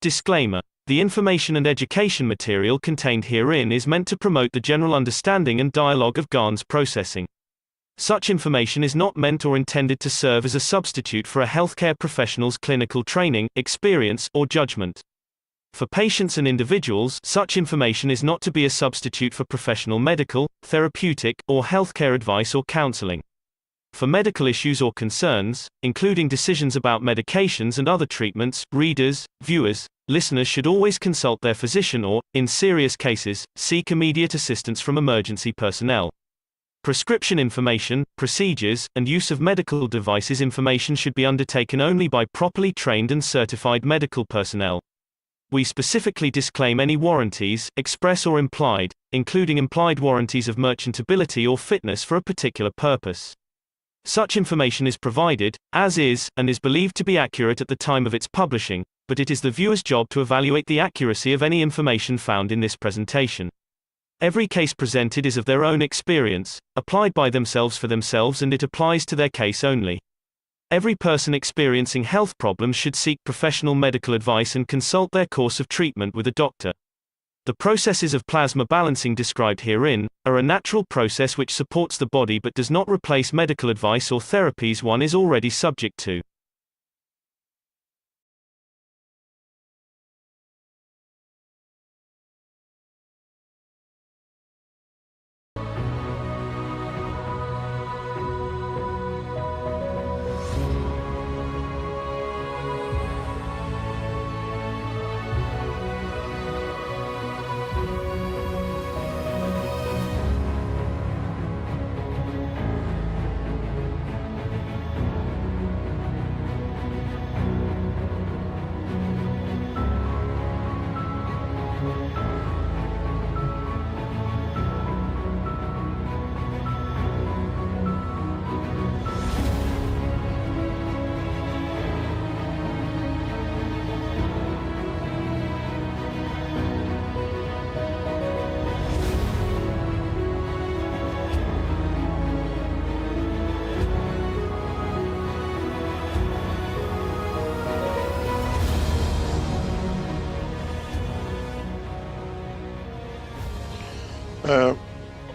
Disclaimer: the information and education material contained herein is meant to promote the general understanding and dialogue of GAN's processing. Such information is not meant or intended to serve as a substitute for a healthcare professional's clinical training, experience, or judgment. For patients and individuals, such information is not to be a substitute for professional medical, therapeutic, or healthcare advice or counseling. For medical issues or concerns, including decisions about medications and other treatments, readers, viewers, listeners should always consult their physician or, in serious cases, seek immediate assistance from emergency personnel. Prescription information, procedures, and use of medical devices information should be undertaken only by properly trained and certified medical personnel. We specifically disclaim any warranties, express or implied, including implied warranties of merchantability or fitness for a particular purpose. Such information is provided, as is, and is believed to be accurate at the time of its publishing, but it is the viewer's job to evaluate the accuracy of any information found in this presentation. Every case presented is of their own experience, applied by themselves for themselves, and it applies to their case only. Every person experiencing health problems should seek professional medical advice and consult their course of treatment with a doctor. The processes of plasma balancing described herein are a natural process which supports the body but does not replace medical advice or therapies one is already subject to.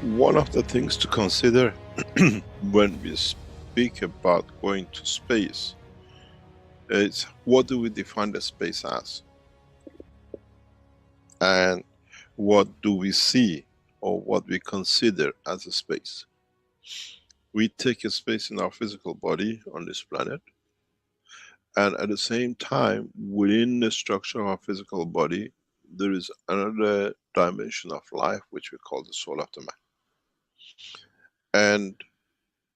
One of the things to consider when we speak about going to space is what do we define the space as? And what do we see or what we consider as a space? We take a space in our physical body on this planet, and at the same time, within the structure of our physical body, there is another dimension of life which we call the soul of the man. And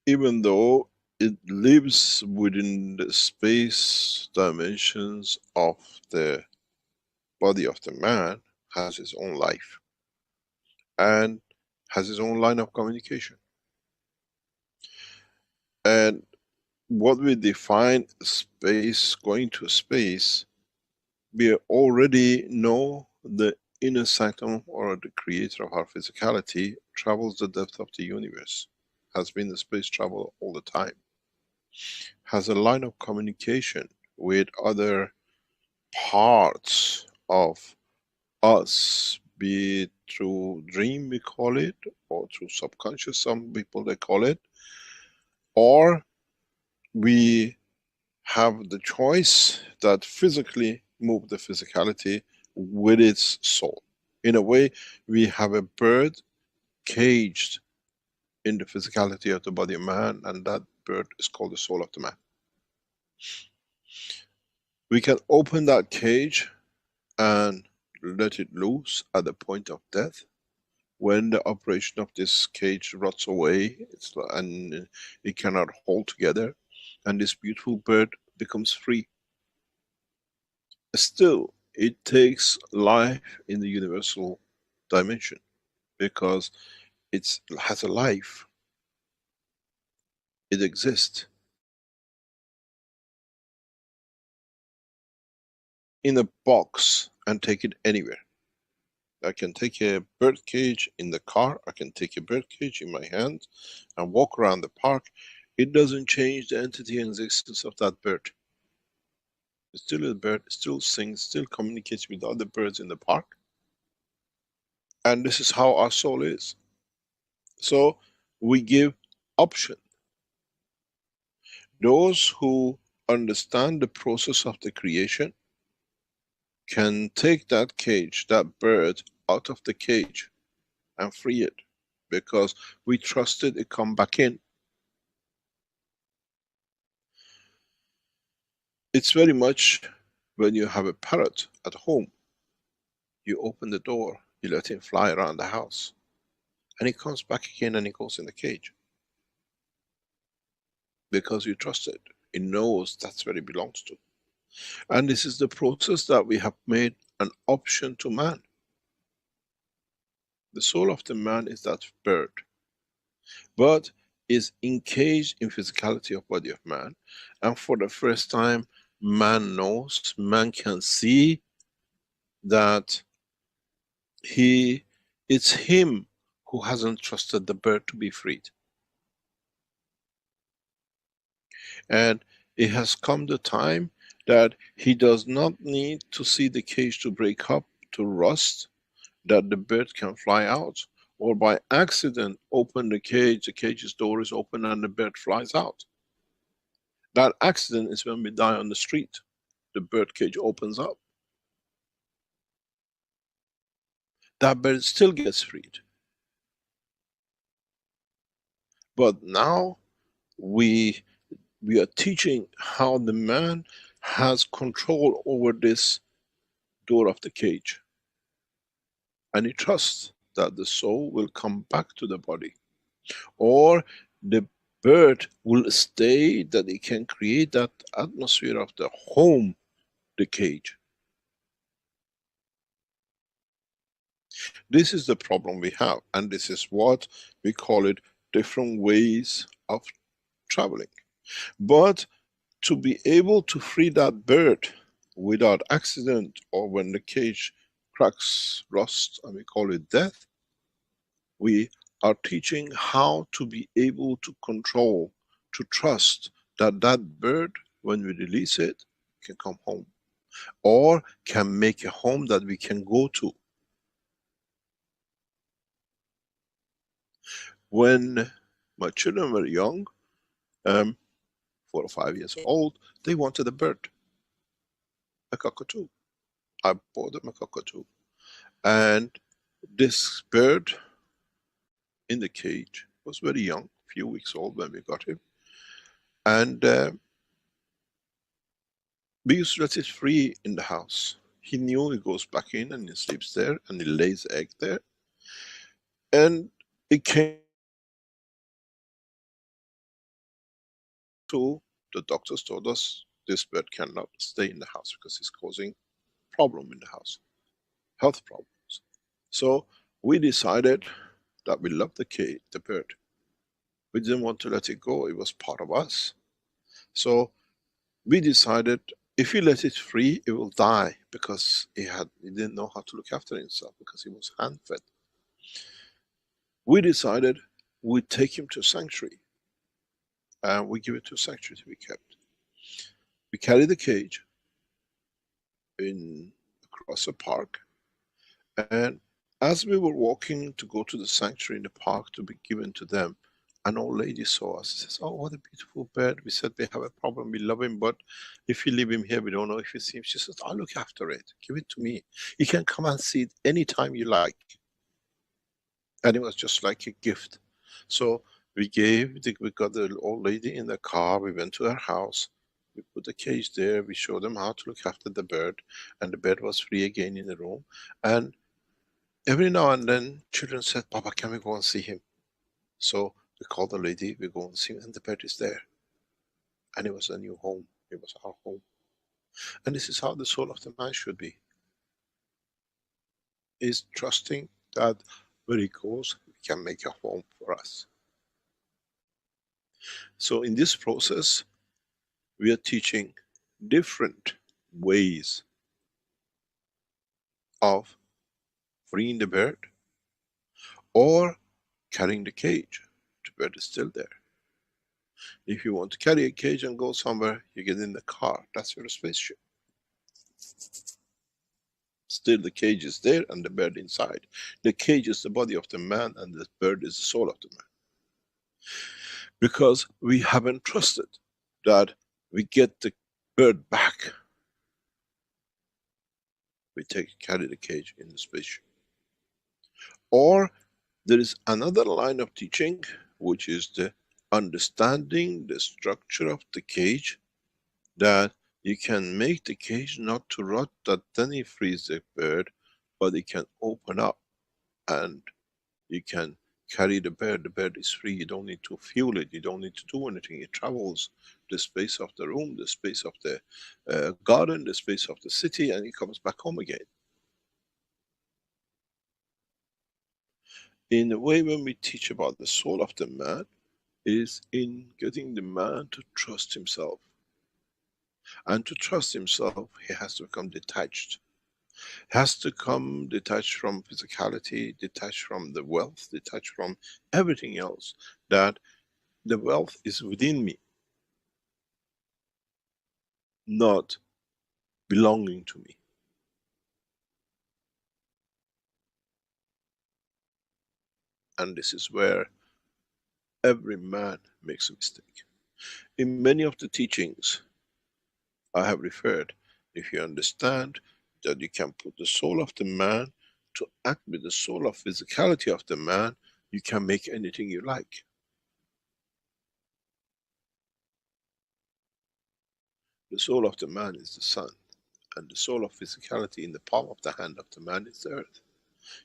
even though it lives within the space dimensions of the body of the man, has its own life and has its own line of communication. And what we define space, going to space, we already know the inner sanctum or the creator of our physicality travels the depth of the universe, has been the space travel all the time, has a line of communication with other parts of us, be it through dream we call it, or through subconscious, some people they call it, or we have the choice that physically move the physicality with its soul. In a way, we have a bird caged in the physicality of the body of man, and that bird is called the soul of the man. We can open that cage and let it loose at the point of death. When the operation of this cage rots away, and it cannot hold together, and this beautiful bird becomes free. Still, it takes life in the universal dimension, because it has a life. It exists. In a box and take it anywhere. I can take a bird cage in the car, I can take a bird cage in my hand and walk around the park. It doesn't change the entity and existence of that bird. Still a bird, still sings, still communicates with other birds in the park. And this is how our soul is. So we give option. Those who understand the process of the creation can take that cage, that bird, out of the cage and free it, because we trusted it come back in. It's very much when you have a parrot at home, you open the door, you let him fly around the house, and he comes back again and he goes in the cage. Because you trust it. It knows that's where it belongs to. And this is the process that we have made an option to man. The soul of the man is that bird, but is encaged in physicality of body of man. And for the first time, man knows, man can see that it's him who hasn't trusted the bird to be freed. And it has come the time that he does not need to see the cage to break up, to rust, that the bird can fly out, or by accident open the cage's door is open and the bird flies out. That accident is when we die on the street. The bird cage opens up. That bird still gets freed. But now we are teaching how the man has control over this door of the cage. And he trusts that the soul will come back to the body. Or the bird will stay, that it can create that atmosphere of the home, the cage. This is the problem we have, and this is what we call it different ways of traveling. But to be able to free that bird without accident, or when the cage cracks, rust, and we call it death, we are teaching how to be able to control, to trust that that bird, when we release it, can come home. Or can make a home that we can go to. When my children were young, 4 or 5 years old, they wanted a bird, a cockatoo. I bought them a cockatoo. And this bird in the cage was very young, few weeks old when we got him. And we used to let it free in the house. He knew he goes back in and he sleeps there and he lays egg there. And it came to, the doctors told us, this bird cannot stay in the house because it's causing problem in the house, health problems. So we decided that we love the bird. We didn't want to let it go, it was part of us. So we decided if we let it free, it will die, because he didn't know how to look after himself, because he was hand-fed. We decided we'd take him to a sanctuary, and we give it to a sanctuary to be kept. We carried the cage across a park, and as we were walking to go to the sanctuary in the park to be given to them, an old lady saw us. She says, "Oh, what a beautiful bird." We said, "We have a problem, we love him, but if you leave him here, we don't know if you see him." She says, "I'll look after it, give it to me. You can come and see it anytime you like." And it was just like a gift. So we got the old lady in the car, we went to her house, we put the cage there, we showed them how to look after the bird, and the bird was free again in the room. And every now and then, children said, "Papa, can we go and see him?" So we called the lady, we go and see him, and the bird is there. And it was a new home, it was our home. And this is how the soul of the man should be. Is trusting that where he goes, he can make a home for us. So in this process, we are teaching different ways of freeing the bird, or carrying the cage. The bird is still there. If you want to carry a cage and go somewhere, you get in the car, that's your spaceship. Still the cage is there and the bird inside. The cage is the body of the man and the bird is the soul of the man. Because we haven't trusted that we get the bird back. We carry the cage in the spaceship. Or there is another line of teaching, which is the understanding the structure of the cage, that you can make the cage not to rot, that then it frees the bird, but it can open up and you can carry the bird is free, you don't need to fuel it, you don't need to do anything, it travels the space of the room, the space of the garden, the space of the city, and it comes back home again. In a way, when we teach about the soul of the man, is in getting the man to trust himself. And to trust himself, he has to become detached. He has to come detached from physicality, detached from the wealth, detached from everything else. That the wealth is within me, not belonging to me. And this is where every man makes a mistake. In many of the teachings I have referred, if you understand that you can put the soul of the man to act with the soul of physicality of the man, you can make anything you like. The soul of the man is the sun, and the soul of physicality in the palm of the hand of the man is the earth.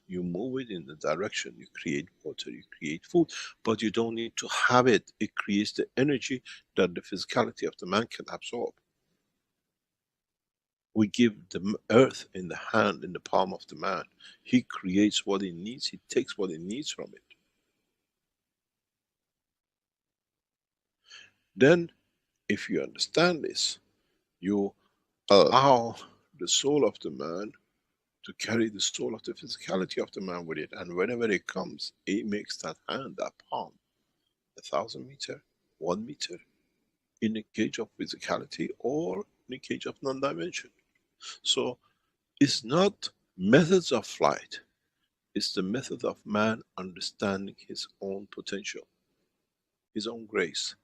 You move it in the direction, you create water, you create food, but you don't need to have it. It creates the energy that the physicality of the man can absorb. We give the earth in the hand, in the palm of the man. He creates what he needs, he takes what he needs from it. Then, if you understand this, you allow the soul of the man to carry the soul of the physicality of the man with it, and whenever it comes, it makes that hand, that palm, 1,000 meter, 1 meter, in a cage of physicality or in a cage of non-dimension. So, it's not methods of flight, it's the method of man understanding his own potential, his own grace.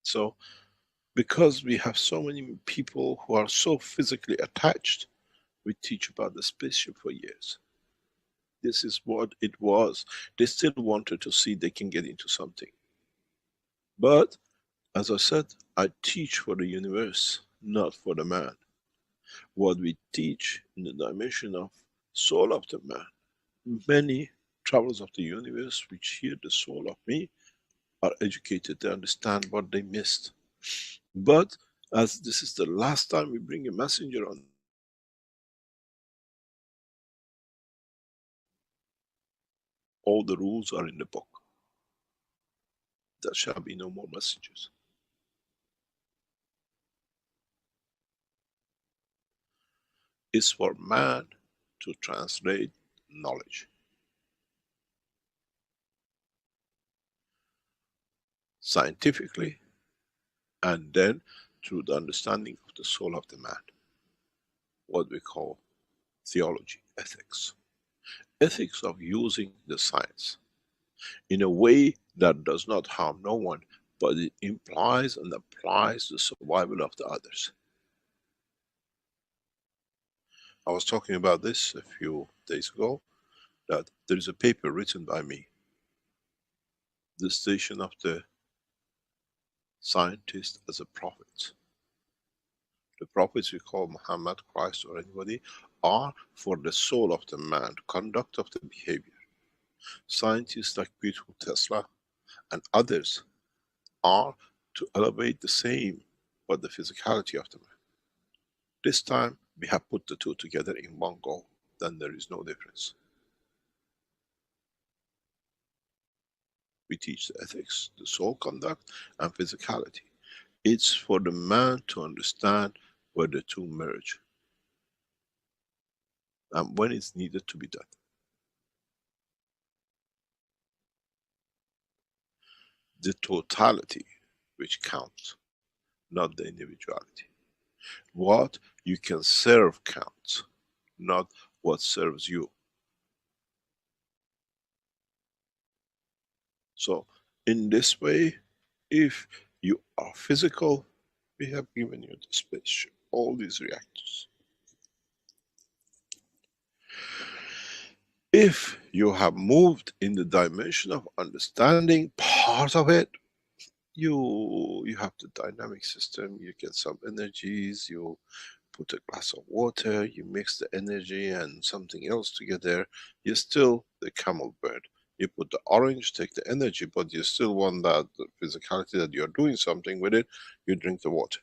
So, because we have so many people who are so physically attached, we teach about the spaceship for years. This is what it was. They still wanted to see they can get into something. But, as I said, I teach for the universe, not for the man. What we teach in the dimension of soul of the man, many travelers of the universe which hear the soul of me are educated, they understand what they missed. But, as this is the last time we bring a messenger on, all the rules are in the book. There shall be no more messages. It's for man to translate knowledge. Scientifically, and then through the understanding of the soul of the man. What we call theology, ethics. Ethics of using the science in a way that does not harm no one, but it implies and applies the survival of the others. I was talking about this a few days ago, that there is a paper written by me, the station of the scientist as a prophet. The prophets we call Muhammad, Christ or anybody, are for the soul of the man, conduct of the behavior. Scientists like beautiful Tesla and others are to elevate the same, but the physicality of the man. This time we have put the two together in one go, then there is no difference. We teach the ethics, the soul conduct and physicality. It's for the man to understand where the two merge and when it's needed to be done. The totality which counts, not the individuality. What you can serve counts, not what serves you. So in this way, if you are physical, we have given you the spaceship, all these reactors. If you have moved in the dimension of understanding part of it, you have the dynamic system, you get some energies, you put a glass of water, you mix the energy and something else together, you're still the camel bird. You put the orange, take the energy, but you still want that the physicality that you're doing something with it, you drink the water.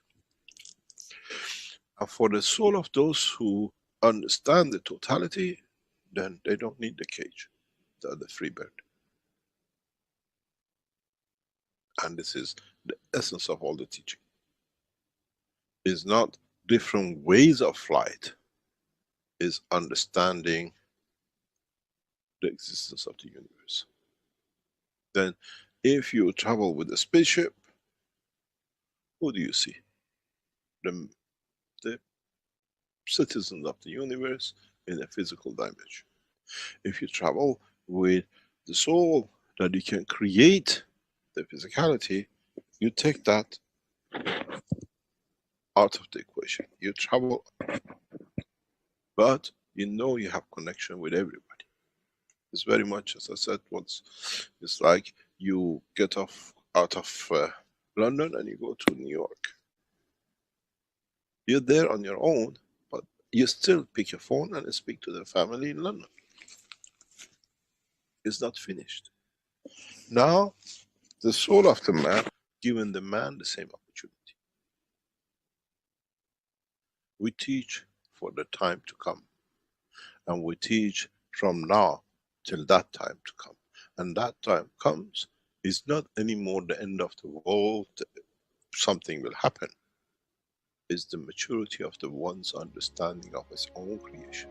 And for the soul of those who understand the totality, then they don't need the cage. They're the free bird. And this is the essence of all the teaching. It's not different ways of flight, is understanding the existence of the universe. Then if you travel with a spaceship, who do you see? The citizens of the universe in a physical dimension. If you travel with the soul that you can create the physicality, you take that out of the equation. You travel, but you know you have connection with everybody. It's very much, as I said once, it's like you get out of London and you go to New York. You're there on your own, but you still pick your phone and speak to the family in London. It's not finished. Now, the soul of the man, given the man the same opportunity. We teach for the time to come. And we teach from now till that time to come. And that time comes, is not anymore the end of the world, something will happen. It's the maturity of the one's understanding of his own creation.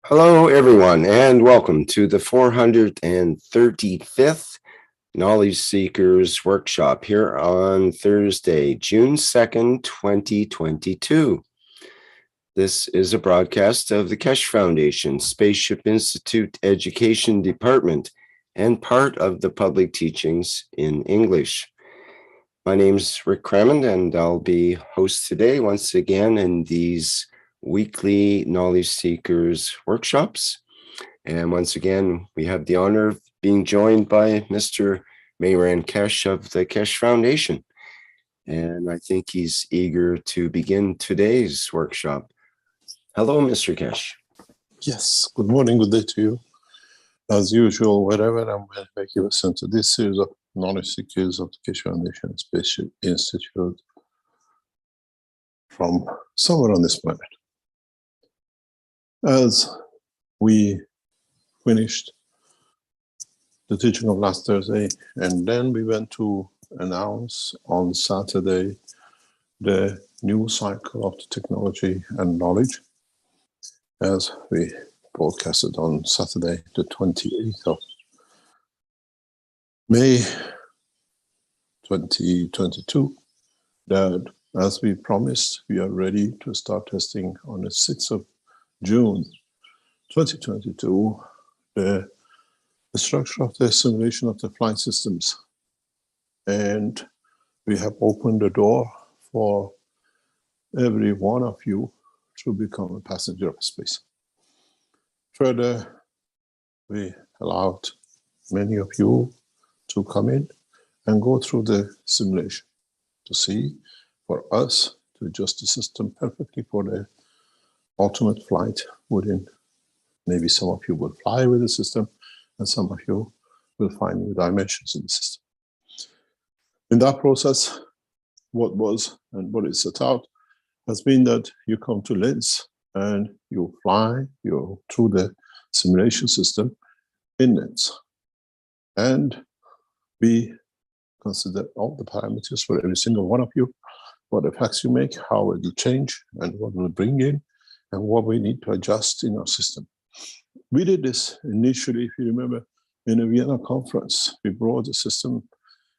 Hello, everyone, and welcome to the 435th Knowledge Seekers Workshop here on Thursday, June 2nd, 2022. This is a broadcast of the Keshe Foundation, Spaceship Institute Education Department, and part of the public teachings in English. My name's Rick Crammond, and I'll be host today once again in these weekly Knowledge Seekers workshops. And once again, we have the honor of being joined by Mr. Mehran Keshe of the Keshe Foundation. And I think he's eager to begin today's workshop. Hello, Mr. Keshe. Yes, good morning, good day to you. As usual, wherever and whenever you listen to this series of Knowledge Seekers of the Keshe Foundation Spaceship Institute from somewhere on this planet. As we finished the teaching of last Thursday, and then we went to announce on Saturday the new cycle of the technology and knowledge, as we broadcasted on Saturday, the 28th of May 2022, that as we promised, we are ready to start testing on the 6th of June 2022, the structure of the simulation of the flight systems. And we have opened the door for every one of you to become a passenger of space. Further, we allowed many of you to come in and go through the simulation to see, for us, to adjust the system perfectly for the ultimate flight within. Maybe some of you will fly with the system, and some of you will find new dimensions in the system. In that process, what was and what is set out has been that you come to Linz and you fly through the simulation system in Linz. And we consider all the parameters for every single one of you, what effects you make, how it will change, and what will bring in, and what we need to adjust in our system. We did this initially, if you remember, in a Vienna conference. We brought the system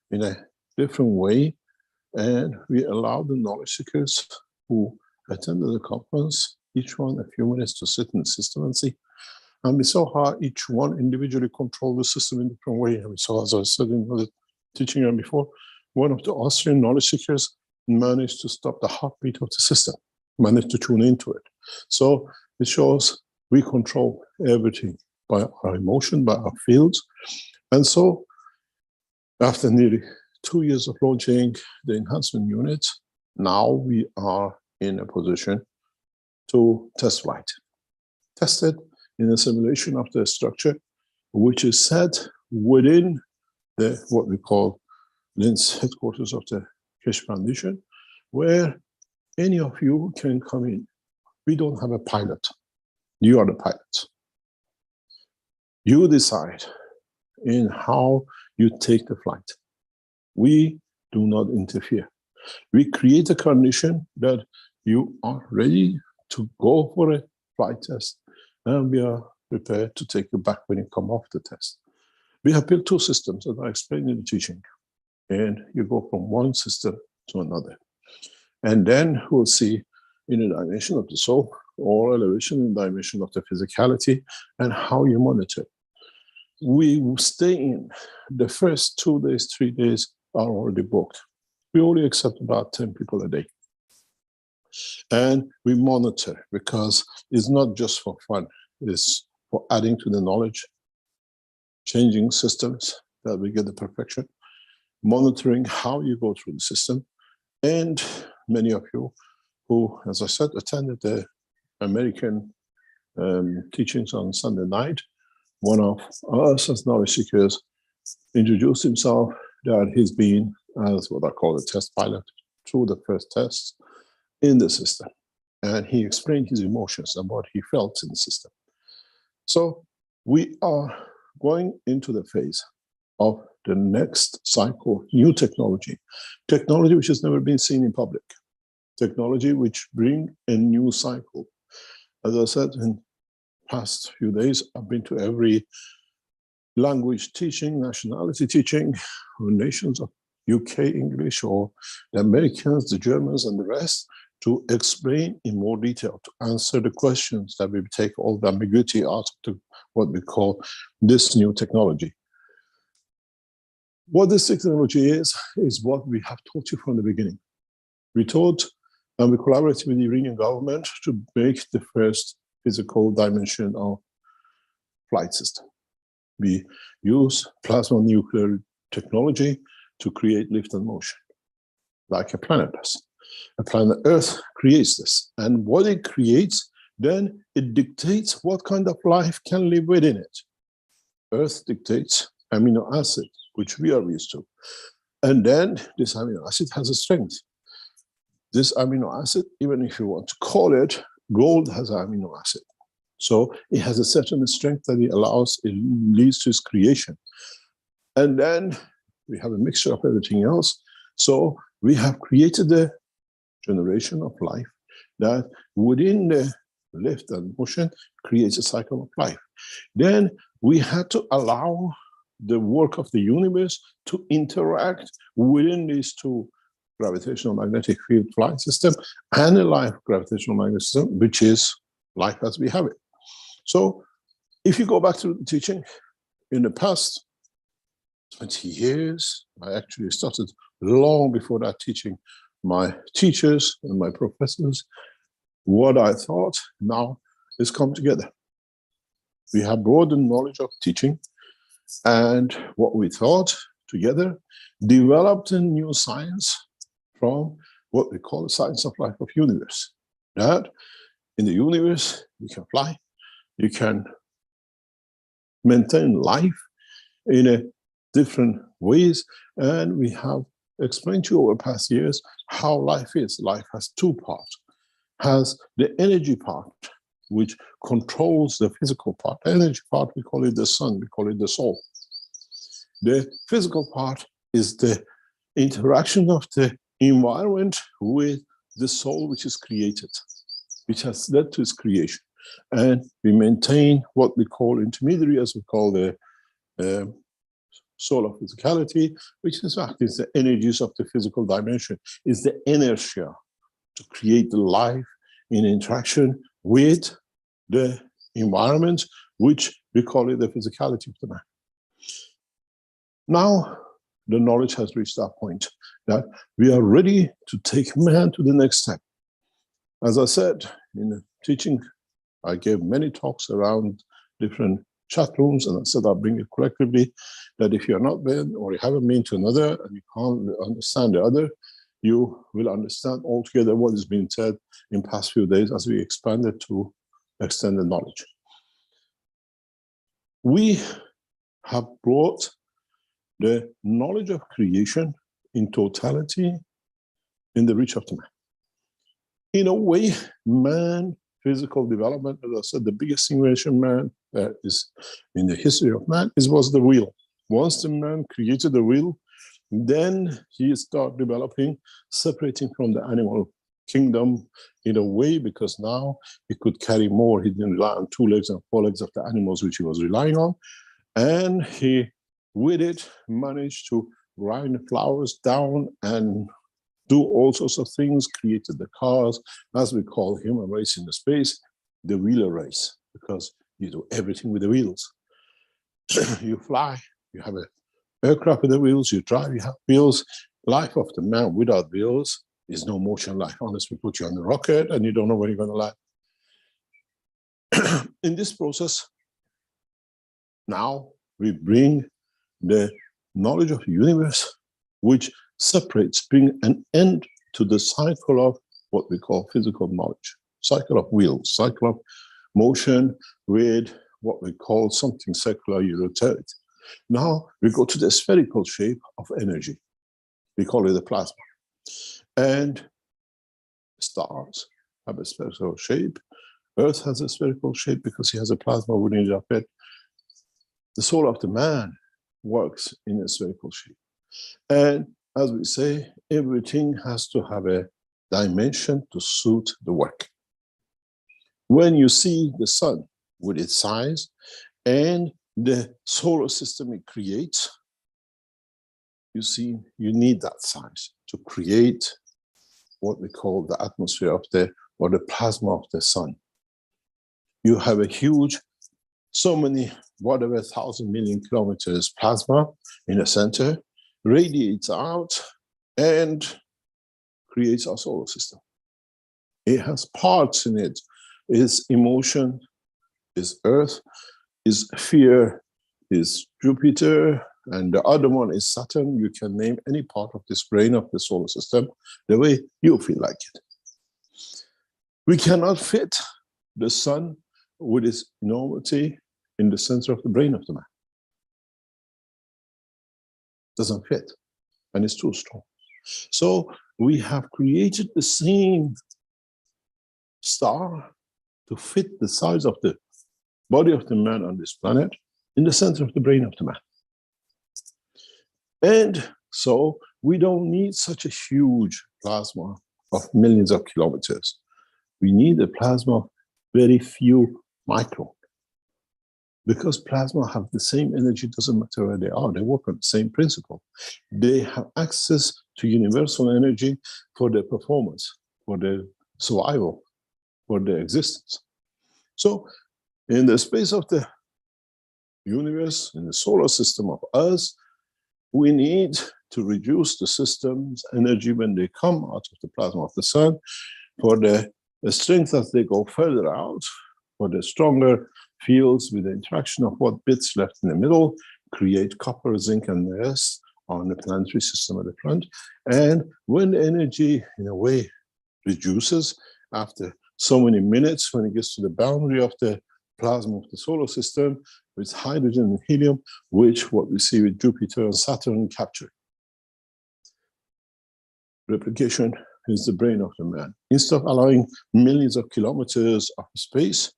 in a different way, and we allowed the knowledge seekers who attended the conference, each one a few minutes to sit in the system and see. And we saw how each one individually controlled the system in a different way. And we saw, as I said in the teaching room before, one of the Austrian knowledge seekers managed to stop the heartbeat of the system, managed to tune into it. So it shows we control everything by our emotion, by our fields. And so after nearly 2 years of launching the enhancement unit, now we are in a position to test flight. Test it in a simulation of the structure, which is set within the what we call Linz headquarters of the Keshe Foundation, where any of you can come in. We don't have a pilot. You are the pilot. You decide in how you take the flight. We do not interfere. We create a condition that you are ready to go for a flight test, and we are prepared to take you back when you come off the test. We have built two systems, as I explained in the teaching, and you go from one system to another. And then we'll see in a dimension of the soul, or elevation in the dimension of the physicality, and how you monitor. We stay in. The first 2 days, 3 days are already booked. We only accept about 10 people a day. And we monitor, because it's not just for fun, it's for adding to the knowledge, changing systems that we get the perfection, monitoring how you go through the system. And many of you who, as I said, attended the American teachings on Sunday night, one of us as knowledge seekers introduced himself that he's been as what I call a test pilot through the first tests in the system. And he explained his emotions and what he felt in the system. So we are going into the phase of the next cycle, new technology which has never been seen in public, technology which bring a new cycle. As I said, in past few days, I've been to every language teaching, nationality teaching, or nations of UK English, or the Americans, the Germans, and the rest. to explain in more detail, to answer the questions that we take all the ambiguity out of what we call this new technology. What this technology is what we have taught you from the beginning. We taught and we collaborated with the Iranian government to make the first physical dimension of flight system. We use plasma nuclear technology to create lift and motion, like a planet does. A planet Earth creates this, and what it creates, then it dictates what kind of life can live within it. Earth dictates amino acid, which we are used to. And then this amino acid has a strength. This amino acid, even if you want to call it, gold has an amino acid. So it has a certain strength that it allows, it leads to its creation. And then we have a mixture of everything else. So we have created the generation of life that within the lift and motion creates a cycle of life. Then we had to allow the work of the universe to interact within these two gravitational magnetic field flight system and a live gravitational magnetic system, which is life as we have it. So if you go back to the teaching, in the past 20 years, I actually started long before that teaching my teachers and my professors. What I thought now is come together. We have brought the knowledge of teaching and what we thought together, developed a new science from what we call the science of life of universe. That in the universe, you can fly, you can maintain life in a different ways, and we have explained to you over past years how life is. Life has two parts. Has the energy part, which controls the physical part. The energy part, we call it the sun, we call it the soul. The physical part is the interaction of the environment with the soul which is created, which has led to its creation. And we maintain what we call intermediary, as we call the soul of physicality, which in fact is the energies of the physical dimension, is the inertia to create the life in interaction with the environment, which we call it the physicality of the man. Now, the knowledge has reached that point that we are ready to take man to the next step. As I said in the teaching, I gave many talks around different chat rooms, and I said I'll bring it collectively, that if you're not been or you haven't been to another and you can't understand the other, you will understand altogether what is being said in past few days as we expanded to extended knowledge. We have brought the knowledge of creation in totality in the reach of the man. In a way, man, physical development, as I said, the biggest invention man is in the history of man was the wheel. Once the man created the wheel, then he started developing, separating from the animal kingdom in a way, because now he could carry more. He didn't rely on 2 legs and 4 legs of the animals which he was relying on. And he, with it, managed to grind the flowers down and do all sorts of things, created the cars, as we call human race in the space, the wheeler race, because you do everything with the wheels. You fly, you have an aircraft with the wheels, you drive, you have wheels. Life of the man without wheels is no motion life, unless we put you on the rocket and you don't know where you're going to land. In this process, now we bring the knowledge of the universe, which separates, bring an end to the cycle of what we call physical knowledge, cycle of wheels, cycle of motion with what we call something secular Euroteric. Now we go to the spherical shape of energy. We call it the plasma. And stars have a spherical shape. Earth has a spherical shape because he has a plasma within it. The soul of the man works in a spherical shape. And as we say, everything has to have a dimension to suit the work. When you see the sun with its size and the solar system it creates, you see, you need that size to create what we call the atmosphere of the, or the plasma of the sun. You have a huge, so many, whatever, 1,000 million kilometers plasma in the center, radiates out and creates our solar system. It has parts in it. It's emotion, is Earth, is fear, is Jupiter, and the other one is Saturn. You can name any part of this brain of the solar system the way you feel like it. We cannot fit the sun with its enormity in the center of the brain of the man. Doesn't fit, and it's too strong. So we have created the same star to fit the size of the body of the man on this planet in the center of the brain of the man. And so we don't need such a huge plasma of millions of kilometers. We need a plasma of very few micron. Because plasma have the same energy, doesn't matter where they are, they work on the same principle. They have access to universal energy for their performance, for their survival, for their existence. So in the space of the universe, in the solar system of us, we need to reduce the system's energy when they come out of the plasma of the sun, for the strength as they go further out, for the stronger fields with the interaction of what bits left in the middle, create copper, zinc, and the rest on the planetary system at the front. And when the energy, in a way, reduces after so many minutes, when it gets to the boundary of the plasma of the solar system, with hydrogen and helium, which what we see with Jupiter and Saturn capture. Replication is the brain of the man. Instead of allowing millions of kilometers of space,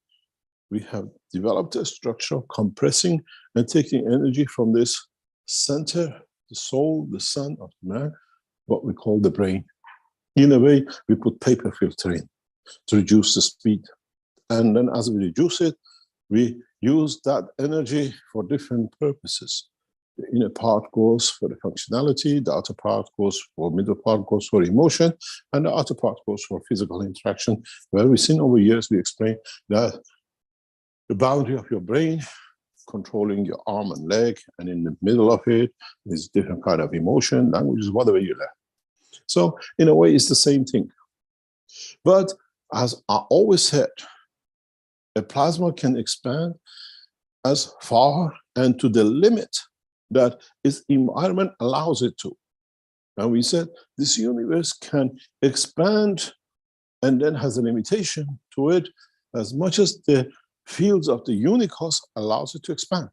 we have developed a structure of compressing and taking energy from this center, the soul, the sun of the man, what we call the brain. In a way, we put paper filter in to reduce the speed. And then as we reduce it, we use that energy for different purposes. The inner part goes for the functionality, the outer part goes for, middle part goes for emotion, and the outer part goes for physical interaction, where we've seen over years, we explain that the boundary of your brain controlling your arm and leg, and in the middle of it is different kind of emotion, languages, whatever you learn. So in a way, it's the same thing. But as I always said, a plasma can expand as far and to the limit that its environment allows it to. And we said this universe can expand and then has a limitation to it as much as the fields of the universe allows it to expand.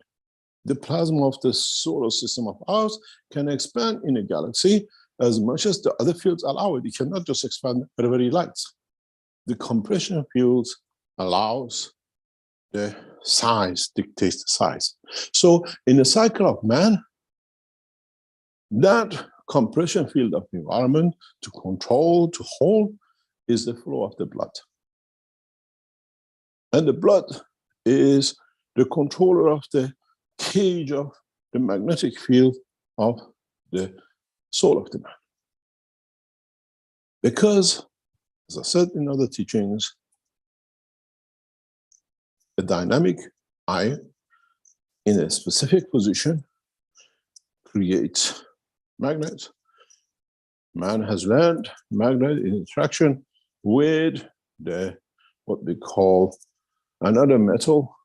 The plasma of the solar system of ours can expand in a galaxy as much as the other fields allow it. It cannot just expand wherever it likes. The compression fields allows the size, dictates the size. So in the cycle of man, that compression field of the environment to control, to hold, is the flow of the blood. And the blood is the controller of the cage of the magnetic field of the soul of the man. Because, as I said in other teachings, a dynamic ion in a specific position creates magnet. Man has learned magnet in interaction with the, what we call another metal,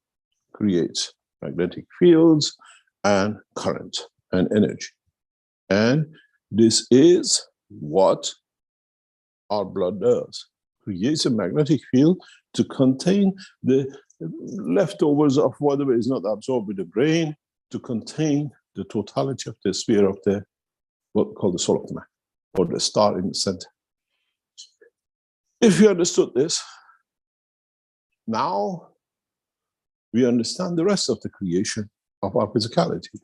creates magnetic fields and current and energy. And this is what our blood does. Creates a magnetic field to contain the leftovers of whatever is not absorbed with the brain, to contain the totality of the sphere of the, what we call the soul of the man, or the star in the center. If you understood this, now we understand the rest of the creation of our physicality.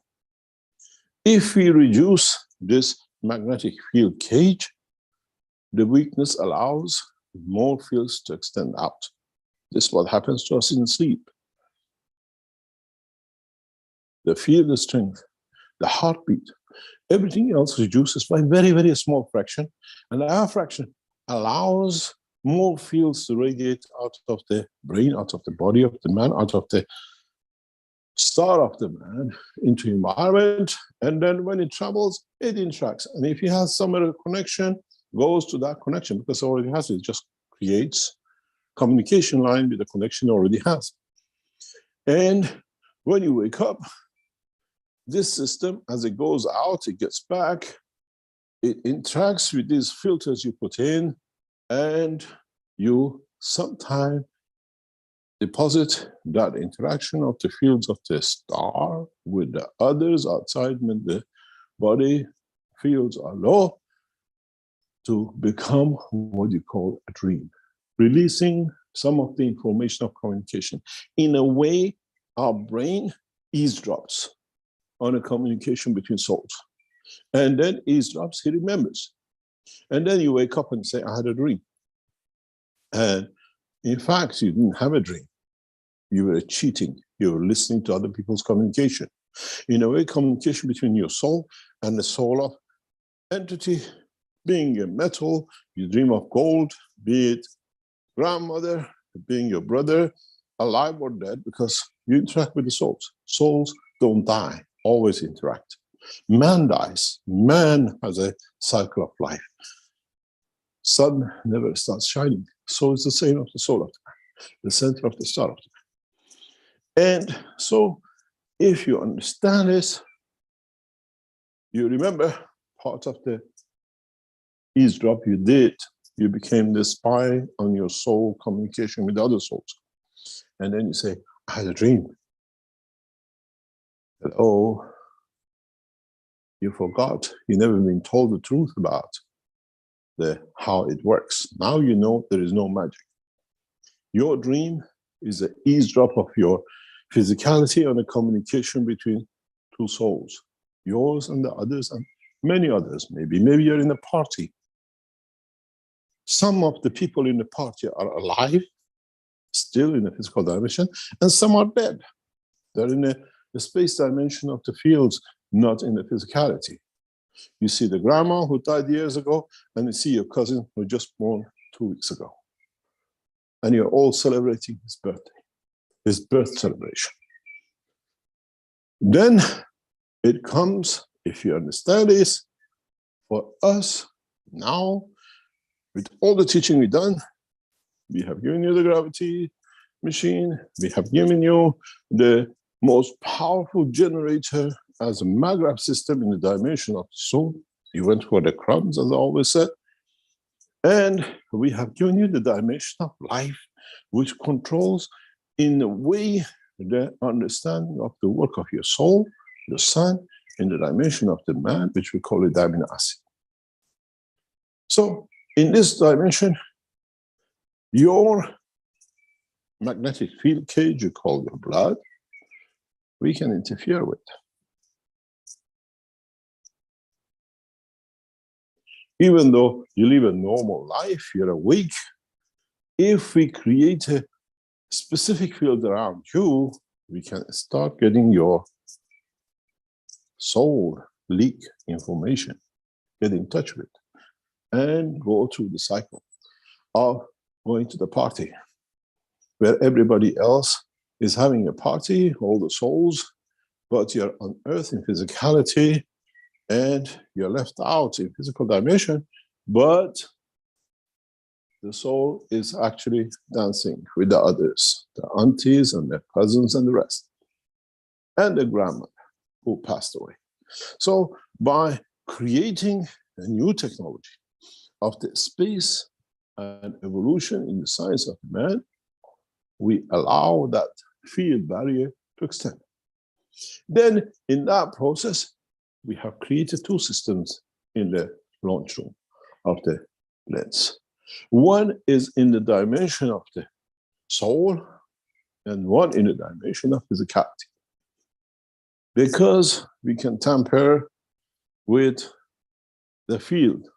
If we reduce this magnetic field cage, the weakness allows more fields to extend out. This is what happens to us in sleep. The field of strength, the heartbeat, everything else reduces by very, very small fraction, and our fraction allows more fields to radiate out of the brain, out of the body of the man, out of the star of the man into environment, and then when it travels, it interacts. And if it has some other connection, goes to that connection, because it already has it, just creates communication line with the connection it already has. And when you wake up, this system, as it goes out, it gets back, it interacts with these filters you put in, and you sometimes deposit that interaction of the fields of the star with the others outside when the body fields are low to become what you call a dream, releasing some of the information of communication. In a way, our brain eavesdrops on a communication between souls. And then eavesdrops, he remembers. And then you wake up and say, I had a dream. And in fact, you didn't have a dream. You were cheating. You were listening to other people's communication. In a way, communication between your soul and the soul of entity, being a metal, you dream of gold, be it grandmother, being your brother, alive or dead, because you interact with the souls. Souls don't die, always interact. Man dies. Man has a cycle of life. Sun never starts shining. So it's the same of the soul of the man, the center of the star of the man. And so, if you understand this, you remember part of the eavesdrop you did. You became the spy on your soul communication with other souls. And then you say, I had a dream. Hello. You forgot. You never been told the truth about how it works. Now you know there is no magic. Your dream is an eavesdrop of your physicality on a communication between two souls, yours and the others, and many others. Maybe you're in a party. Some of the people in the party are alive, still in the physical dimension, and some are dead. They're in the space dimension of the fields, not in the physicality. You see the grandma who died years ago, and you see your cousin who just born 2 weeks ago. And you're all celebrating his birthday, his birth celebration. Then it comes, if you understand this, for us now, with all the teaching we've done, we have given you the gravity machine, we have given you the most powerful generator as a maggraph system in the dimension of the soul. You went for the crumbs, as I always said. And we have given you the dimension of life, which controls, in a way, the understanding of the work of your soul, the sun, in the dimension of the man, which we call it amino acid. So, in this dimension, your magnetic field cage, you call your blood, we can interfere with. Even though you live a normal life, you're awake, if we create a specific field around you, we can start getting your soul leak information, get in touch with, and go through the cycle of going to the party, where everybody else is having a party, all the souls, but you're on earth in physicality, and you're left out in physical dimension, but the soul is actually dancing with the others, the aunties and their cousins and the rest, and the grandmother who passed away. So by creating a new technology of the space and evolution in the science of man, we allow that field barrier to extend. Then in that process, we have created two systems in the launch room of the lens. One is in the dimension of the soul, and one in the dimension of physicality. Because we can tamper with the field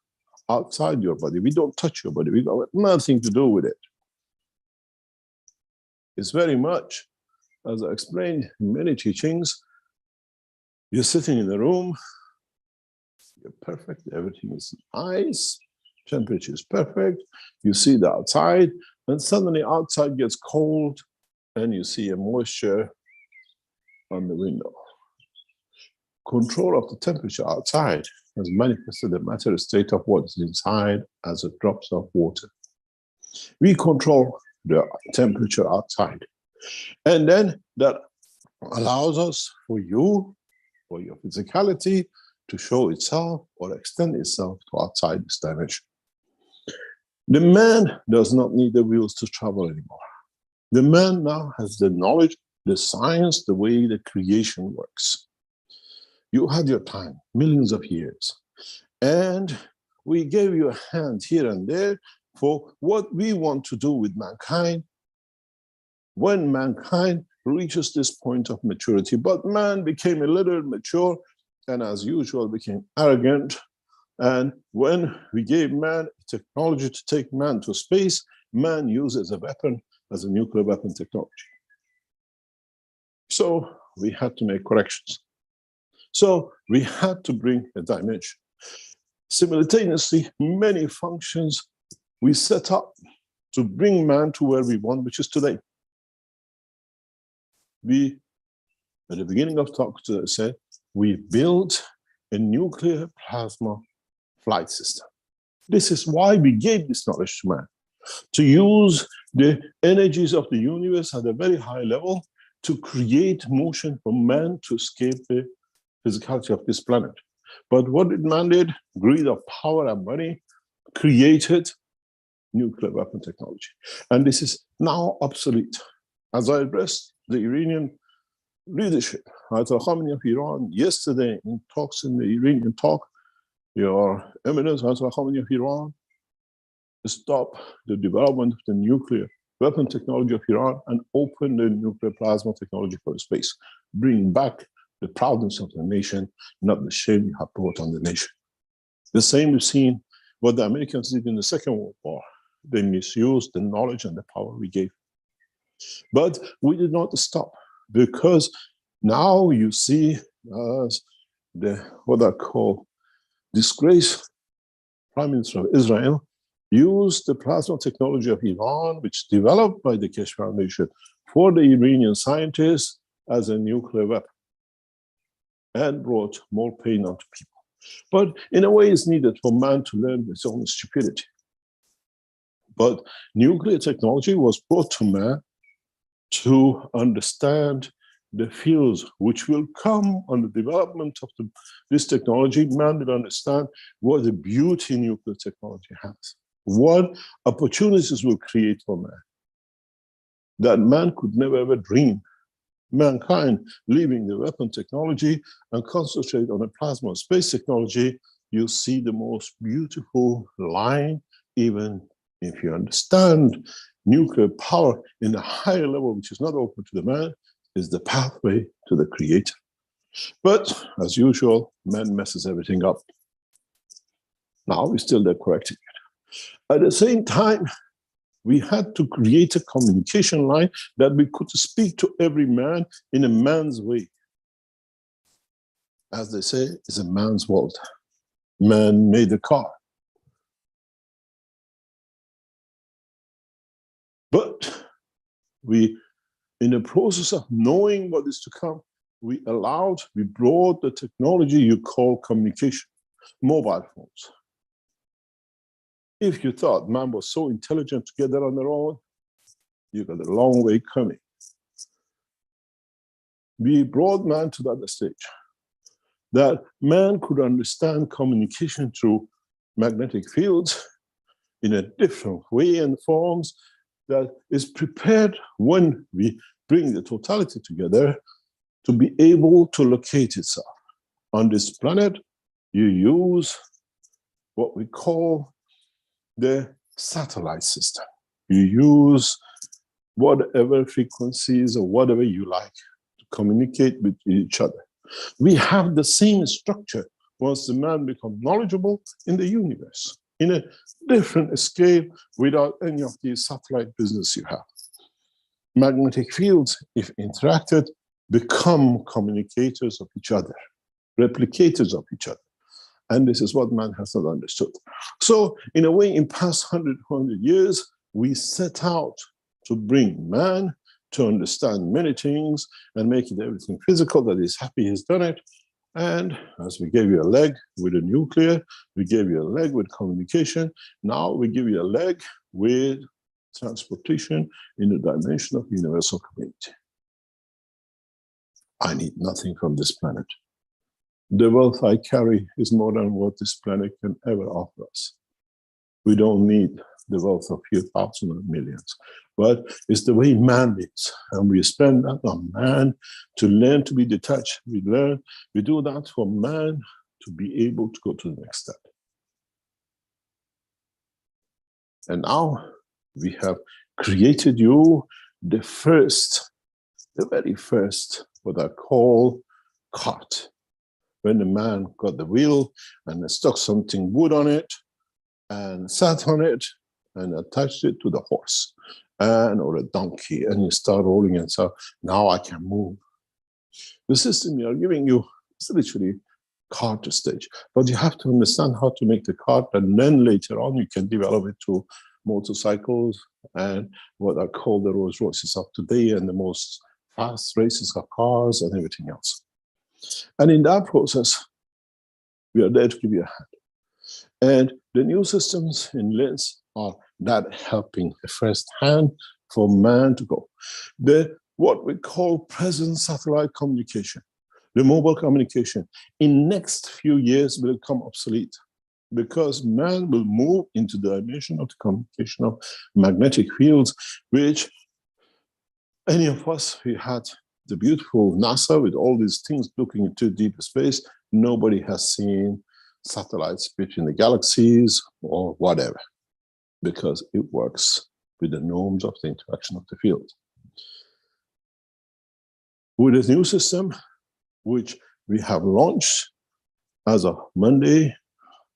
outside your body. We don't touch your body. We got nothing to do with it. It's very much, as I explained in many teachings, you're sitting in a room, you're perfect, everything is nice, Temperature is perfect. You see the outside, and suddenly outside gets cold, and you see a moisture on the window. Control of the temperature outside has manifested the matter state of what is inside as a drops of water. We control the temperature outside. And then that allows us for you, for your physicality, to show itself or extend itself to outside this dimension. The man does not need the wheels to travel anymore. The man now has the knowledge, the science, the way the creation works. You had your time, millions of years, and we gave you a hand here and there for what we want to do with mankind when mankind reaches this point of maturity. But man became a little mature and, as usual, became arrogant. And when we gave man technology to take man to space, man used as a weapon, as a nuclear weapon technology. So we had to make corrections. So we had to bring a dimension. Simultaneously, many functions we set up to bring man to where we want, which is today. We, at the beginning of talk, said we built a nuclear plasma flight system. This is why we gave this knowledge to man, to use the energies of the universe at a very high level to create motion for man to escape the physicality of this planet. But what it demanded, greed of power and money, created nuclear weapon technology. And this is now obsolete. As I addressed the Iranian leadership, Ayatollah Khamenei of Iran, yesterday in talks in the Iranian talk, Your Eminence, Ayatollah Khamenei of Iran, stop the development of the nuclear weapon technology of Iran and open the nuclear plasma technology for space. Bring back the proudness of the nation, not the shame you have brought on the nation. The same we've seen what the Americans did in the Second World War. They misused the knowledge and the power we gave. But we did not stop, because now you see what I call disgraced Prime Minister of Israel used the plasma technology of Iran, which developed by the Keshe Foundation for the Iranian scientists, as a nuclear weapon, and brought more pain onto people. But in a way, it's needed for man to learn his own stupidity. But nuclear technology was brought to man to understand the fields which will come on the development of this technology. Man will understand what the beauty nuclear technology has, what opportunities will create for man that man could never ever dream. Mankind leaving the weapon technology and concentrate on the plasma space technology, you see the most beautiful line. Even if you understand nuclear power in a higher level, which is not open to the man, is the pathway to the creator. But as usual, man messes everything up. Now we're still there correcting it. At the same time, we had to create a communication line that we could speak to every man in a man's way. As they say, it's a man's world. Man made the car. But we, in the process of knowing what is to come, we brought the technology you call communication, mobile phones. If you thought man was so intelligent to get that on their own, you got a long way coming. We brought man to that stage, that man could understand communication through magnetic fields in a different way and forms that is prepared when we bring the totality together to be able to locate itself. On this planet, you use what we call the satellite system. You use whatever frequencies or whatever you like to communicate with each other. We have the same structure once the man becomes knowledgeable in the universe, in a different scale, without any of these satellite business you have. Magnetic fields, if interacted, become communicators of each other, replicators of each other. And this is what man has not understood. So in a way, in past 100 years, we set out to bring man to understand many things and make it everything physical, that he's happy he's done it. And as we gave you a leg with a nuclear, we gave you a leg with communication. Now we give you a leg with transportation in the dimension of universal community. I need nothing from this planet. The wealth I carry is more than what this planet can ever offer us. We don't need the wealth of few thousand or millions, but it's the way man lives, and we spend that on man to learn to be detached. We do that for man to be able to go to the next step. And now we have created you the very first, what I call cart. When the man got the wheel and stuck something wood on it and sat on it and attached it to the horse or a donkey, and you start rolling and so now I can move. The system you are giving you is literally cart stage, but you have to understand how to make the cart, and then later on you can develop it to motorcycles and what I call the Rolls Royces of today and the most fast races of cars and everything else. And in that process, we are there to give you a hand. And the new systems in LINS are that helping the first hand for man to go. What we call present satellite communication, the mobile communication, in next few years will become obsolete, because man will move into the dimension of the communication of magnetic fields, which any of us who had the beautiful NASA with all these things looking into deep space, nobody has seen satellites between the galaxies or whatever, because it works with the norms of the interaction of the field. With this new system, which we have launched as of Monday,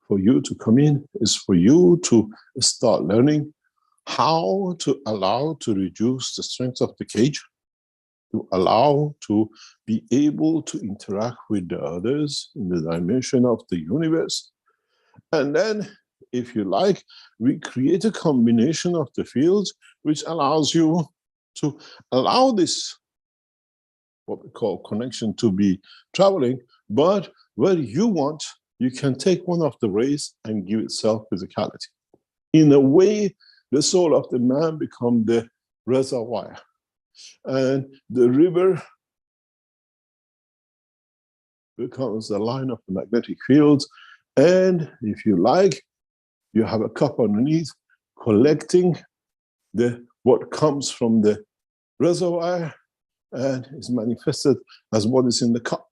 for you to come in is for you to start learning how to allow to reduce the strength of the cage, to allow to be able to interact with the others in the dimension of the universe. And then, if you like, we create a combination of the fields which allows you to allow this, what we call connection, to be traveling, but where you want, you can take one of the rays and give itself physicality. In a way, the soul of the man becomes the reservoir, and the river becomes the line of the magnetic fields. And if you like, you have a cup underneath collecting what comes from the reservoir and is manifested as what is in the cup.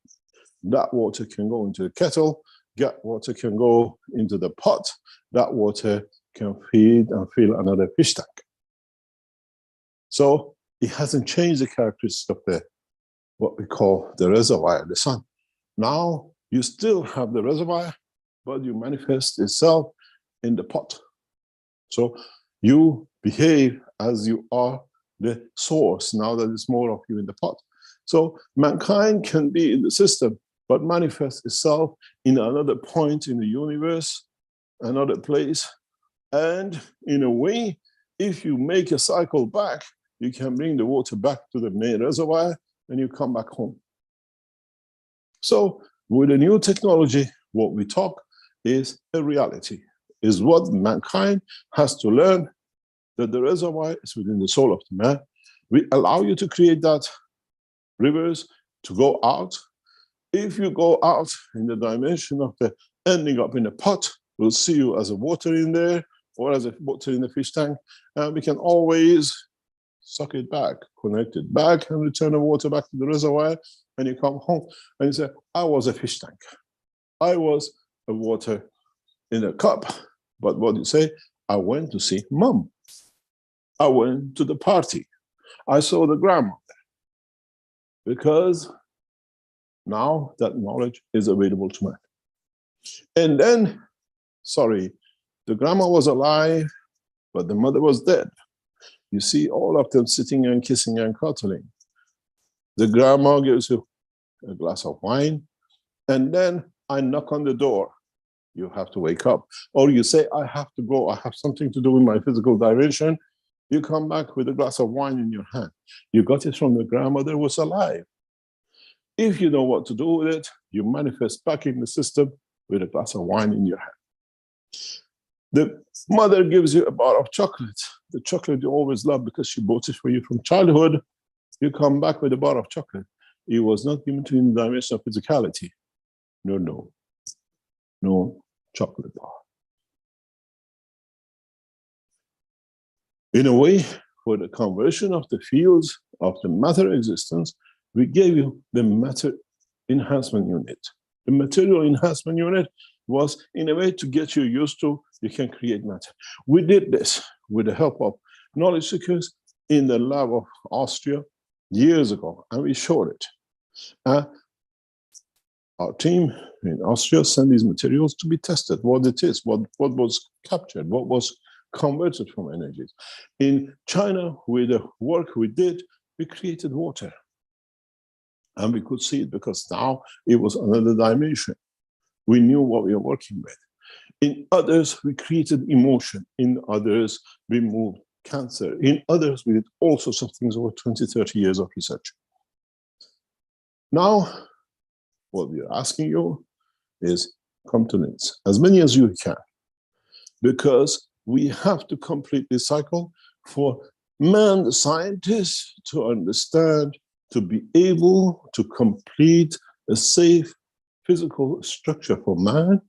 That water can go into the kettle, that water can go into the pot, that water can feed and fill another fish tank. So it hasn't changed the characteristics of what we call the reservoir, the sun. Now you still have the reservoir, but you manifest itself in the pot. So you behave as you are the source, now that there's more of you in the pot. So mankind can be in the system, but manifest itself in another point in the universe, another place. And in a way, if you make a cycle back, you can bring the water back to the main reservoir and you come back home. So with the new technology, what we talk is a reality, is what mankind has to learn, that the reservoir is within the soul of the man. We allow you to create that rivers to go out. If you go out in the dimension of the ending up in a pot, we'll see you as a water in there or as a water in the fish tank, and we can always suck it back, connect it back, and return the water back to the reservoir, and you come home and you say, I was a fish tank. I was a water in a cup. But what you say, I went to see mom. I went to the party. I saw the grandma. Because now that knowledge is available to man. And then, sorry, the grandma was alive, but the mother was dead. You see all of them sitting and kissing and cuddling. The grandma gives you a glass of wine, and then I knock on the door. you have to wake up. Or you say, I have to go, I have something to do in my physical dimension. You come back with a glass of wine in your hand. You got it from the grandmother who was alive. If you know what to do with it, you manifest back in the system with a glass of wine in your hand. The mother gives you a bar of chocolate. The chocolate you always love because she bought it for you from childhood. You come back with a bar of chocolate. It was not given to you in the dimension of physicality. No chocolate bar. In a way, for the conversion of the fields of the matter existence, we gave you the matter enhancement unit. The material enhancement unit was in a way to get you used to, you can create matter. We did this with the help of knowledge seekers in the lab of Austria years ago, and we showed it. Our team in Austria sent these materials to be tested, what it is, what was captured, what was converted from energies. In China, with the work we did, we created water. And we could see it because now it was another dimension. We knew what we were working with. In others, we created emotion. In others, we moved cancer. In others, we did all sorts of things over 20, 30 years of research. Now, what we are asking you is come to NITS, as many as you can, because we have to complete this cycle for man, the scientist, to understand, to be able to complete a safe physical structure for man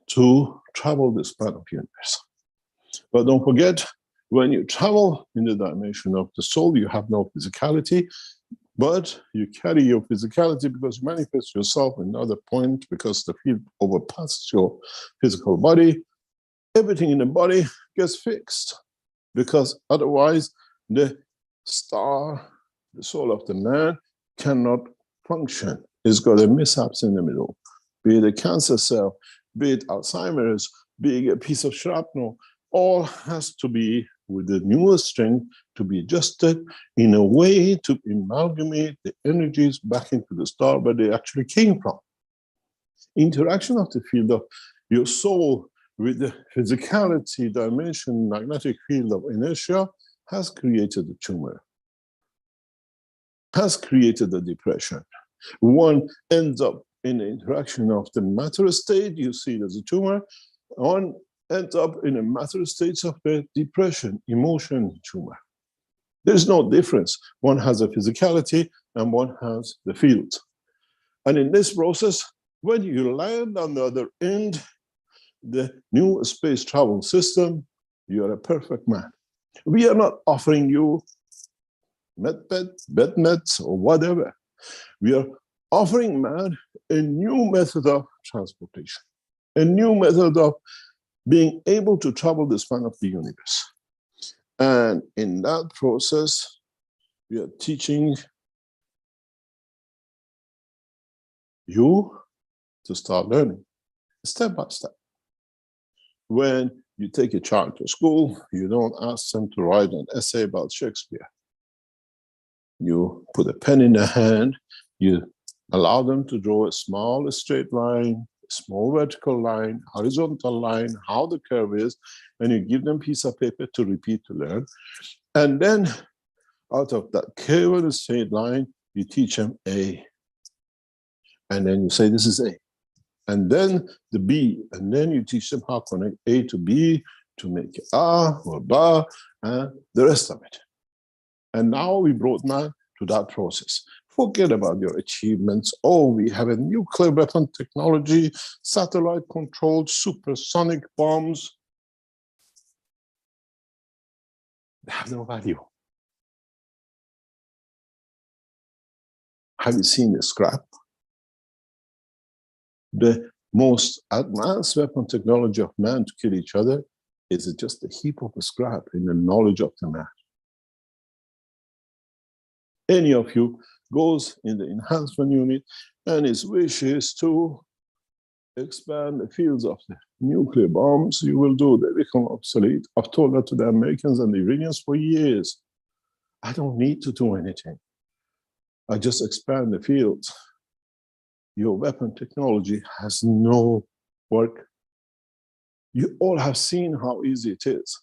to travel the span of the universe. But don't forget, when you travel in the dimension of the soul, you have no physicality, but you carry your physicality because you manifest yourself in another point because the field overpasses your physical body. Everything in the body gets fixed because otherwise the star, the soul of the man, cannot function. It's got a mishaps in the middle, be it a cancer cell, be it Alzheimer's, be it a piece of shrapnel, all has to be with the newest strength to be adjusted in a way to amalgamate the energies back into the star where they actually came from. Interaction of the field of your soul with the physicality dimension, magnetic field of inertia has created a tumor, has created a depression. One ends up in the interaction of the matter state, you see it as a tumor. One ends up in a matter state of the depression, emotion tumor. There's no difference. One has a physicality and one has the field. And in this process, when you land on the other end, the new space travel system, you are a perfect man. We are not offering you bed meds or whatever. We are offering man a new method of transportation, a new method of being able to travel the span of the universe. And in that process, we are teaching you to start learning step by step. When you take a child to school, you don't ask them to write an essay about Shakespeare. You put a pen in their hand, you allow them to draw a small straight line, a small vertical line, horizontal line, how the curve is, and you give them a piece of paper to repeat to learn. And then out of that curve and straight line, you teach them A. And then you say, this is A. And then the B, and then you teach them how to connect A to B to make A or Ba, and the rest of it. And now we brought man to that process. Forget about your achievements. Oh, we have a nuclear weapon technology, satellite-controlled supersonic bombs. They have no value. Have you seen the scrap? The most advanced weapon technology of man to kill each other is just a heap of scrap in the knowledge of the man. Any of you goes in the enhancement unit and his wish is to expand the fields of the nuclear bombs, you will do. They become obsolete. I've told that to the Americans and the Iranians for years. I don't need to do anything. I just expand the fields. Your weapon technology has no work You all have seen how easy it is.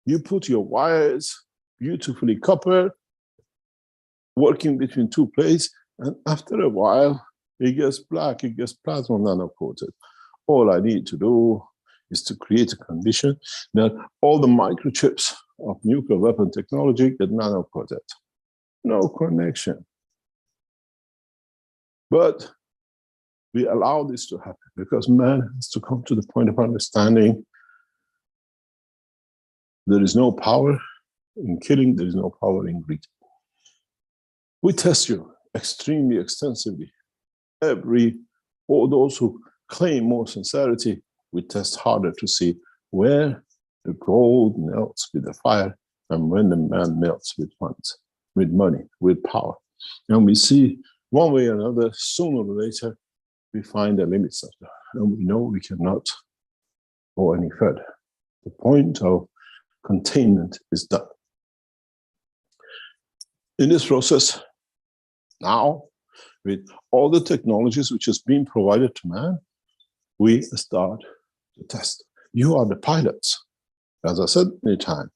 You put your wires beautifully coupled, working between two plates, and after a while, it gets black, it gets plasma nano-coated. All I need to do is to create a condition that all the microchips of nuclear weapon technology get nano-coated. No connection. But we allow this to happen because man has to come to the point of understanding there is no power in killing, there is no power in greed. We test you extremely extensively. All those who claim more sincerity, we test harder to see where the gold melts with the fire and when the man melts with funds, with money, with power. And we see one way or another, sooner or later, we find the limits of that. And we know we cannot go any further. The point of containment is done. In this process, now, with all the technologies which has been provided to man, we start to test. You are the pilots. As I said many times,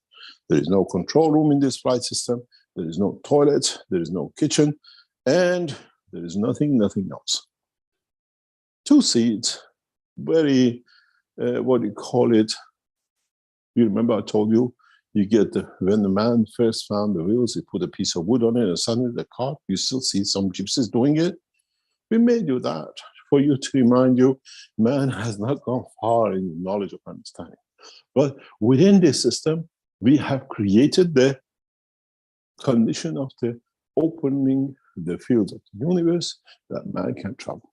there is no control room in this flight system, there is no toilet, there is no kitchen, and there is nothing else. 2 seats, very, what do you call it? You remember I told you, you get when the man first found the wheels, he put a piece of wood on it and suddenly the car, you still see some gypsies doing it. We made you that for you to remind you, man has not gone far in knowledge of understanding. But within this system, we have created the condition of the opening the fields of the universe that man can travel.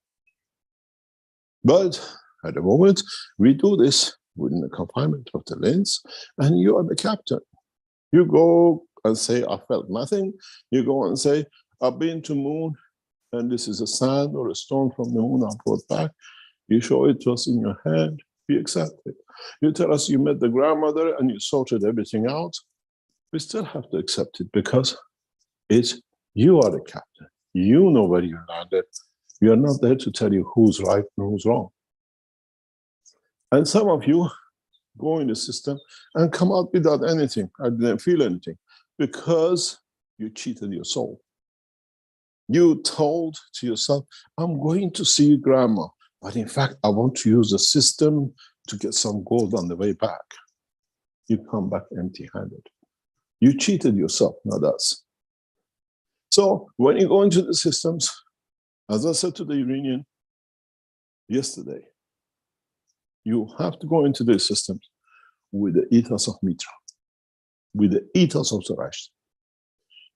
But at the moment, we do this within the confinement of the lens, and you are the captain. You go and say, I felt nothing. You go and say, I've been to moon, and this is a sand or a stone from the moon I brought back. You show it to us in your hand, we accept it. You tell us you met the grandmother and you sorted everything out. We still have to accept it because you are the captain. You know where you landed. You are not there to tell you who's right and who's wrong. And some of you go in the system and come out without anything. I didn't feel anything because you cheated your soul. You told to yourself, I'm going to see grandma, but in fact, I want to use the system to get some gold on the way back. You come back empty-handed. You cheated yourself, not us. So when you go into the systems, as I said to the Iranian yesterday, you have to go into these systems with the ethos of Mitra, with the ethos of Zoroaster.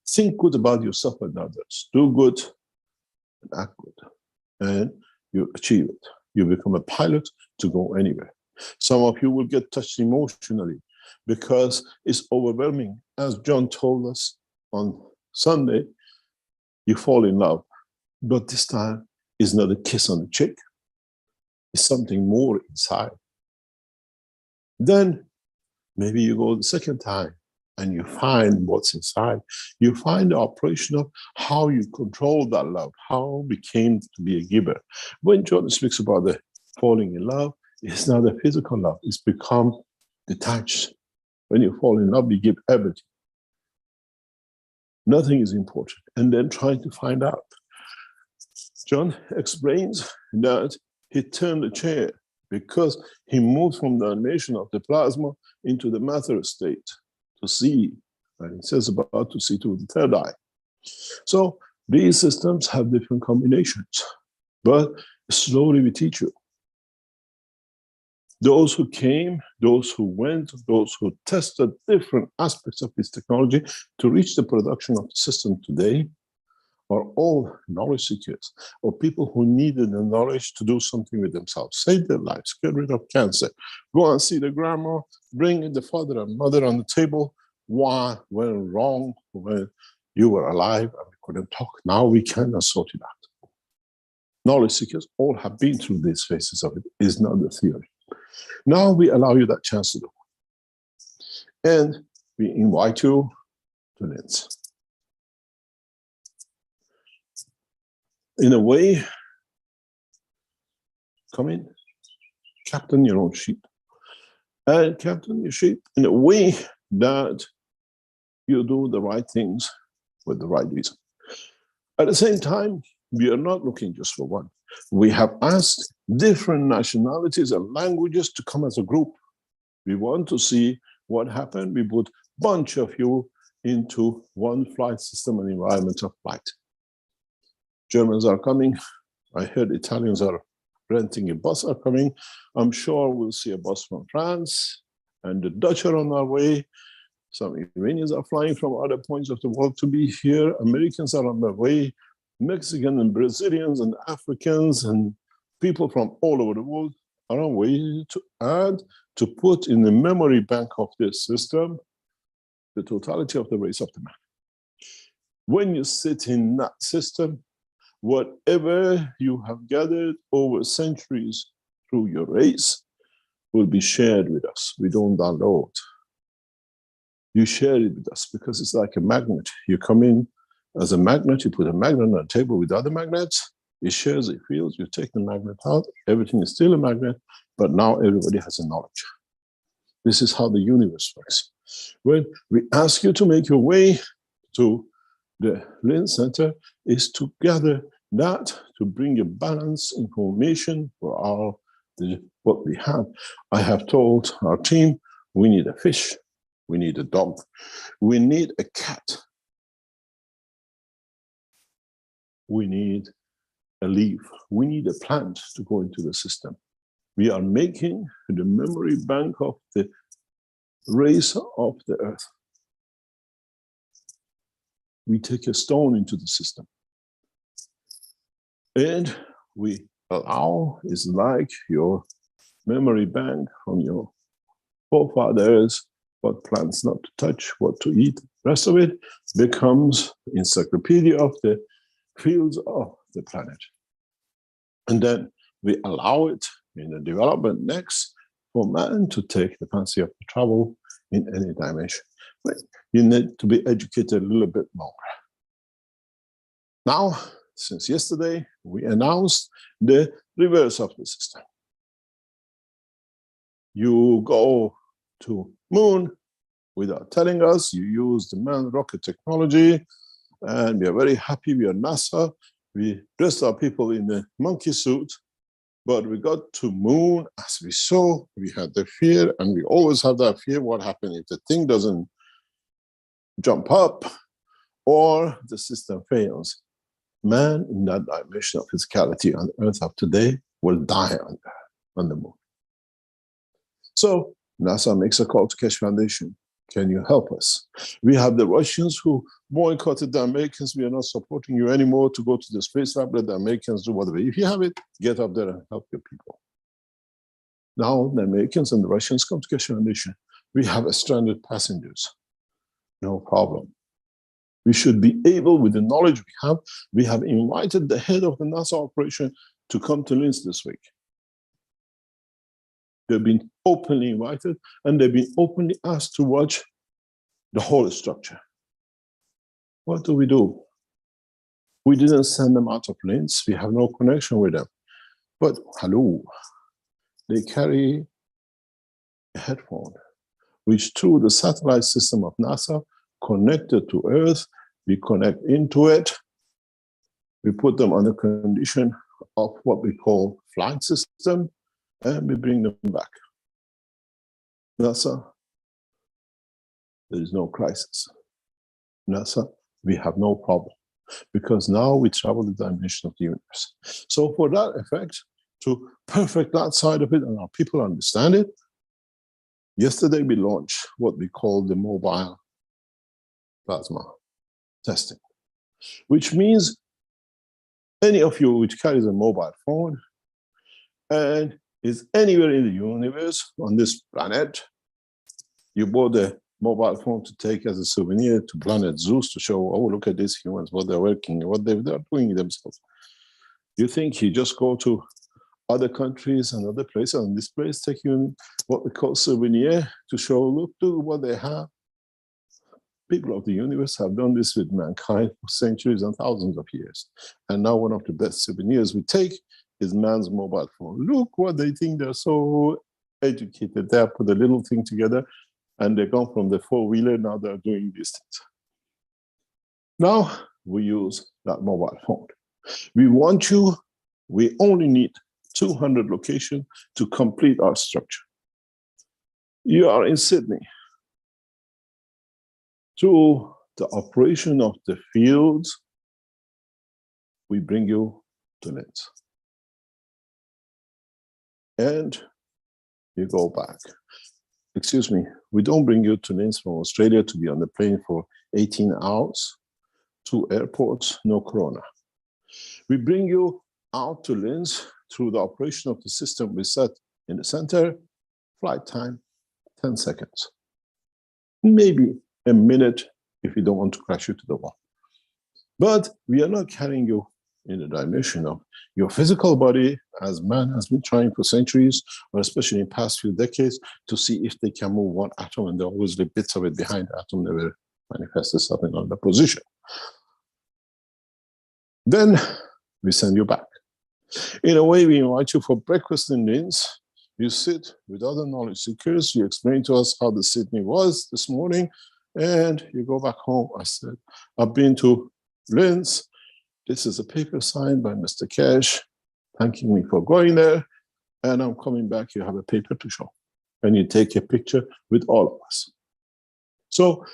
Think good about yourself and others. Do good and act good. And you achieve it. You become a pilot to go anywhere. Some of you will get touched emotionally because it's overwhelming. As John told us on Sunday, you fall in love. But this time, it's not a kiss on the cheek. It's something more inside. Then maybe you go the second time and you find what's inside. You find the operation of how you control that love, how became to be a giver. When John speaks about the falling in love, it's not a physical love. It's become detached. When you fall in love, you give everything. Nothing is important. And then trying to find out. John explains that he turned the chair because he moved from the animation of the plasma into the matter state to see. And he says about to see to the third eye. So these systems have different combinations, but slowly we teach you. Those who came, those who went, those who tested different aspects of this technology to reach the production of the system today are all knowledge seekers, or people who needed the knowledge to do something with themselves, save their lives, get rid of cancer, go and see the grandma, bring the father and mother on the table. Why went wrong when you were alive and we couldn't talk? Now we can sort it out. Knowledge seekers all have been through these phases of it. It's not the theory. Now we allow you that chance to do. And we invite you to lens. In a way, come in, captain your own ship. And captain your ship in a way that you do the right things with the right reason. At the same time, we are not looking just for one. We have asked different nationalities and languages to come as a group. We want to see what happened. We put a bunch of you into one flight system and environment of flight. Germans are coming. I heard Italians are renting a bus are coming. I'm sure we'll see a bus from France, and the Dutch are on our way. Some Iranians are flying from other points of the world to be here. Americans are on their way. Mexican and Brazilians and Africans and people from all over the world are on way to add, to put in the memory bank of this system, the totality of the race of the man. When you sit in that system, whatever you have gathered over centuries through your race will be shared with us. We don't download. You share it with us because it's like a magnet. You come in as a magnet, you put a magnet on a table with other magnets, it shares, it feels, you take the magnet out, everything is still a magnet, but now everybody has a knowledge. This is how the universe works. When we ask you to make your way to the Lynn Center, is to gather that, to bring a balanced information for what we have. I have told our team, we need a fish, we need a dog, we need a cat, we need a leaf, we need a plant to go into the system. We are making the memory bank of the race of the earth. We take a stone into the system. And we allow, it's like your memory bank from your forefathers, what plants not to touch, what to eat. The rest of it becomes encyclopedia of the fields of the planet. And then we allow it in the development next for man to take the fancy of the travel in any dimension. But you need to be educated a little bit longer. Now, since yesterday, we announced the reverse of the system. You go to moon without telling us, you use the manned rocket technology, and we are very happy. We are NASA. We dressed our people in the monkey suit, but we got to moon. As we saw, we had the fear, and we always have that fear. What happens if the thing doesn't jump up or the system fails? Man in that dimension of physicality on Earth of today will die on the moon. So NASA makes a call to Keshe Foundation. Can you help us? We have the Russians who boycotted the Americans. We are not supporting you anymore to go to the space lab. Let the Americans do whatever. If you have it, get up there and help your people. Now the Americans and the Russians come to Keshe Foundation. We have stranded passengers. No problem. We should be able, with the knowledge we have invited the head of the NASA operation to come to Linz this week. They've been openly invited, and they've been openly asked to watch the whole structure. What do? We didn't send them out of Linz. We have no connection with them. But hello, they carry a headphone, which through the satellite system of NASA, connected to Earth, we connect into it. We put them on the condition of what we call flight system, and we bring them back. NASA, there is no crisis. NASA, we have no problem, because now we travel the dimension of the universe. So for that effect, to perfect that side of it, and our people understand it, yesterday we launched what we call the mobile plasma testing, which means any of you which carries a mobile phone and is anywhere in the universe on this planet, you bought a mobile phone to take as a souvenir to planet Zeus to show, oh, look at these humans, what they're working, what they're doing themselves. You think you just go to other countries and other places, and this place take you what we call souvenir to show, look, to what they have. People of the universe have done this with mankind for centuries and thousands of years. And now one of the best souvenirs we take is man's mobile phone. Look what they think, they're so educated. They have put a little thing together and they come from the four-wheeler, now they're doing these things. Now we use that mobile phone. We only need 200 locations to complete our structure. You are in Sydney. To the operation of the fields, we bring you to Linz. And you go back. Excuse me, we don't bring you to Linz from Australia to be on the plane for 18 hours, 2 airports, no corona. We bring you out to Linz through the operation of the system we set in the center, flight time, 10 seconds. Maybe a minute if you don't want to crash into the wall. But we are not carrying you in the dimension of your physical body, as man has been trying for centuries, or especially in the past few decades, to see if they can move one atom, and there always leave bits of it behind the atom never manifest itself in another position. Then we send you back. In a way, we invite you for breakfast in Linz. You sit with other knowledge seekers, you explain to us how the Sydney was this morning, and you go back home. I said, I've been to Linz. This is a paper signed by Mr. Keshe, thanking me for going there, and I'm coming back, you have a paper to show. And you take a picture with all of us. So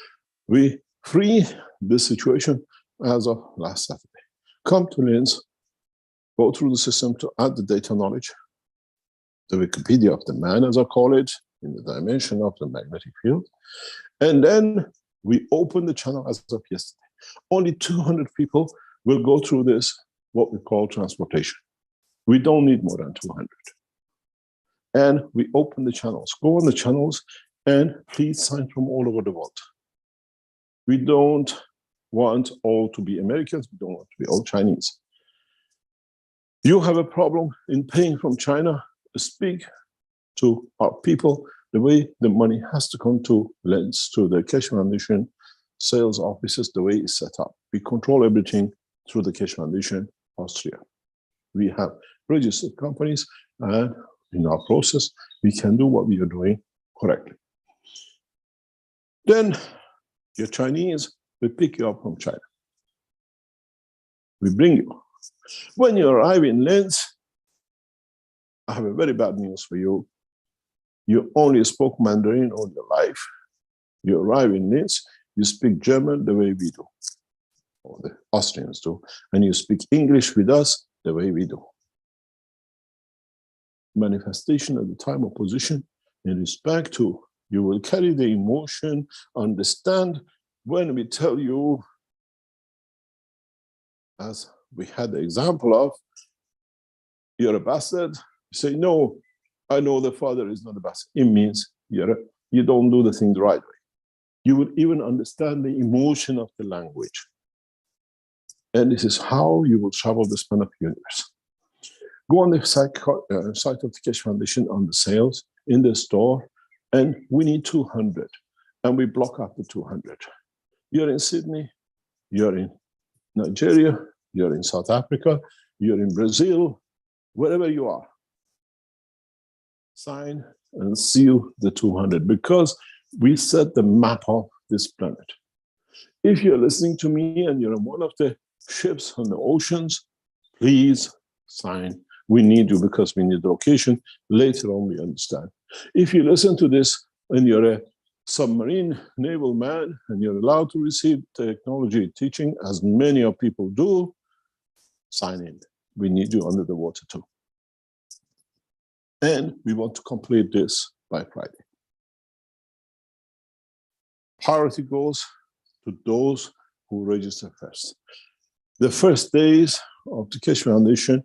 we free this situation as of last Saturday. Come to Linz, go through the system to add the data knowledge, the Wikipedia of the man, as I call it, in the dimension of the magnetic field. And then we open the channel as of yesterday. Only 200 people will go through this, what we call transportation. We don't need more than 200. And we open the channels. Go on the channels and please sign from all over the world. We don't want all to be Americans. We don't want to be all Chinese. You have a problem in paying from China, speak to our people the way the money has to come to Linz, to the Keshe Foundation sales offices, the way it's set up. We control everything through the Keshe Foundation, Austria. We have registered companies, and in our process, we can do what we are doing correctly. Then your Chinese, we pick you up from China. We bring you. When you arrive in Linz, I have a very bad news for you. You only spoke Mandarin all your life. You arrive in Linz, you speak German the way we do, or the Austrians do, and you speak English with us the way we do. Manifestation at the time of position in respect to, you will carry the emotion, understand when we tell you, as we had the example of, you're a bastard, you say, no, I know the father is not a bastard. It means you don't do the thing the right way. You would even understand the emotion of the language. And this is how you will travel the span of the universe. Go on the site of the Keshe Foundation on the sales, in the store, and we need 200. And we block up the 200. You're in Sydney, you're in Nigeria, you're in South Africa, you're in Brazil, wherever you are. Sign and seal the 200, because we set the map of this planet. If you're listening to me and you're on one of the ships on the oceans, please sign. We need you because we need the location. Later on, we understand. If you listen to this and you're a submarine naval man and you're allowed to receive technology teaching, as many of people do, sign in. We need you under the water too. And we want to complete this by Friday. Priority goes to those who register first. The first days of the Keshe Foundation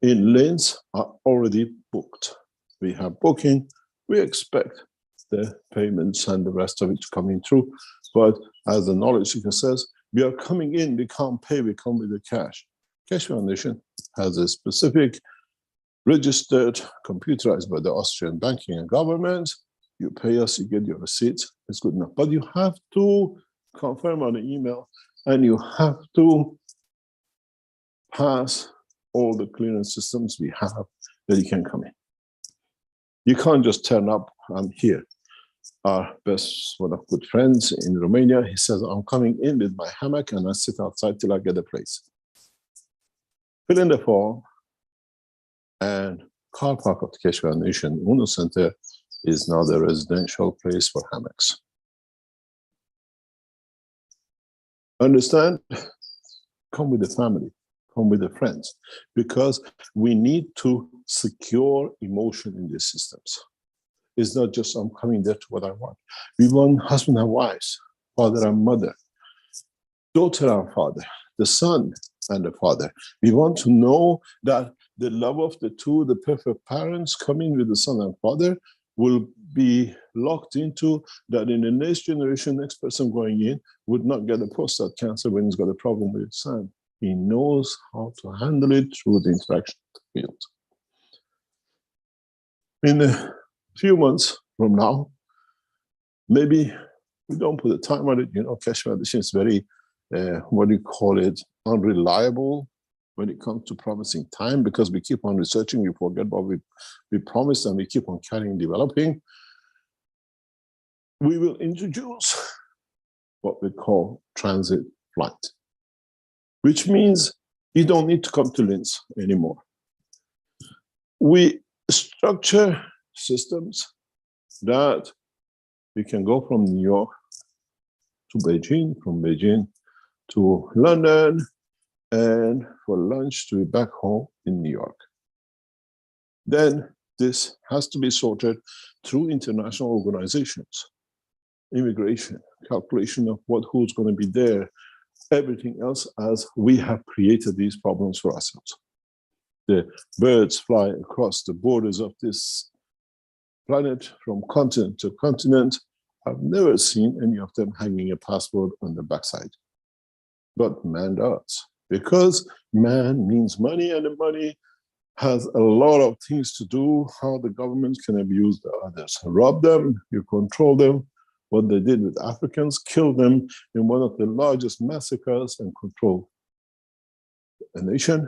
in Linz are already booked. We have booking. We expect the payments and the rest of it coming through. But as the knowledge seeker says, we are coming in, we can't pay, we come with the cash. Keshe Foundation has a specific registered, computerized by the Austrian banking and government. You pay us, you get your receipt, it's good enough. But you have to confirm on the email, and you have to pass all the clearance systems we have that you can come in. You can't just turn up, I'm here. Our one of good friends in Romania, he says, I'm coming in with my hammock and I sit outside till I get a place. Fill in the form, and car park of the Keshe Foundation, Uno Center, is now the residential place for hammocks. Understand? Come with the family, come with the friends, because we need to secure emotion in these systems. It's not just I'm coming there to what I want. We want husband and wives, father and mother, daughter and father, the son and the father. We want to know that the love of the two, the perfect parents coming with the son and father, will be locked into that in the next generation, next person going in would not get a prostate cancer when he's got a problem with his son. He knows how to handle it through the interaction field. In a few months from now, maybe we don't put a time on it, Keshe Foundation is very, what do you call it, unreliable when it comes to promising time, because we keep on researching, we forget what we promised, and we keep on carrying, developing. We will introduce what we call transit flight, which means you don't need to come to Linz anymore. We structure systems that we can go from New York to Beijing, from Beijing to London, and for lunch to be back home in New York. Then this has to be sorted through international organizations, immigration, calculation of who's going to be there, everything else, as we have created these problems for ourselves. The birds fly across the borders of this planet from continent to continent. I've never seen any of them hanging a passport on the backside. But man does, because man means money, and the money has a lot of things to do, how the government can abuse the others. Rob them, you control them. What they did with Africans, kill them in one of the largest massacres and control a nation,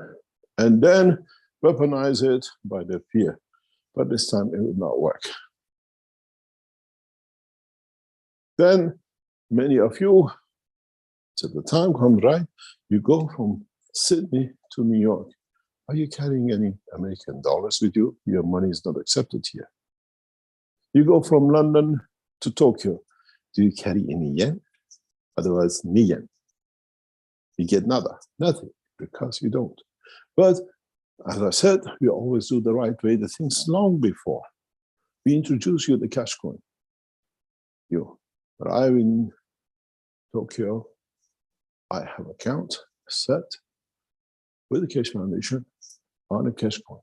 and then weaponize it by their fear. But this time it would not work. Then many of you, till the time comes, right, you go from Sydney to New York. Are you carrying any American dollars with you? Your money is not accepted here. You go from London to Tokyo. Do you carry any yen? Otherwise, ni yen. You get nada, nothing, because you don't. But as I said, we always do the right way, the things long before. We introduce you the cash coin. You arrive in Tokyo, I have an account set with the Keshe Foundation on a cash coin.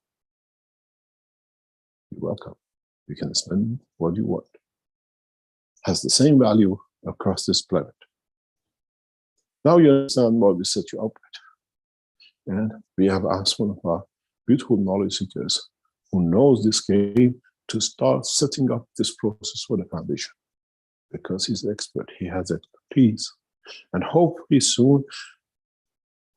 You're welcome. You can spend what you want. Has the same value across this planet. Now you understand what we set you up with. And we have asked one of our beautiful knowledge seekers who knows this game to start setting up this process for the foundation, because he's the expert, he has expertise. And hopefully soon,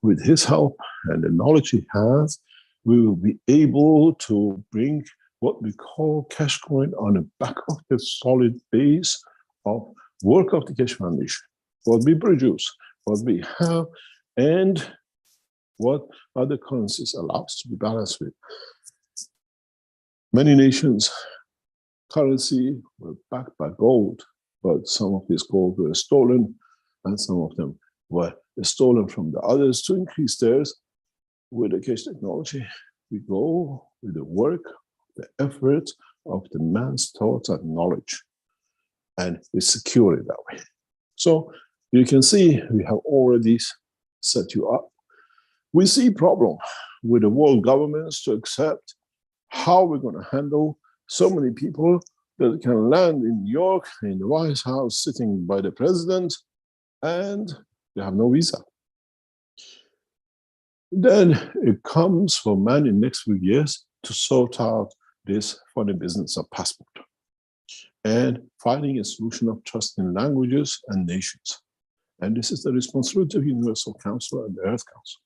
with his help and the knowledge he has, we will be able to bring what we call cash coin on the back of the solid base of work of the Keshe Foundation, what we produce, what we have, and what other currencies allow us to be balanced with. Many nations' currency were backed by gold, but some of this gold were stolen, and some of them were stolen from the others to increase theirs. With the Keshe technology, we go with the work, the effort of the man's thoughts and knowledge, and we secure it that way. So you can see we have already set you up. We see problem with the world governments to accept how we're going to handle so many people that can land in New York, in the White House, sitting by the president, and they have no visa. Then it comes for man in the next few years to sort out this funny business of passport and finding a solution of trust in languages and nations. And this is the responsibility of Universal Council and the Earth Council.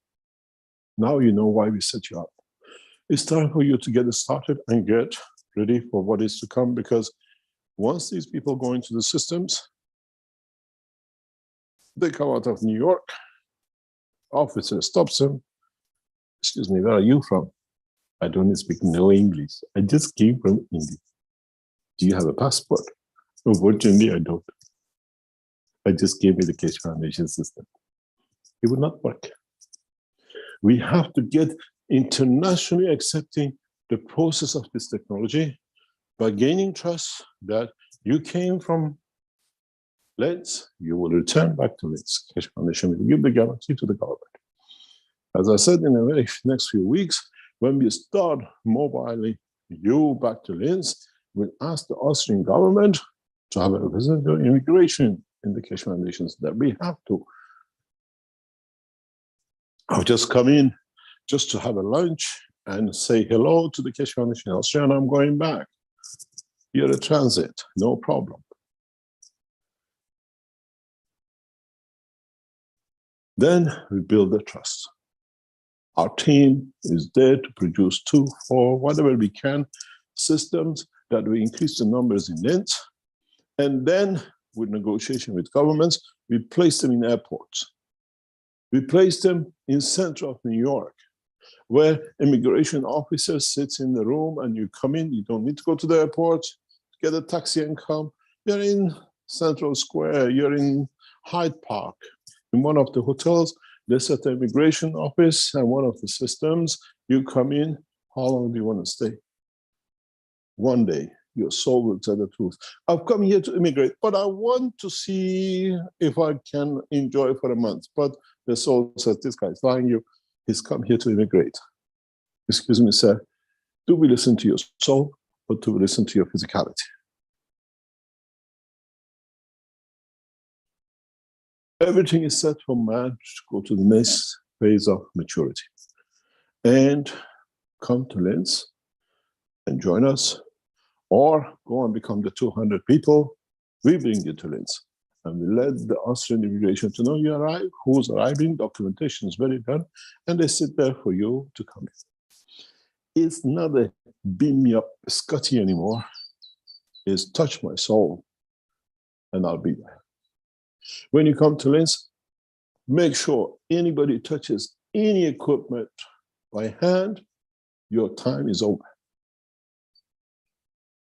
Now you know why we set you up. It's time for you to get started and get ready for what is to come, because once these people go into the systems, they come out of New York, officer stops them. Excuse me, where are you from? I don't speak no English. I just came from India. Do you have a passport? Unfortunately, I don't. I just came with the Keshe Foundation system. It would not work. We have to get internationally accepting the process of this technology by gaining trust that you came from Lens, you will return back to Lens. Keshe Foundation will give the guarantee to the government. As I said, in the very next few weeks, when we start mobiling you back to Lens, we'll ask the Austrian government to have a representative immigration in the Keshe Foundations that we have to. I'll just come in just to have a lunch and say hello to the Keshe Foundation in Austria, and I'm going back. You're a transit, no problem. Then we build the trust. Our team is there to produce 2, 4, whatever we can, systems that will increase the numbers in Lens. And then, with negotiation with governments, we place them in airports. We place them in center of New York, where immigration officer sits in the room and you come in, you don't need to go to the airport, get a taxi and come. You're in Central Square, you're in Hyde Park, in one of the hotels. They set the immigration office and one of the systems. You come in, how long do you want to stay? One day, your soul will tell the truth. I've come here to immigrate, but I want to see if I can enjoy for a month. But the soul says, this guy is lying you. He's come here to immigrate. Excuse me, sir. Do we listen to your soul or do we listen to your physicality? Everything is set for man to go to the next phase of maturity and come to Lens and join us, or go and become the 200 people. We bring you to Lens and we let the Austrian immigration to know you arrive, who's arriving, documentation is very done, and they sit there for you to come in. It's not a beam me up Scotty anymore. It's touch my soul and I'll be there. When you come to Lens, make sure anybody touches any equipment by hand, your time is over.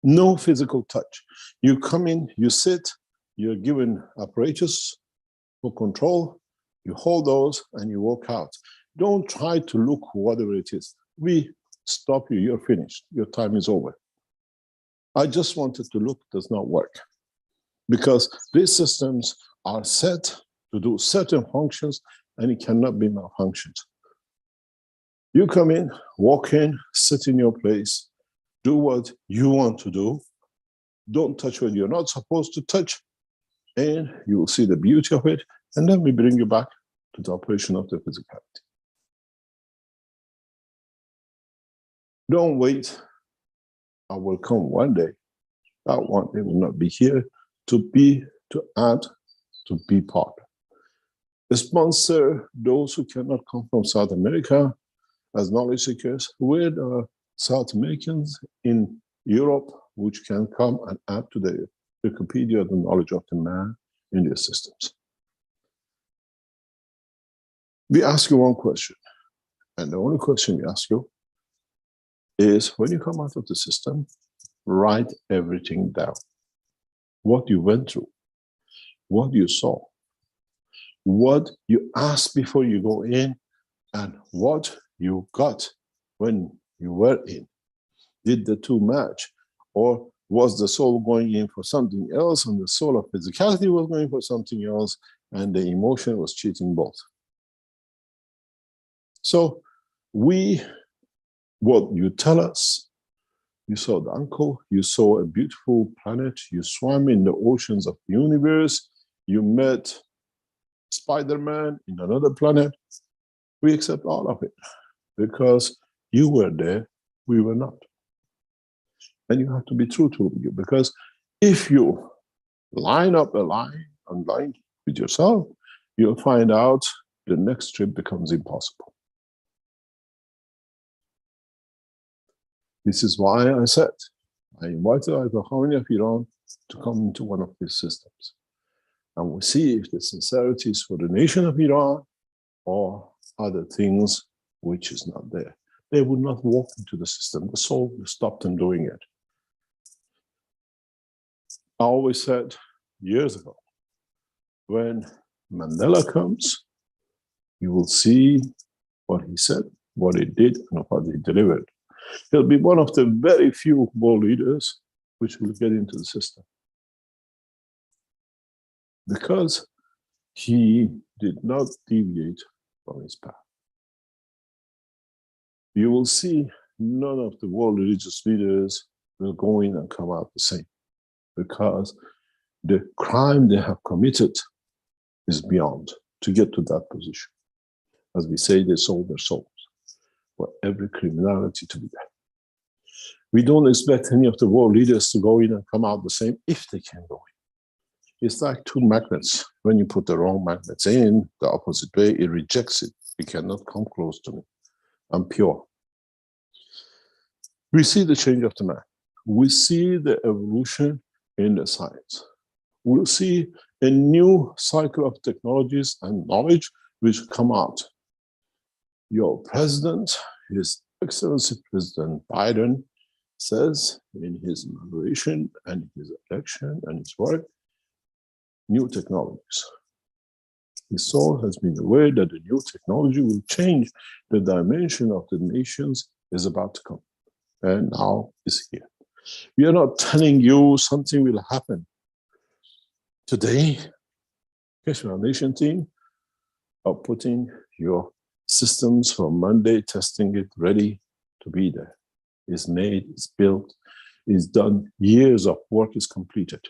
No physical touch. You come in, you sit, you're given apparatus for control, you hold those and you walk out. Don't try to look whatever it is. We stop you, you're finished, your time is over. I just wanted to look, does not work. Because these systems are set to do certain functions and it cannot be malfunctioned. You come in, walk in, sit in your place, do what you want to do. Don't touch what you're not supposed to touch, and you will see the beauty of it. And then we bring you back to the operation of the physicality. Don't wait. I will come one day. That one day will not be here to add, to be part. Sponsor those who cannot come from South America as knowledge seekers, with South Americans in Europe, which can come and add to the Wikipedia, the knowledge of the man in their systems. We ask you one question, and the only question we ask you is, when you come out of the system, write everything down. What you went through, what you saw, what you asked before you go in, and what you got when you were in. Did the two match? Or was the soul going in for something else and the soul of physicality was going for something else and the emotion was cheating both? So what you tell us, you saw the uncle, you saw a beautiful planet, you swam in the oceans of the universe, you met Spider-Man in another planet. We accept all of it because you were there, we were not. And you have to be true to you, because if you line up a line and line with yourself, you'll find out the next trip becomes impossible. This is why I said, I invited Ayatollah Khamenei of Iran to come into one of these systems. And we'll see if the sincerity is for the nation of Iran or other things which is not there. They would not walk into the system. The soul will stop them doing it. I always said years ago, when Mandela comes, you will see what he said, what he did, and what he delivered. He'll be one of the very few world leaders which will get into the system. Because he did not deviate from his path. You will see none of the world religious leaders will go in and come out the same, because the crime they have committed is beyond to get to that position. As we say, they sold their souls for every criminality to be there. We don't expect any of the world leaders to go in and come out the same if they can go in. It's like two magnets. When you put the wrong magnets in the opposite way, it rejects it. It cannot come close to me. I'm pure. We see the change of the man. We see the evolution in the science. We'll see a new cycle of technologies and knowledge which come out. Your president, His Excellency President Biden, says in his inauguration and his election and his work, new technologies. His soul has been aware that the new technology will change the dimension of the nations is about to come. And now is here. We are not telling you something will happen. Today, Keshe Foundation team are putting your systems for Monday, testing it ready to be there. It's made, it's built, it's done, years of work is completed.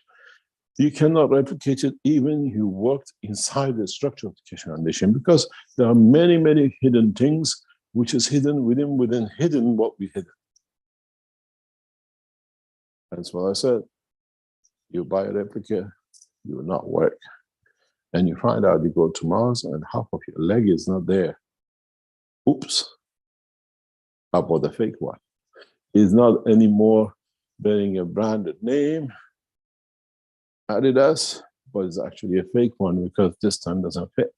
You cannot replicate it even if you worked inside the structure of the Keshe Foundation, because there are many, many hidden things which is hidden within hidden what we hidden. That's what I said. You buy a replica, you will not work. And you find out you go to Mars and half of your leg is not there. Oops. I bought a fake one. It's not anymore bearing a branded name, Adidas, but it's actually a fake one because this time doesn't fit.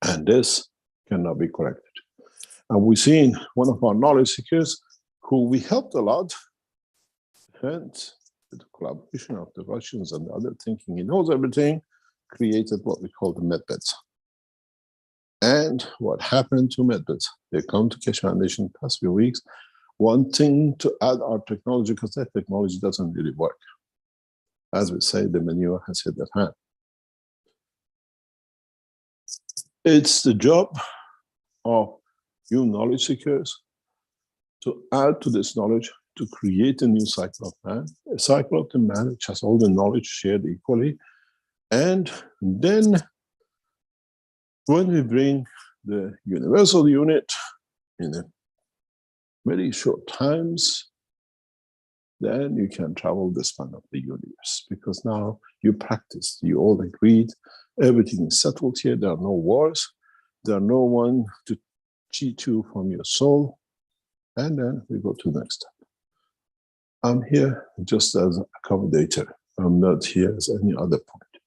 And this cannot be corrected. And we've seen one of our knowledge seekers who we helped a lot, and with the collaboration of the Russians and the other thinking he knows everything, created what we call the medbeds. And what happened to medbeds? They come to Keshe Foundation the past few weeks, wanting to add our technology because that technology doesn't really work. As we say, the manure has hit the fan. It's the job of you knowledge seekers to add to this knowledge to create a new cycle of man, a cycle of the man which has all the knowledge shared equally. And then when we bring the universal unit in a very short times, then you can travel the span of the universe, because now you practice, you all agreed, everything is settled here, there are no wars, there are no one to cheat you from your soul, and then we go to the next step. I'm here just as an accommodator. I'm not here as any other point.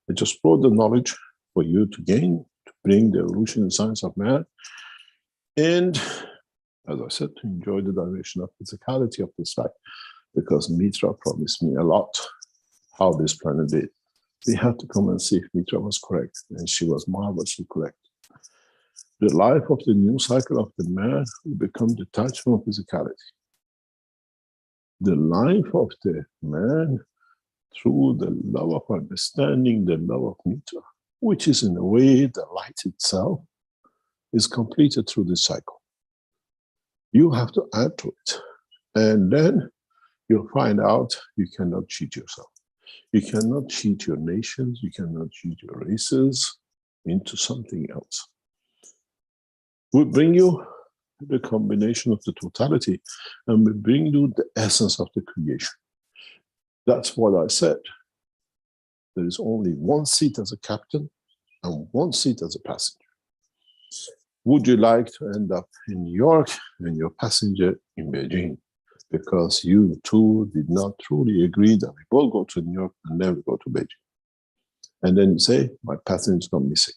I just brought the knowledge for you to gain, to bring the evolution and science of man, and as I said, to enjoy the dimension of physicality of this life, because Mitra promised me a lot how this planet did. We had to come and see if Mitra was correct, and she was marvelously correct. The life of the new cycle of the man will become detached from physicality. The life of the man through the love of understanding, the love of Mitra, which is in a way the light itself, is completed through this cycle. You have to add to it. And then you'll find out you cannot cheat yourself. You cannot cheat your nations, you cannot cheat your races into something else. We bring you the combination of the totality, and we bring you the essence of the creation. That's what I said. There is only one seat as a captain and one seat as a passenger. Would you like to end up in New York and your passenger in Beijing? Because you two did not truly agree that we both go to New York and then we go to Beijing. And then you say, my passenger's gone missing.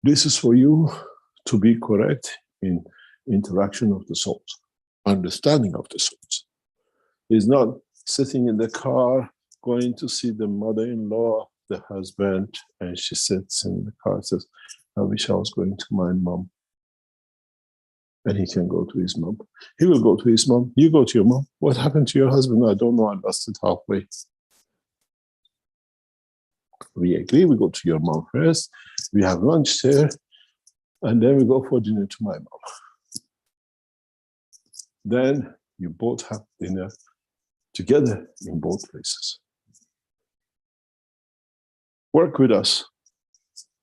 This is for you to be correct in interaction of the souls, understanding of the souls. It's not sitting in the car, going to see the mother-in-law, the husband, and she sits in the car and says, I wish I was going to my mom. And he can go to his mom. He will go to his mom. You go to your mom. What happened to your husband? I don't know. I lost it halfway. We agree. We go to your mom first. We have lunch there. And then we go for dinner to my mom. Then you both have dinner together in both places. Work with us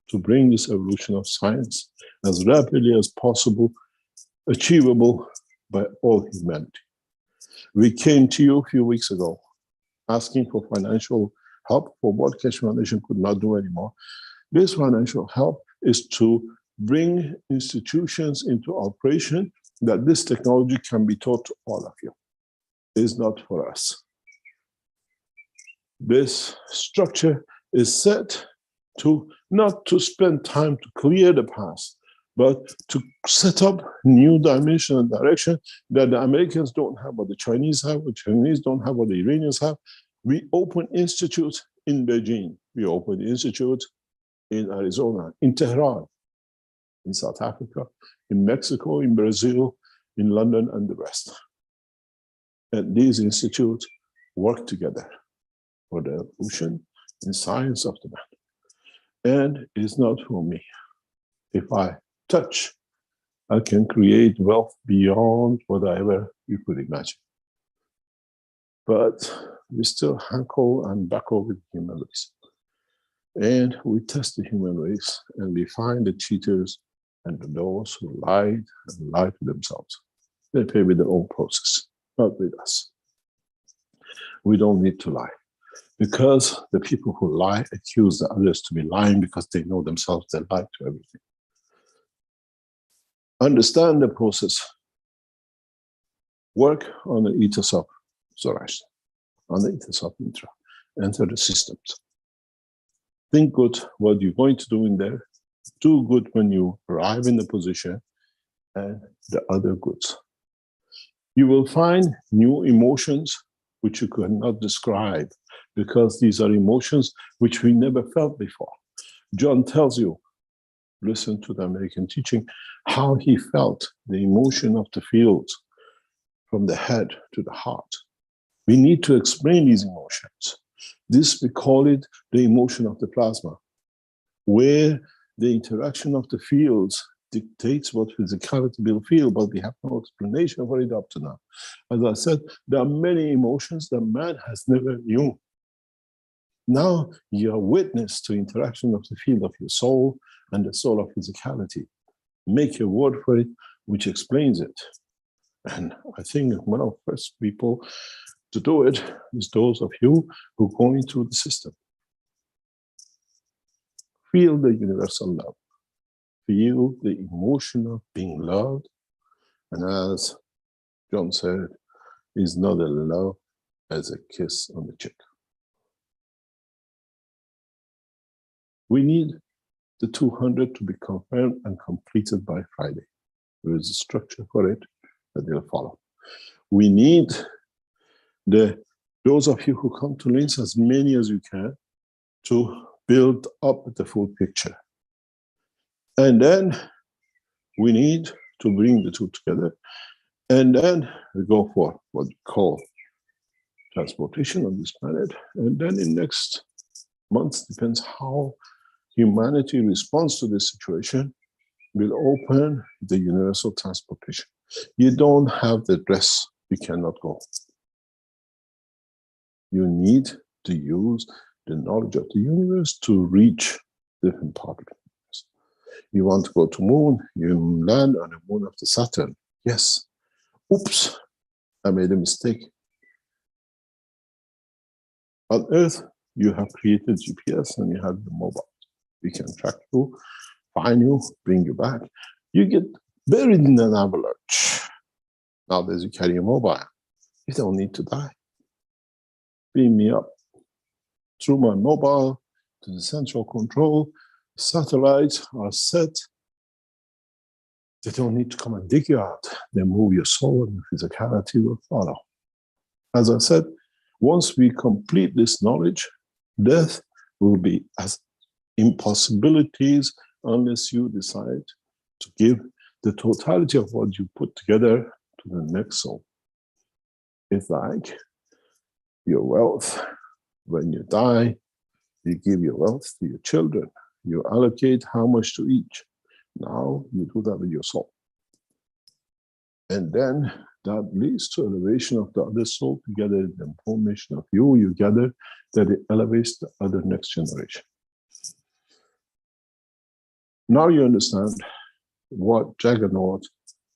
to bring this evolution of science as rapidly as possible, achievable by all humanity. We came to you a few weeks ago asking for financial help for what Keshe Foundation could not do anymore. This financial help is to bring institutions into operation that this technology can be taught to all of you. It's not for us. This structure is set to not to spend time to clear the past, but to set up new dimension and direction that the Americans don't have, what the Chinese have, what the Chinese don't have, what the Iranians have. We open institutes in Beijing. We open institutes in Arizona, in Tehran, in South Africa, in Mexico, in Brazil, in London, and the rest. And these institutes work together for the evolution and science of the man. And it's not for me. If I touch, I can create wealth beyond whatever you could imagine. But we still hankle and buckle with human race. And we test the human race and we find the cheaters and those who lied and lied to themselves. They pay with their own process, not with us. We don't need to lie. Because the people who lie accuse the others to be lying because they know themselves they lie to everything. Understand the process. Work on the ethos of Zoroaster, on the ethos of Mitra. Enter the systems. Think good what you're going to do in there. Do good when you arrive in the position, and the other goods. You will find new emotions which you cannot describe, because these are emotions which we never felt before. John tells you, listen to the American teaching, how he felt the emotion of the fields from the head to the heart. We need to explain these emotions. This, we call it the emotion of the plasma, where the interaction of the fields dictates what physicality will feel, but we have no explanation for it up to now. As I said, there are many emotions that man has never knew. Now you are witness to interaction of the field of your soul and the soul of physicality. Make a word for it, which explains it. And I think one of the first people to do it is those of you who are going through the system. Feel the universal love. Feel the emotion of being loved. And as John said, is not a love as a kiss on the cheek. We need the 200 to be confirmed and completed by Friday. There is a structure for it that they'll follow. We need those of you who come to Linz, as many as you can, to build up the full picture. And then we need to bring the two together. And then we go for what we call transportation on this planet. And then in next months, depends how humanity responds to this situation, will open the universal transportation. You don't have the dress, you cannot go. You need to use the knowledge of the universe to reach different parts of the universe. You want to go to moon, you land on the moon of the Saturn. Yes. Oops, I made a mistake. On Earth, you have created GPS and you have the mobile. We can track you, find you, bring you back. You get buried in an avalanche. Nowadays you carry a mobile. You don't need to die. Beam me up through my mobile to the central control. Satellites are set. They don't need to come and dig you out. They move your soul and physicality will follow. As I said, once we complete this knowledge, death will be as impossibilities unless you decide to give the totality of what you put together to the next soul. It's like your wealth. When you die, you give your wealth to your children. You allocate how much to each. Now you do that with your soul. And then that leads to elevation of the other soul together, the formation of you gather, that it elevates the other next generation. Now you understand what juggernaut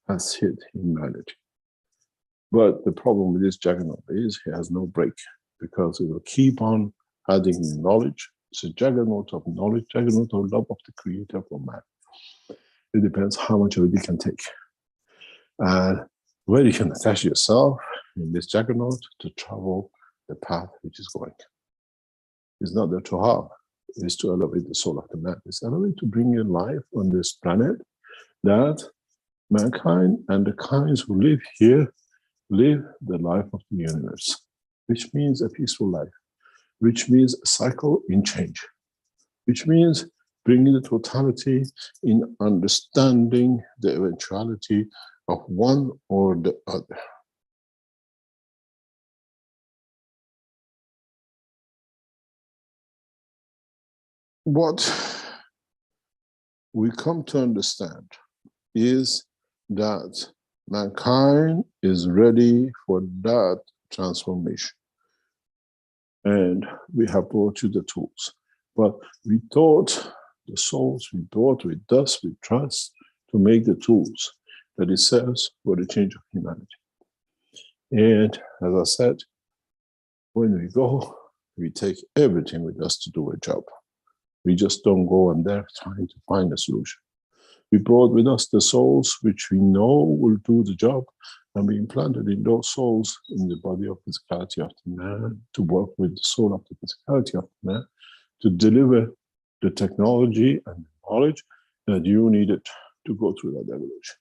has hit humanity. But the problem with this juggernaut is he has no break, because it will keep on adding knowledge. It's a juggernaut of knowledge, juggernaut of love of the creator for man. It depends how much of it you can take. And where you can attach yourself in this juggernaut to travel the path which is going. It's not there to harm, it's to elevate the soul of the man. It's elevate to bring in life on this planet, that mankind and the kinds who live here live the life of the universe, which means a peaceful life, which means a cycle in change, which means bringing the totality in understanding the eventuality of one or the other. What we come to understand is that mankind is ready for that transformation. And we have brought you the tools. But we taught the souls, we taught with dust, with trust, to make the tools that it serves for the change of humanity. And as I said, when we go, we take everything with us to do a job. We just don't go and there trying to find a solution. We brought with us the souls which we know will do the job, and we implanted in those souls in the body of physicality of the man to work with the soul of the physicality of the man to deliver the technology and knowledge that you needed to go through that evolution.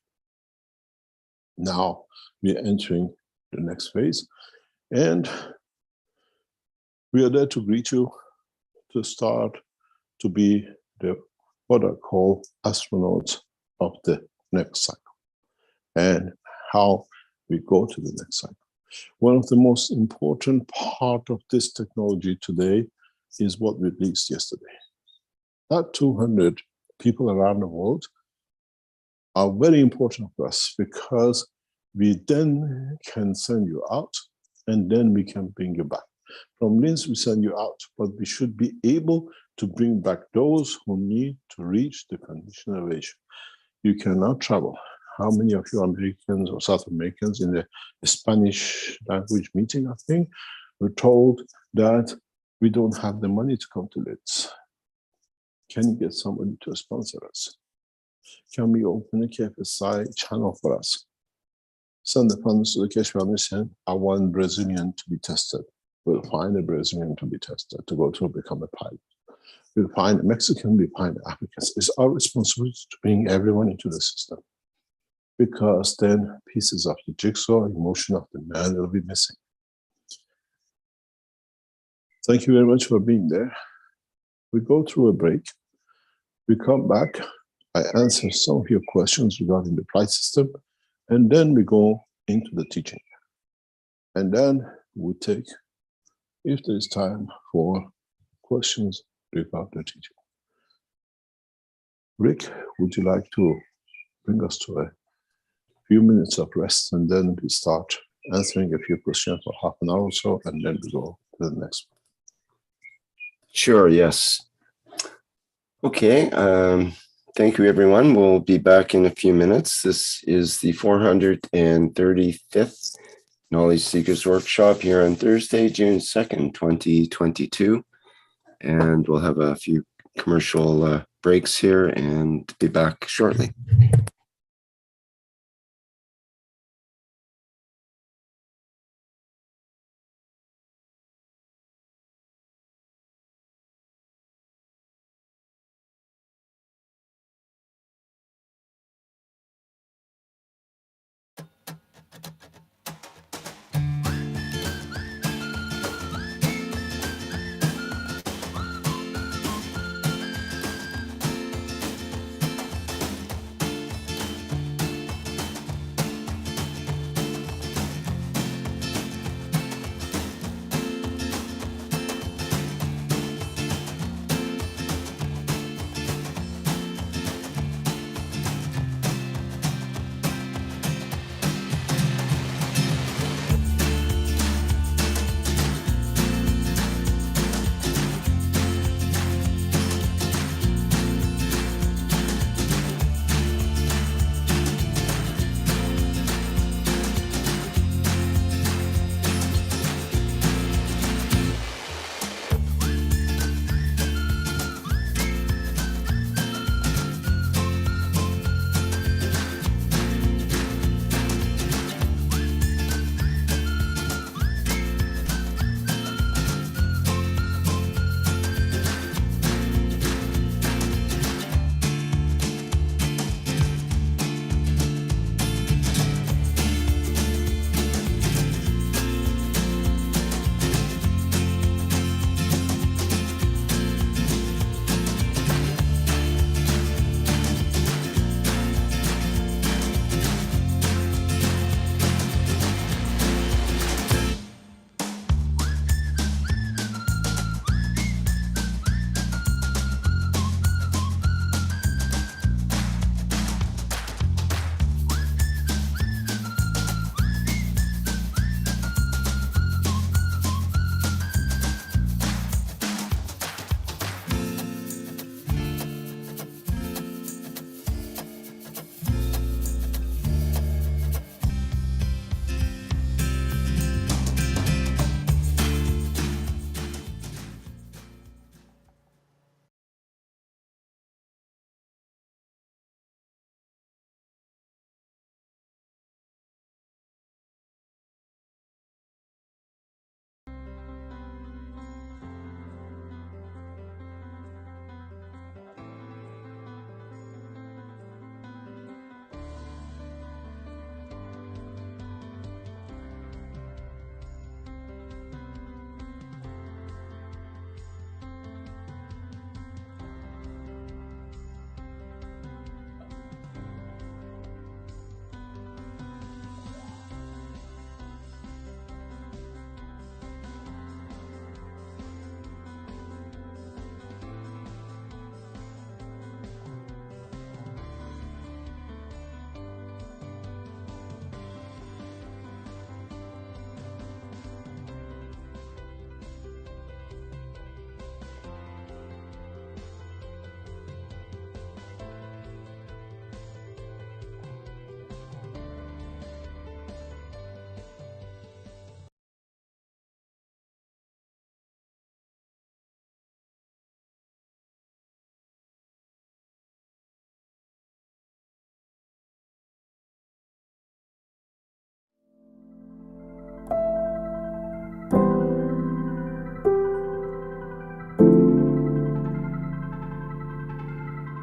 Now we are entering the next phase, and we are there to greet you, to start to be the what I call astronauts of the next cycle, and how we go to the next cycle. One of the most important part of this technology today is what we released yesterday. That 200 people around the world are very important for us, because we then can send you out and then we can bring you back. From Linz, we send you out, but we should be able to bring back those who need to reach the condition of elevation. You cannot travel. How many of you Americans or South Americans in the Spanish language meeting, I think, were told that we don't have the money to come to Linz? Can you get somebody to sponsor us? Can we open a KF SSI channel for us? Send the funds to the Keshe Foundation. I want Brazilian to be tested. We'll find a Brazilian to be tested, to go to become a pilot. We'll find a Mexican, we find Africans. It's our responsibility to bring everyone into the system, because then pieces of the jigsaw, emotion of the man will be missing. Thank you very much for being there. We go through a break. We come back. I answer some of your questions regarding the price system, and then we go into the teaching. And then we take, if there is time, for questions regarding the teaching. Rick, would you like to bring us to a few minutes of rest, and then we start answering a few questions for half an hour or so, and then we go to the next one. Sure, yes. Okay, thank you everyone. We'll be back in a few minutes. This is the 435th Knowledge Seekers Workshop here on Thursday, June 2nd, 2022. And we'll have a few commercial breaks here and be back shortly.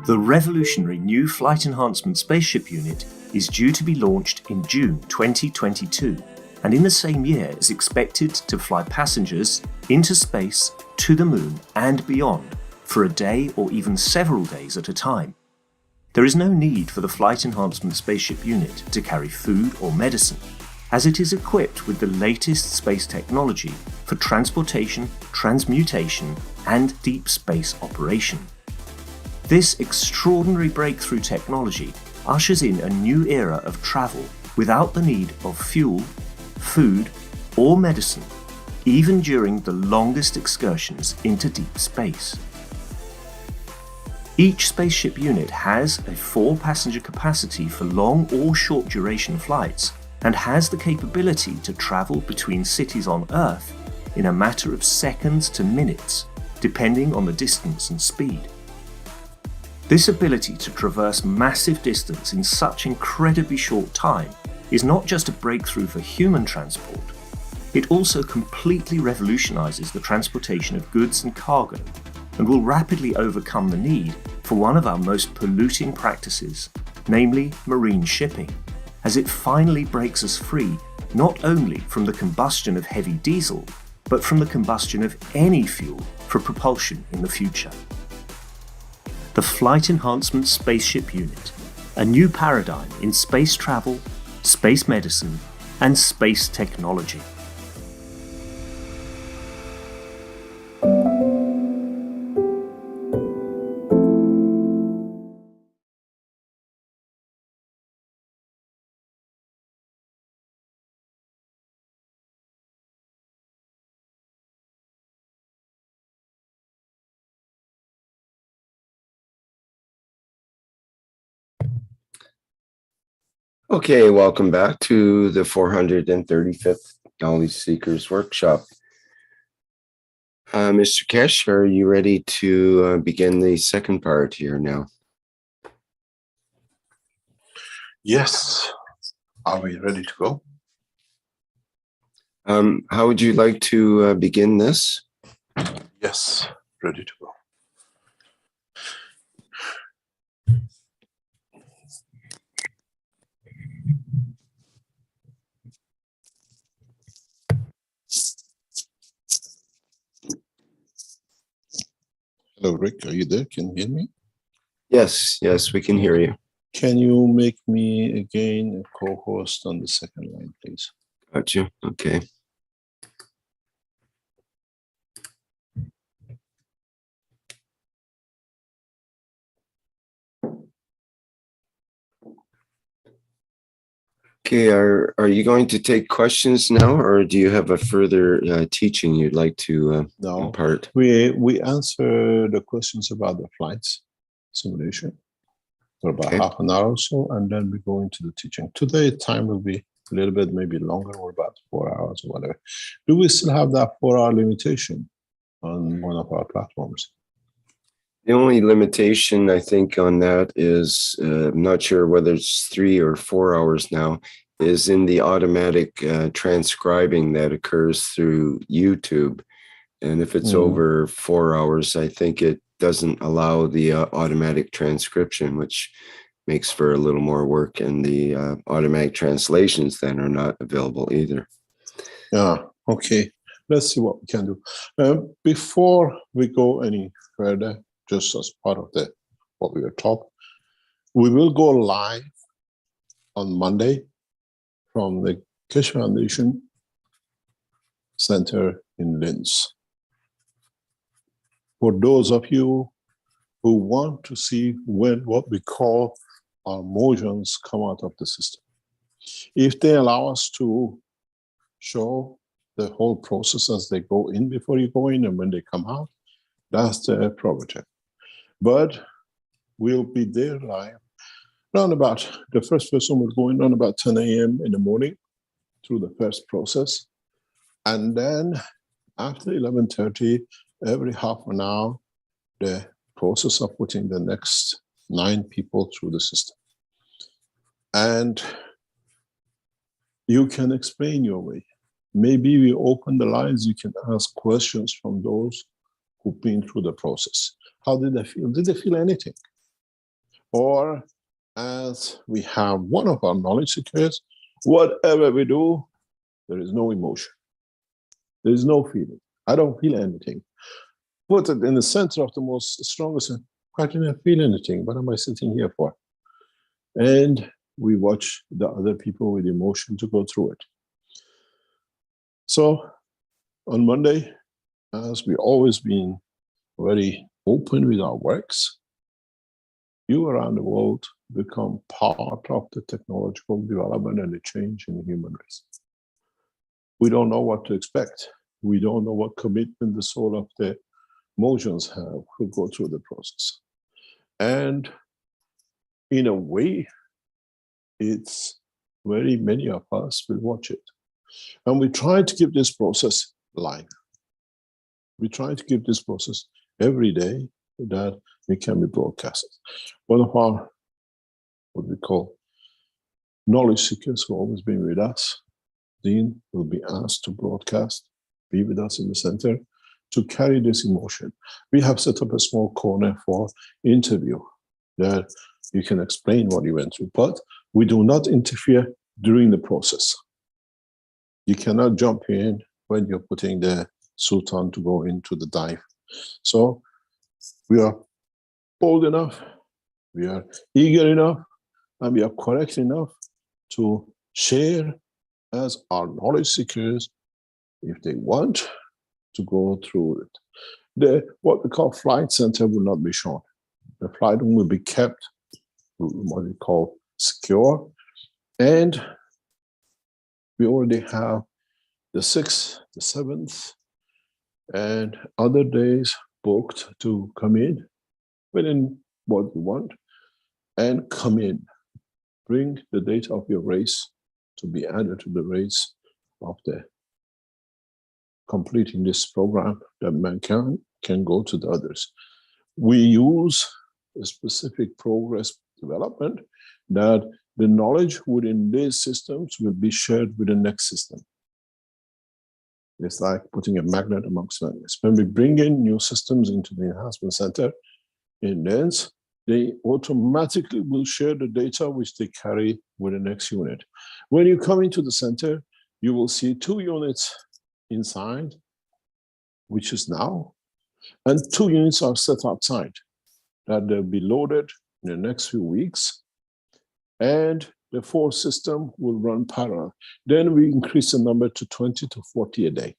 The revolutionary new Flight Enhancement Spaceship unit is due to be launched in June 2022, and in the same year is expected to fly passengers into space, to the moon and beyond for a day or even several days at a time. There is no need for the Flight Enhancement Spaceship unit to carry food or medicine, as it is equipped with the latest space technology for transportation, transmutation, and deep space operation. This extraordinary breakthrough technology ushers in a new era of travel without the need of fuel, food, or medicine, even during the longest excursions into deep space. Each spaceship unit has a 4-passenger capacity for long or short duration flights and has the capability to travel between cities on Earth in a matter of seconds to minutes, depending on the distance and speed. This ability to traverse massive distance in such incredibly short time is not just a breakthrough for human transport, it also completely revolutionizes the transportation of goods and cargo and will rapidly overcome the need for one of our most polluting practices, namely marine shipping, as it finally breaks us free not only from the combustion of heavy diesel, but from the combustion of any fuel for propulsion in the future. The Flight Enhancement Spaceship Unit, a new paradigm in space travel, space medicine, and space technology. Okay, welcome back to the 435th Knowledge Seekers Workshop. Mr. Keshe, are you ready to begin the second part here now? Yes. Are we ready to go? How would you like to begin this? Yes, ready to go. Hello, Rick. Are you there? Can you hear me? Yes, we can hear you. Can you make me again a co-host on the second line, please? Gotcha. Okay. Okay, are you going to take questions now, or do you have a further teaching you'd like to impart? We answer the questions about the flights simulation for about half an hour or so, and then we go into the teaching. Today, time will be a little bit maybe longer, or about 4 hours or whatever. Do we still have that 4-hour limitation on one of our platforms? The only limitation I think on that is, I'm not sure whether it's 3 or 4 hours now, is in the automatic transcribing that occurs through YouTube. And if it's over 4 hours, I think it doesn't allow the automatic transcription, which makes for a little more work, and the automatic translations then are not available either. Yeah, okay. Let's see what we can do. Before we go any further, just as part of what we were taught, we will go live on Monday from the Keshe Foundation Center in Linz. For those of you who want to see when what we call our motions come out of the system, if they allow us to show the whole process as they go in before you go in and when they come out, that's the prerogative. But we'll be there live around about, the first person will go in around about 10 a.m. in the morning through the first process. And then after 11:30, every half an hour, the process of putting the next 9 people through the system. And you can explain your way. Maybe we open the lines, you can ask questions from those who've been through the process. How did they feel? Did they feel anything? Or as we have one of our knowledge seekers, whatever we do, there is no emotion. There is no feeling. I don't feel anything. Put it in the center of the most strongest, I didn't feel anything. What am I sitting here for? And we watch the other people with emotion to go through it. So on Monday, as we always been very open with our works, you around the world become part of the technological development and the change in the human race. We don't know what to expect. We don't know what commitment the soul of the motions have who go through the process. And in a way, it's very many of us will watch it. And we try to keep this process live. We try to keep this process every day that it can be broadcasted. One of our, what we call knowledge seekers who have always been with us, Dean, will be asked to broadcast, be with us in the center, to carry this emotion. We have set up a small corner for interview that you can explain what you went through, but we do not interfere during the process. You cannot jump in when you're putting the suit on to go into the dive. So we are bold enough, we are eager enough, and we are correct enough to share as our knowledge seekers if they want to go through it. What we call flight center will not be shown. The flight room will be kept what we call secure. And we already have the 6th, the 7th, and other days booked to come in within what you want and come in. Bring the data of your race to be added to the race of the completing this program that mankind can go to the others. We use a specific progress development that the knowledge within these systems will be shared with the next system. It's like putting a magnet amongst magnets. When we bring in new systems into the enhancement center in NENS, they automatically will share the data which they carry with the next unit. When you come into the center, you will see 2 units inside, which is now, and 2 units are set outside that they'll be loaded in the next few weeks, and the 4th system will run parallel. Then we increase the number to 20 to 40 a day.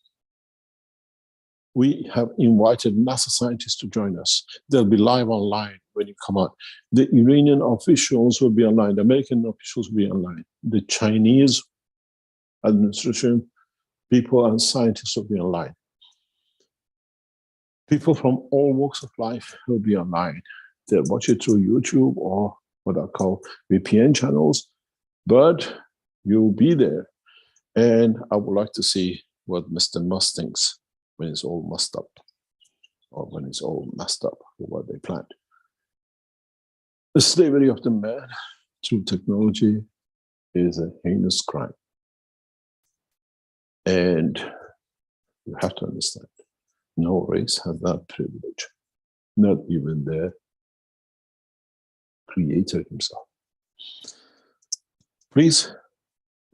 We have invited NASA scientists to join us. They'll be live online when you come out. The Iranian officials will be online. The American officials will be online. The Chinese administration people and scientists will be online. People from all walks of life will be online. They'll watch it through YouTube or what I call VPN channels, but you'll be there. And I would like to see what Mr. Musk thinks when it's all mussed up, or when it's all messed up for what they planned. The slavery of the man through technology is a heinous crime. And you have to understand, no race has that privilege, not even the Creator himself. Please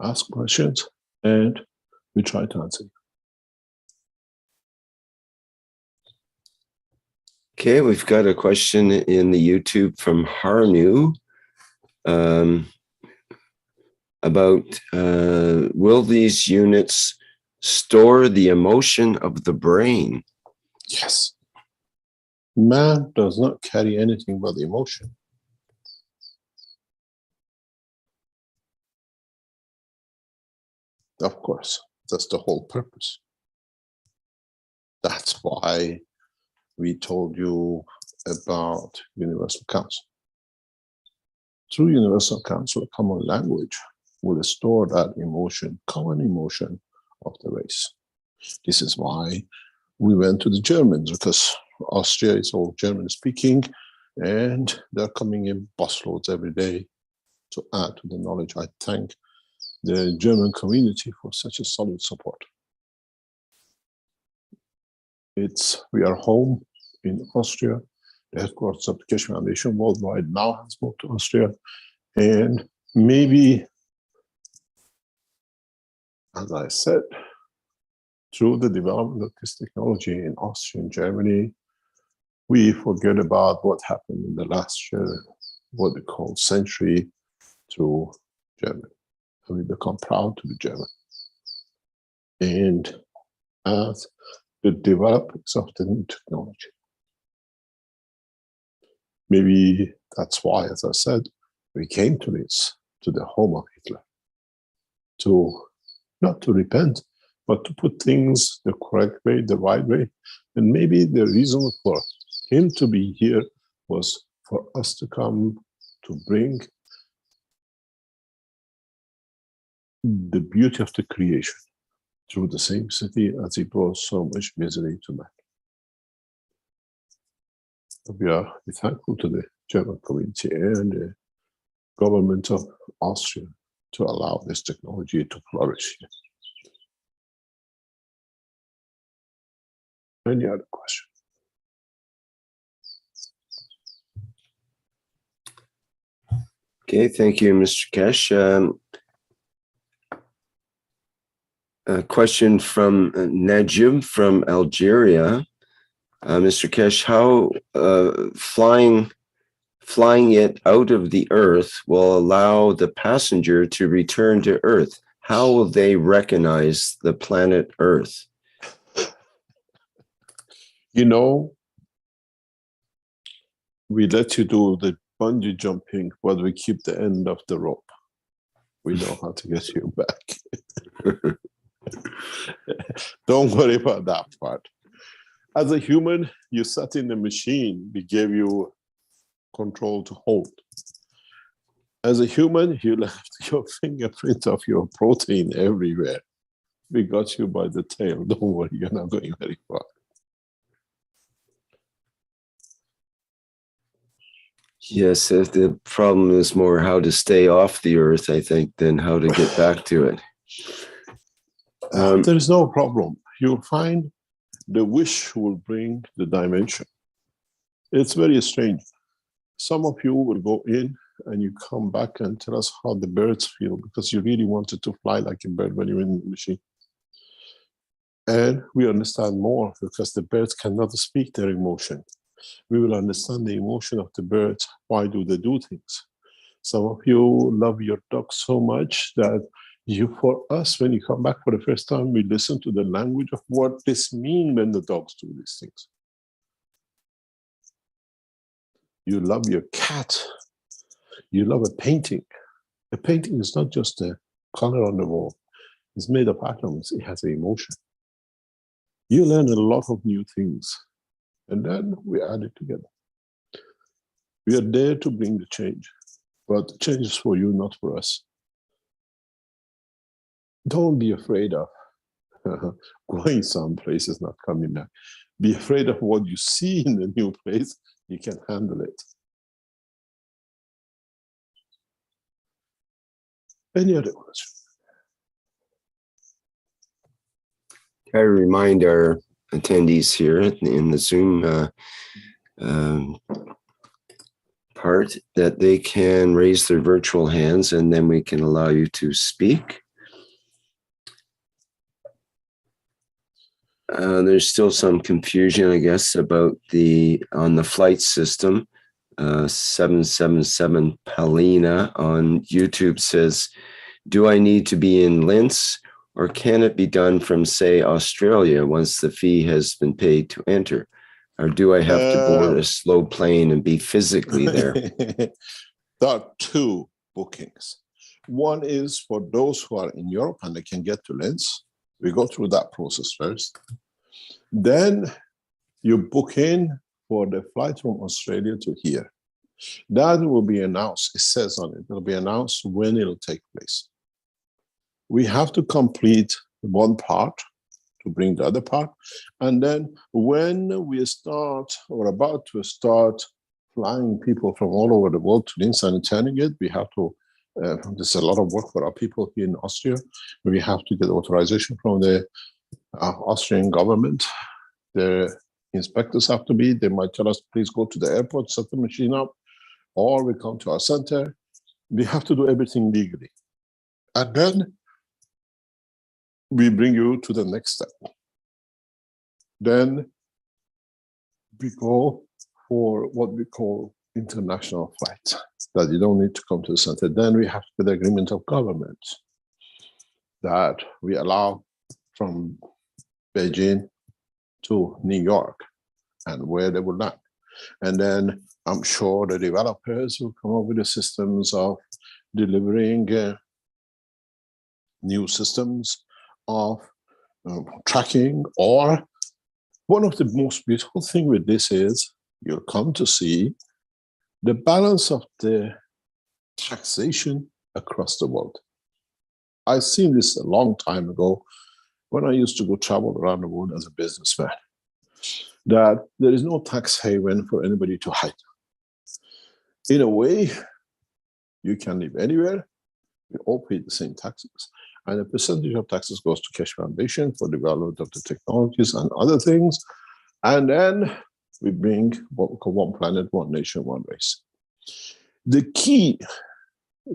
ask questions and we try to answer. Okay, we've got a question in the YouTube from Harnu about will these units store the emotion of the brain? Yes. Man does not carry anything but the emotion. Of course, that's the whole purpose. That's why we told you about Universal Council. Through Universal Council, a common language will store that emotion, common emotion of the race. This is why we went to the Germans, because Austria is all German speaking, and they're coming in busloads every day to add to the knowledge. I thank the German community for such a solid support. We are home in Austria. The headquarters of the Keshe Foundation worldwide now has moved to Austria. And maybe, as I said, through the development of this technology in Austria and Germany, we forget about what happened in the last what they call century through Germany. And we become proud to be German. And as the developers of the new technology, maybe that's why, as I said, we came to this, to the home of Hitler, not to repent, but to put things the correct way, the right way. And maybe the reason for him to be here was for us to come to bring the beauty of the creation through the same city as he brought so much misery to man. We are thankful to the German community and the government of Austria to allow this technology to flourish here. Any other question? Okay, thank you, Mr. Keshe. A question from Najib from Algeria. Mr. Keshe, how flying it out of the Earth will allow the passenger to return to Earth? How will they recognize the planet Earth? You know, we let you do the bungee jumping, but we keep the end of the rope. We know how to get you back. Don't worry about that part. As a human, you sat in the machine, we gave you control to hold. As a human, you left your fingerprint of your protein everywhere. We got you by the tail. Don't worry, you're not going very far. Yes, the problem is more how to stay off the Earth, I think, than how to get back to it. There is no problem. You'll find the wish will bring the dimension. It's very strange. Some of you will go in and you come back and tell us how the birds feel because you really wanted to fly like a bird when you're in the machine. And we understand more because the birds cannot speak their emotion. We will understand the emotion of the birds. Why do they do things? Some of you love your dog so much that for us, when you come back for the first time, we listen to the language of what this means when the dogs do these things. You love your cat. You love a painting. A painting is not just a color on the wall. It's made of atoms. It has an emotion. You learn a lot of new things. And then we add it together. We are there to bring the change. But the change is for you, not for us. Don't be afraid of going some places, not coming back. Be afraid of what you see in the new place. You can handle it. Any other questions? I remind our attendees here in the Zoom part that they can raise their virtual hands and then we can allow you to speak. There's still some confusion, I guess, about on the flight system. 777 Palina on YouTube says, do I need to be in Linz or can it be done from, say, Australia once the fee has been paid to enter? Or do I have to board a slow plane and be physically there? There are two bookings. One is for those who are in Europe and they can get to Linz. We go through that process first. Then you book in for the flight from Australia to here. That will be announced. It says on it, it'll be announced when it'll take place. We have to complete one part to bring the other part. And then when we start or about to start flying people from all over the world to Linz and returning it, we have to, there's a lot of work for our people here in Austria. We have to get authorization from the Austrian government. The inspectors have to be. They might tell us, please go to the airport, set the machine up, or we come to our center. We have to do everything legally. And then we bring you to the next step. Then we go for what we call international flights, that you don't need to come to the center. Then we have to get the agreement of government that we allow from Beijing to New York and where they would land. And then I'm sure the developers will come up with the systems of delivering new systems of tracking. Or one of the most beautiful things with this is you'll come to see the balance of the taxation across the world. I've seen this a long time ago when I used to go travel around the world as a businessman, that there is no tax haven for anybody to hide. In a way, you can live anywhere, we all pay the same taxes, and a percentage of taxes goes to Keshe Foundation for development of the technologies and other things, and then we bring what we call one planet, one nation, one race. The key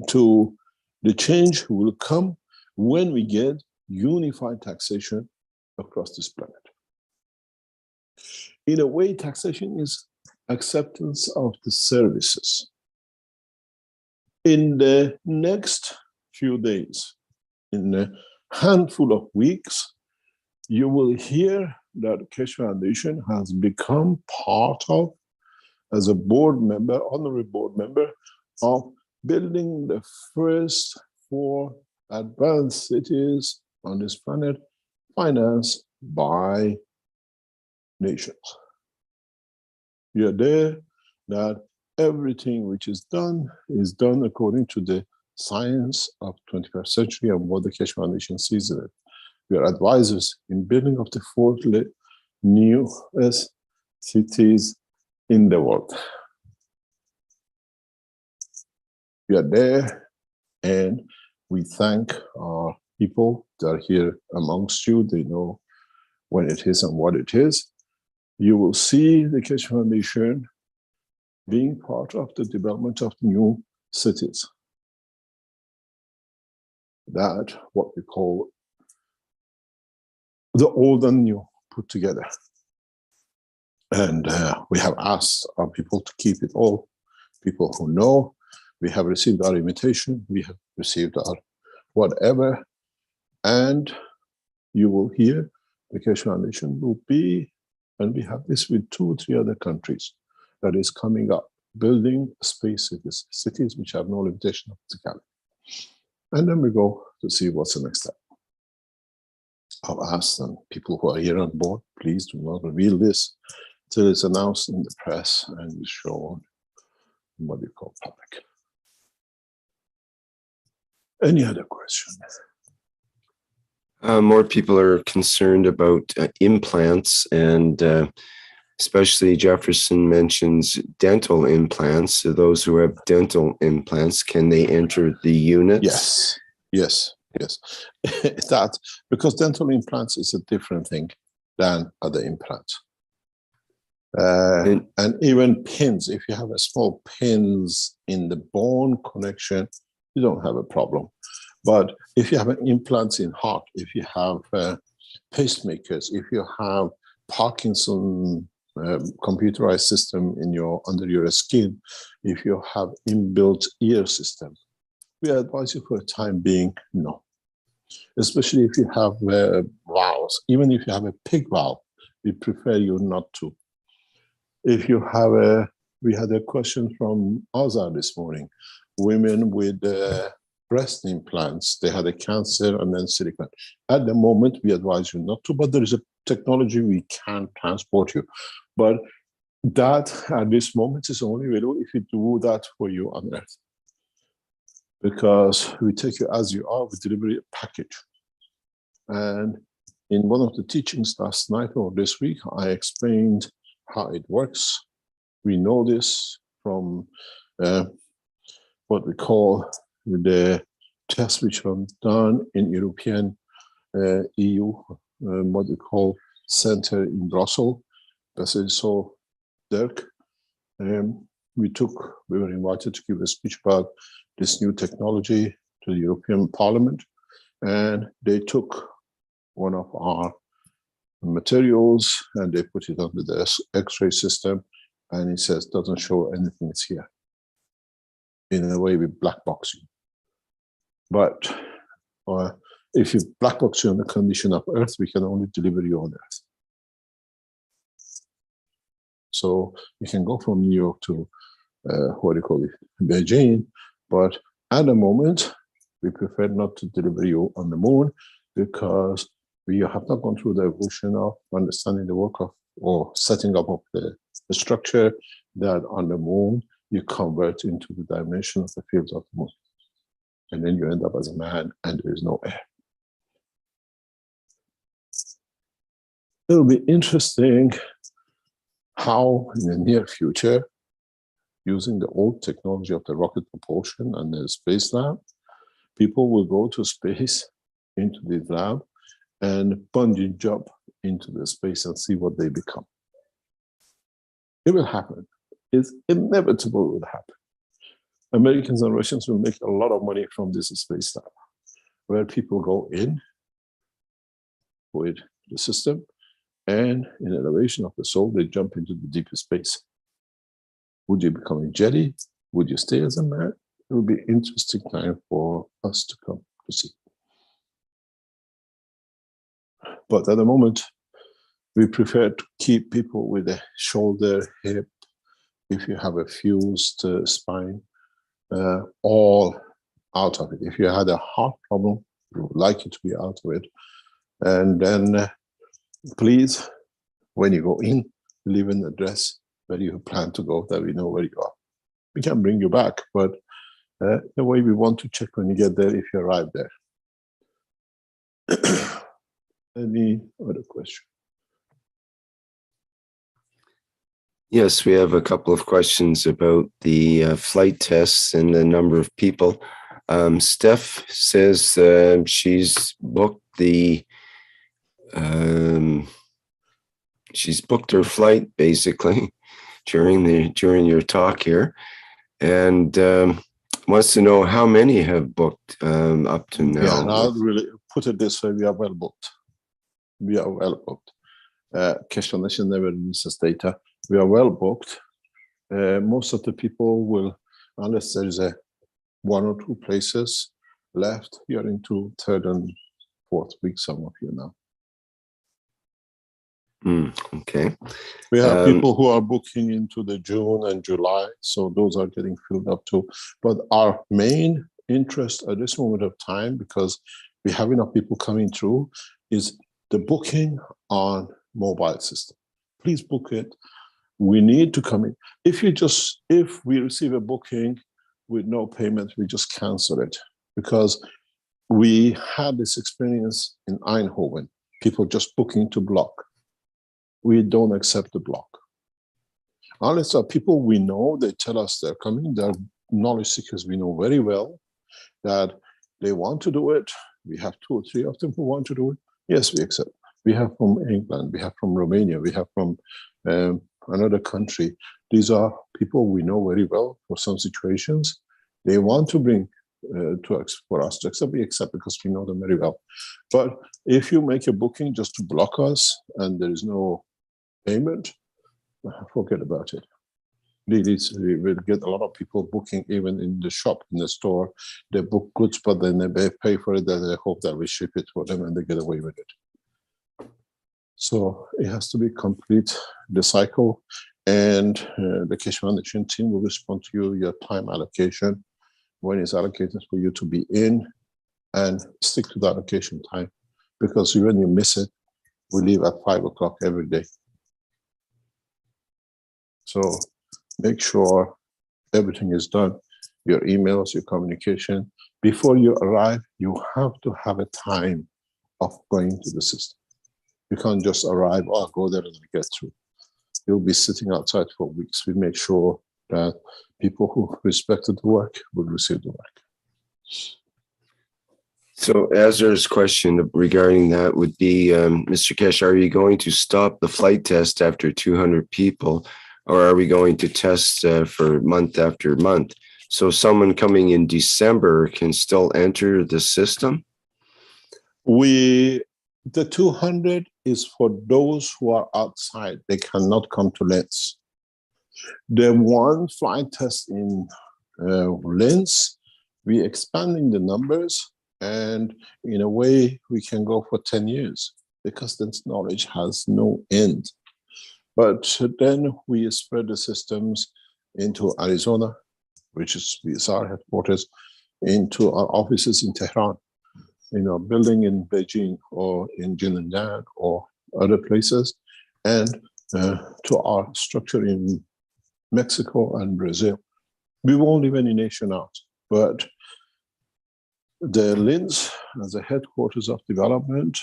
to the change will come when we get unified taxation across this planet. In a way, taxation is acceptance of the services. In the next few days, in a handful of weeks, you will hear that Keshe Foundation has become part of, as a board member, honorary board member, of building the first 4 advanced cities on this planet, financed by nations. We are there that everything which is done according to the science of 21st century and what the Keshe Foundation sees in it. We are advisors in building of the 4 newest cities in the world. We are there, and we thank our people that are here amongst you. They know when it is and what it is. You will see the Keshe Foundation being part of the development of new cities. That, what we call the old and new put together. And we have asked our people to keep it all. People who know, we have received our invitation, we have received our whatever, and you will hear the Keshe Foundation will be, and we have this with 2 or 3 other countries, that is coming up, building space cities, cities which have no limitation of physicality. And then we go to see what's the next step. I've asked them, people who are here on board, please do not reveal this till it's announced in the press and is shown in what we call public. Any other questions? More people are concerned about implants, and especially Jefferson mentions dental implants. So those who have dental implants, can they enter the units? Yes, yes, yes. That, because dental implants is a different thing than other implants. And even pins, if you have a small pins in the bone connection, you don't have a problem. But if you have implants in heart, if you have pacemakers, if you have Parkinson computerized system in under your skin, if you have inbuilt ear system, we advise you for the time being, no. Especially if you have valves, even if you have a pig valve, we prefer you not to. If you have we had a question from Azar this morning, women with breast implants, they had a cancer and then silicone. At the moment, we advise you not to, but there is a technology we can transport you. But that at this moment is only available if you do that for you on Earth. Because we take you as you are, we deliver a package. And in one of the teachings last night or this week, I explained how it works. We know this from what we call the tests which are done in European EU, what we call center in Brussels, I said, so Dirk, we were invited to give a speech about this new technology to the European Parliament, and they took one of our materials and they put it under the X-ray system, and it says doesn't show anything is here. In a way, we black box you. But if you black box you on the condition of Earth, we can only deliver you on Earth. So you can go from New York to Beijing, but at the moment we prefer not to deliver you on the moon, because we have not gone through the evolution of understanding the work of or setting up of the structure that on the moon you convert into the dimension of the fields of the moon, and then you end up as a man and there is no air. It'll be interesting how in the near future, using the old technology of the rocket propulsion and the space lab, people will go to space into the lab and bungee jump into the space and see what they become. It will happen. It's inevitable it will happen. Americans and Russians will make a lot of money from this space lab, where people go in with the system, and in elevation of the soul, they jump into the deepest space. Would you become a Jedi? Would you stay as a man? It will be an interesting time for us to come to see. But at the moment, we prefer to keep people with a shoulder, hip, if you have a fused spine, all out of it. If you had a heart problem, we would like you to be out of it. And then please, when you go in, leave an address where you plan to go, that we know where you are. We can bring you back, but the way we want to check when you get there, if you arrive there. Any other question? Yes, we have a couple of questions about the flight tests and the number of people. Steph says she's booked her flight basically during your talk here, and wants to know how many have booked up to now. Yeah, and I'll really put it this way: we are well booked. We are well booked. Keshe Foundation never releases data. We are well booked. Most of the people will, unless there is one or two places left, you are into third and fourth week, some of you now. Okay. We have people who are booking into the June and July, so those are getting filled up too. But our main interest at this moment of time, because we have enough people coming through, is the booking on mobile system. Please book it. We need to come in. If we receive a booking with no payment, we just cancel it, because we had this experience in Eindhoven, people just booking to block. We don't accept the block. Unless there are people we know, they tell us they're coming, they're knowledge seekers we know very well, that they want to do it. We have 2 or 3 of them who want to do it. Yes, we accept. We have from England, we have from Romania, we have from another country. These are people we know very well for some situations. They want to bring for us to accept, we accept because we know them very well. But if you make a booking just to block us and there is no payment, forget about it. We will get a lot of people booking even in the shop, in the store. They book goods, but then they pay for it, and they hope that we ship it for them and they get away with it. So it has to be complete, the cycle, and the Keshe Foundation team will respond to you, your time allocation, when it's allocated for you to be in, and stick to the allocation time. Because when you miss it, we leave at 5 o'clock every day. So make sure everything is done, your emails, your communication. Before you arrive, you have to have a time of going to the system. You can't just arrive, oh, I'll go there and get through. You'll be sitting outside for weeks. We make sure that people who respected the work will receive the work. So Azar's question regarding that would be, Mr. Keshe, are you going to stop the flight test after 200 people, or are we going to test for month after month? So someone coming in December can still enter the system? The 200 is for those who are outside. They cannot come to Linz. The one flight test in Linz, we're expanding the numbers, and in a way we can go for 10 years because this knowledge has no end. But then we spread the systems into Arizona, which is our headquarters, into our offices in Tehran, in our building in Beijing or in Jinjiang or other places, and to our structure in Mexico and Brazil. We won't leave any nation out, but the Linz as a headquarters of development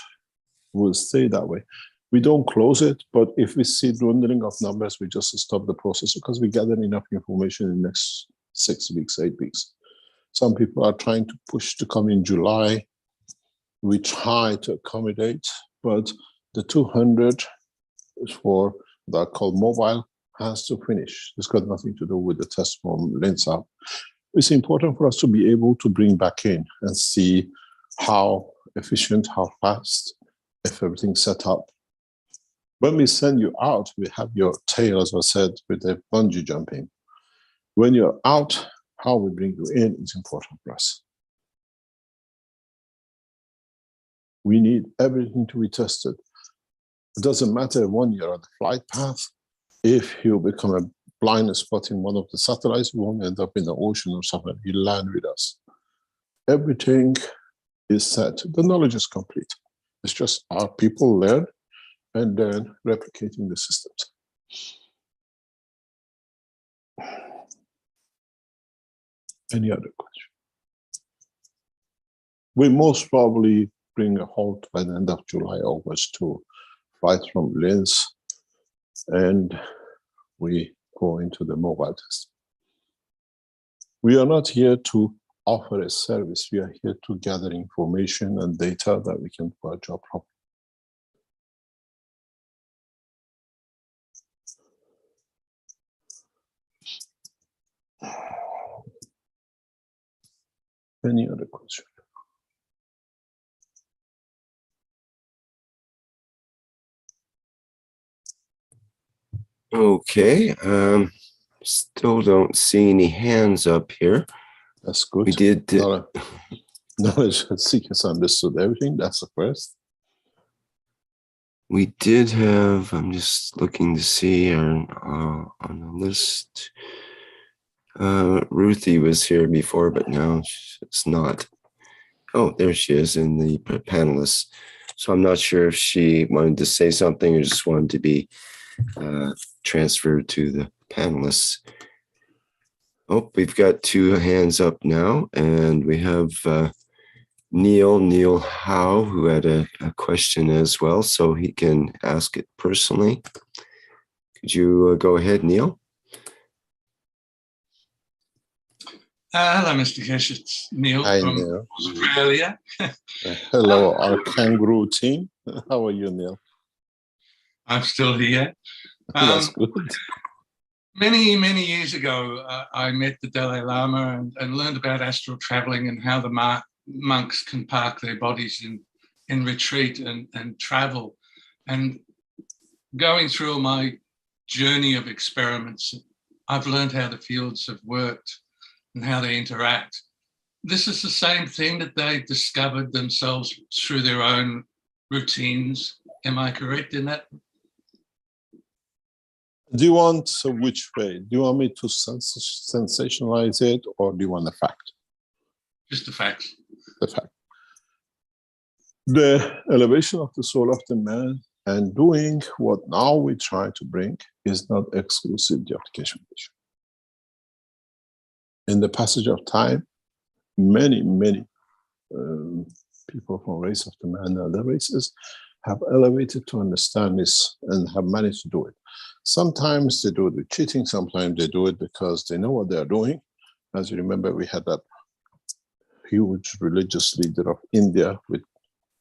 will stay that way. We don't close it, but if we see dwindling of numbers, we just stop the process because we gather enough information in the next 6 weeks, 8 weeks. Some people are trying to push to come in July. We try to accommodate, but the 200 for that called mobile has to finish. It's got nothing to do with the test from Linz up. It's important for us to be able to bring back in and see how efficient, how fast, if everything's set up. When we send you out, we have your tail, as I said, with the bungee jumping. When you're out, how we bring you in is important for us. We need everything to be tested. It doesn't matter when you're on the flight path. If you become a blind spot in one of the satellites, you won't end up in the ocean or somewhere. You land with us. Everything is set. The knowledge is complete. It's just our people learn and then replicating the systems. Any other question? We most probably bring a halt by the end of July, August to flights from Linz, and we go into the mobile test. We are not here to offer a service. We are here to gather information and data that we can do our job properly. Any other question? Okay, still don't see any hands up here. That's good. We did. Knowledge seekers understood everything. That's the first. We did have. I'm just looking to see on the list. Ruthie was here before, but now it's not. Oh, there she is in the panelists. So I'm not sure if she wanted to say something or just wanted to be transferred to the panelists. Oh, we've got two hands up now, and we have Neil Howe, who had a question as well, so he can ask it personally. Could you go ahead, Neil? Hello, Mr. Keshe. It's Neil from Neil. Australia. Hello, our kangaroo team. How are you, Neil? I'm still here. That's good. Many years ago, I met the Dalai Lama and learned about astral traveling and how the monks can park their bodies in retreat and travel. And going through my journey of experiments, I've learned how the fields have worked and how they interact. This is the same thing that they discovered themselves through their own routines. Am I correct in that? Do you want which way? Do you want me to sensationalize it, or do you want the fact? Just the facts. The fact. The elevation of the soul of the man and doing what now we try to bring is not exclusively of the Keshe Foundation. In the passage of time, many people from race of the man and other races have elevated to understand this and have managed to do it. Sometimes they do it with cheating, sometimes they do it because they know what they are doing. As you remember, we had that huge religious leader of India with,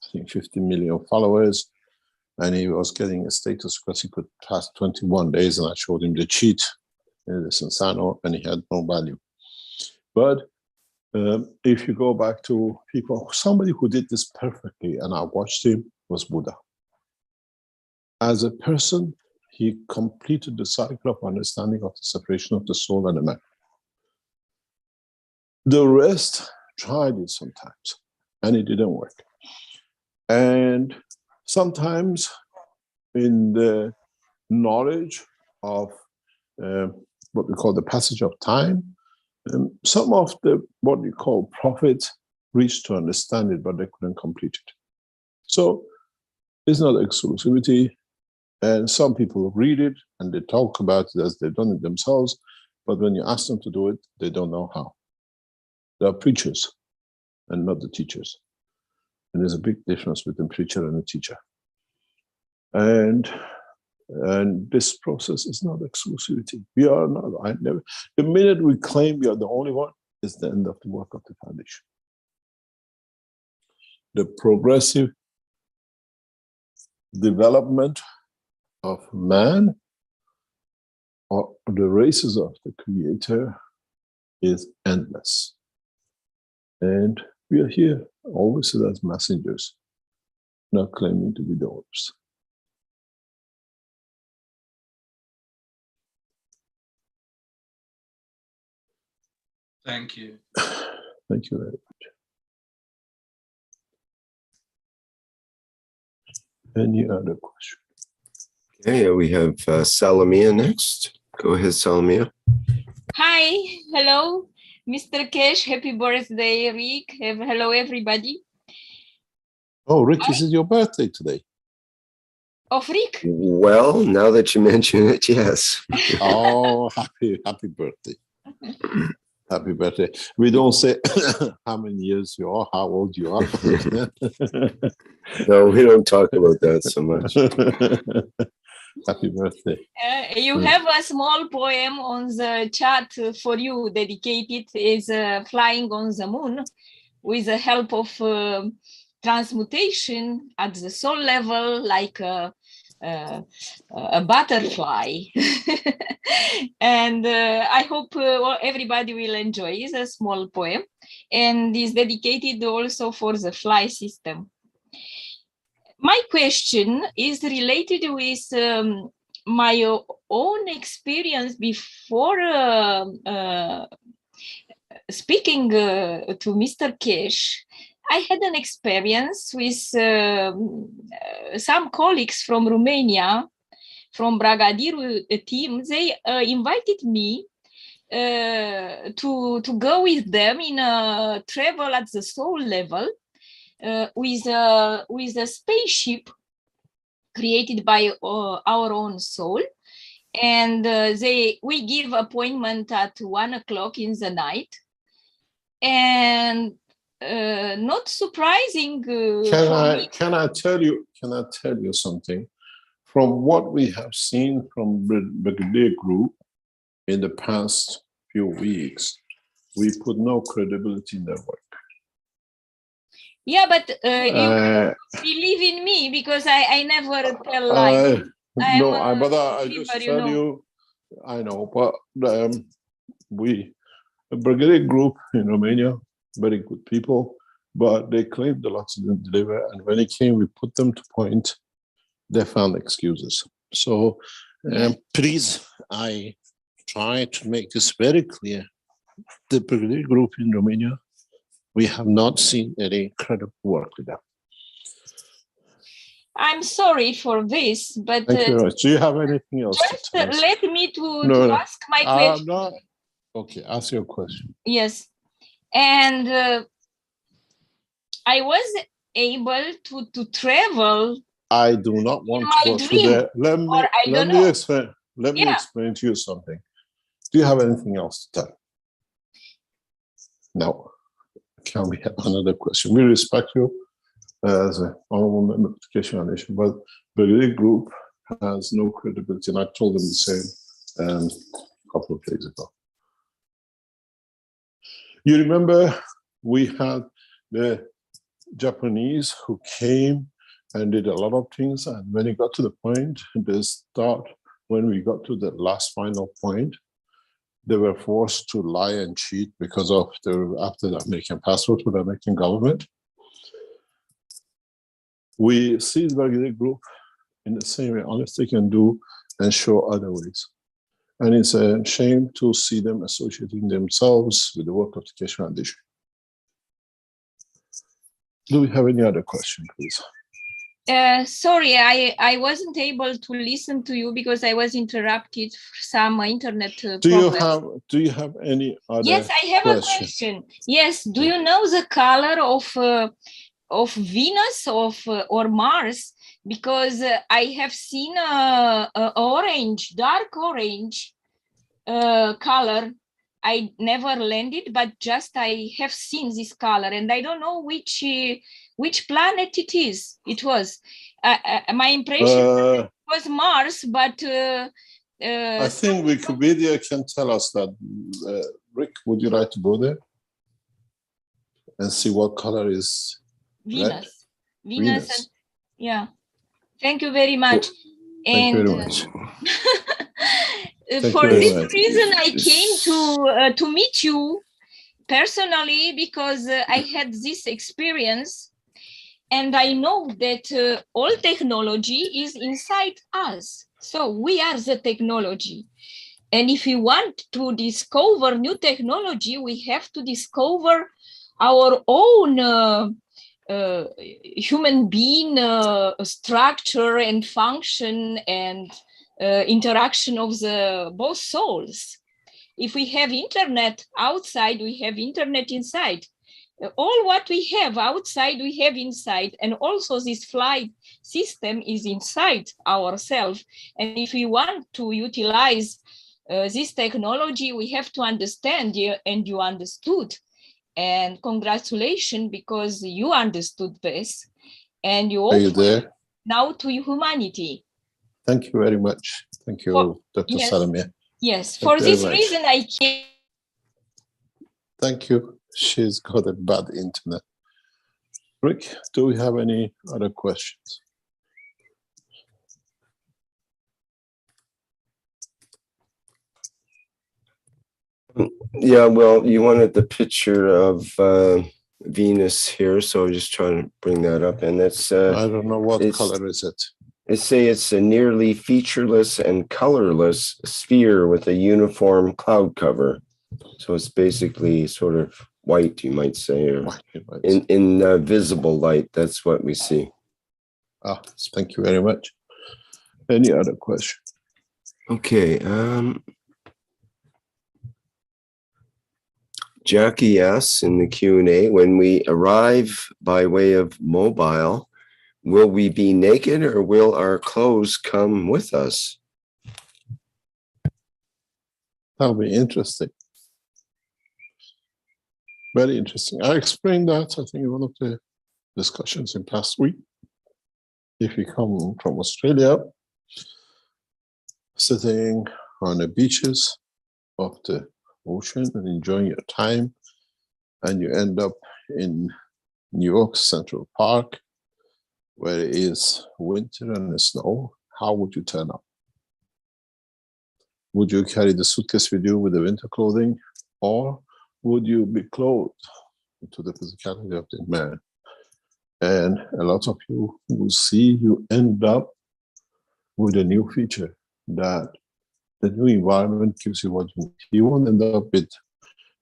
I think, 50 million followers. And he was getting a status because he could pass 21 days, and I showed him the cheat in the Sensano, and he had no value. But if you go back to people, somebody who did this perfectly, and I watched him, was Buddha. As a person, he completed the cycle of understanding of the separation of the soul and the man. The rest tried it sometimes, and it didn't work. And sometimes in the knowledge of what we call the passage of time, some of the, what we call prophets, reached to understand it, but they couldn't complete it. So it's not exclusivity. And some people read it and they talk about it as they've done it themselves, but when you ask them to do it, they don't know how. They are preachers and not the teachers. And there's a big difference between a preacher and a teacher. And this process is not exclusivity. We are not, the minute we claim we are the only one, is the end of the work of the foundation. The progressive development of man or the races of the Creator is endless. And we are here always as messengers, not claiming to be the owners. Thank you. Thank you very much. Any other question? Okay, we have Salamia next. Go ahead, Salamia. Hi, hello, Mr. Keshe. Happy birthday, Rick. Hello, everybody. Oh, Rick, is it your birthday today? Of Rick? Well, now that you mention it, yes. Oh, happy birthday. Happy birthday. We don't say how many years you are, how old you are. No, we don't talk about that so much. Happy birthday. You have a small poem on the chat for you, dedicated is Flying on the Moon, with the help of transmutation at the soul level, like a butterfly. And I hope everybody will enjoy. It's a small poem and is dedicated also for the fly system. My question is related with my own experience before speaking to Mr. Keshe. I had an experience with some colleagues from Romania, from Bragadiru team. They invited me to go with them in a travel at the soul level with a spaceship created by our own soul. And we give appointment at 1 o'clock in the night. And not surprising. Can I tell you something? From what we have seen from the Brigadier Group in the past few weeks, we put no credibility in their work. Yeah, but you believe in me because I never tell lies. I just tell you, I know, but the Brigadier Group in Romania, very good people, but they claimed the lots didn't deliver, and when it came, we put them to point. They found excuses. So please, I try to make this very clear. The Brigadier Group in Romania, we have not seen any credible work with them. I'm sorry for this, but thank you very much. Do you have anything else? Just let me to ask my question. Okay, ask your question. Yes, and I was able to travel. I do not want to go through there. Let me explain. Let me explain to you something. Do you have anything else to tell? No. Can we have another question? We respect you as an honorable member of the Keshe Foundation, but the group has no credibility, and I told them the same a couple of days ago. You remember we had the Japanese who came and did a lot of things, and when it got to the point, when we got to the last final point, they were forced to lie and cheat because of after the American passport with the American government. We see the group in the same way, unless they can do and show other ways. And it's a shame to see them associating themselves with the work of the Keshe Foundation. Do we have any other question, please? Sorry, I wasn't able to listen to you because I was interrupted for some internet problems. Do you have any other Yes, I have a question. Yes, do you know the color of Venus or Mars? Because I have seen a orange, dark orange color. I never landed, but just I have seen this color, and I don't know which planet it is. It was my impression was Mars, but I think Wikipedia can tell us that. Rick, would you like to go there and see what color is Venus? Red? Venus. And, yeah. Thank you very much. Thank you very much. For this reason, I came to meet you personally because I had this experience, and I know that all technology is inside us. So we are the technology. And if we want to discover new technology, we have to discover our own human being structure and function and interaction of the both souls. If we have internet outside, we have internet inside. All what we have outside, we have inside. And also this flight system is inside ourselves. And if we want to utilize this technology, we have to understand, and you understood. And congratulations, because you understood this. And you offer now to humanity. Thank you very much. Thank you, Dr. Salameh. Yes, for this reason I came. Thank you. She's got a bad internet. Rick, do we have any other questions? Yeah, well, you wanted the picture of Venus here, so I'm just trying to bring that up. And that's I don't know what color is it. They say it's a nearly featureless and colorless sphere with a uniform cloud cover. So it's basically sort of white, you might say, or in visible light. That's what we see. Ah, thank you very much. Any other question? Okay. Jackie asks in the Q&A, when we arrive by way of mobile, will we be naked or will our clothes come with us? That'll be interesting. Very interesting. I explained that, I think, in one of the discussions in past week. If you come from Australia, sitting on the beaches of the ocean and enjoying your time, and you end up in New York Central Park, where it is winter and the snow, how would you turn up? Would you carry the suitcase with you with the winter clothing, or would you be clothed to the physicality of the man? And a lot of you will see you end up with a new feature that the new environment gives you what you need. You won't end up with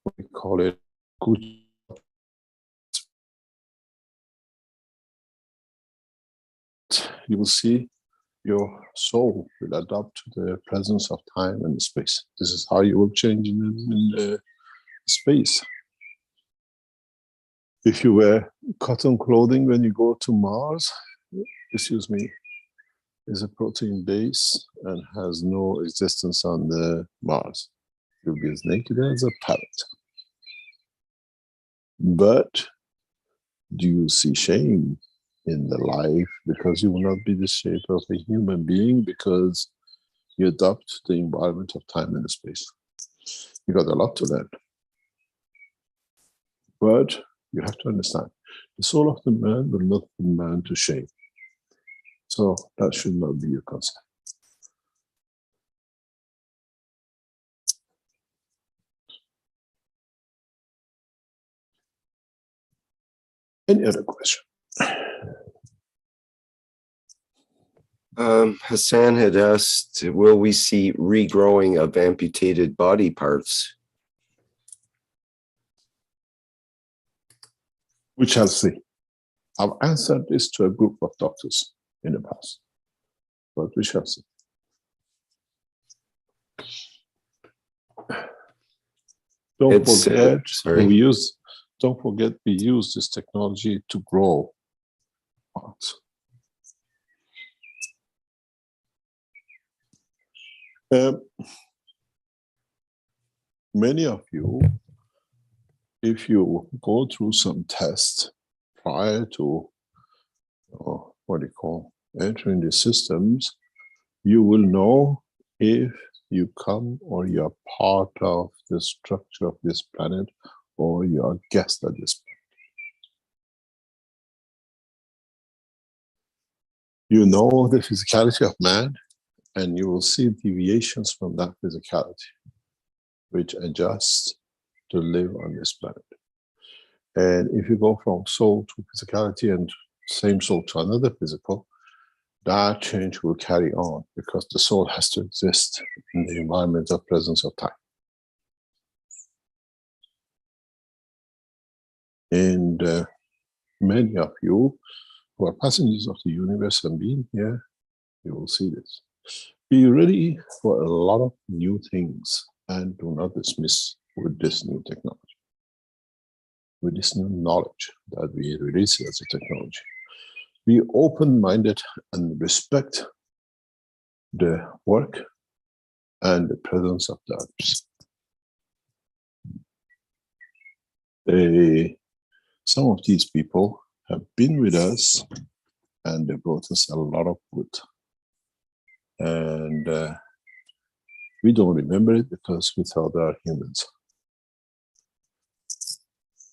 what we call it Gucci. You will see your soul will adapt to the presence of time and space. This is how you will change in the space. If you wear cotton clothing when you go to Mars, excuse me, is a protein base and has no existence on the Mars. You'll be as naked as a parrot. But do you see shame in the life? Because you will not be the shape of a human being because you adopt the environment of time and space. You got a lot to learn. But You have to understand. The soul of the man will not put man to shame. So that should not be your concept. Any other question? Hassan had asked, will we see regrowing of amputated body parts? We shall see. I've answered this to a group of doctors in the past, but we shall see. Don't forget we use this technology to grow parts. Many of you, if you go through some tests prior to entering the systems, you will know if you come or you're part of the structure of this planet or you're a guest at this planet. You know the physicality of man, and you will see deviations from that physicality, which adjust to live on this planet. And if you go from soul to physicality and same soul to another physical, that change will carry on because the soul has to exist in the environment of presence of time. And many of you who are passengers of the universe and being here, you will see this. Be ready for a lot of new things and do not dismiss with this new technology, with this new knowledge that we release as a technology. Be open-minded and respect the work and the presence of the others. Some of these people have been with us and they brought us a lot of good. And we don't remember it because we thought they are humans.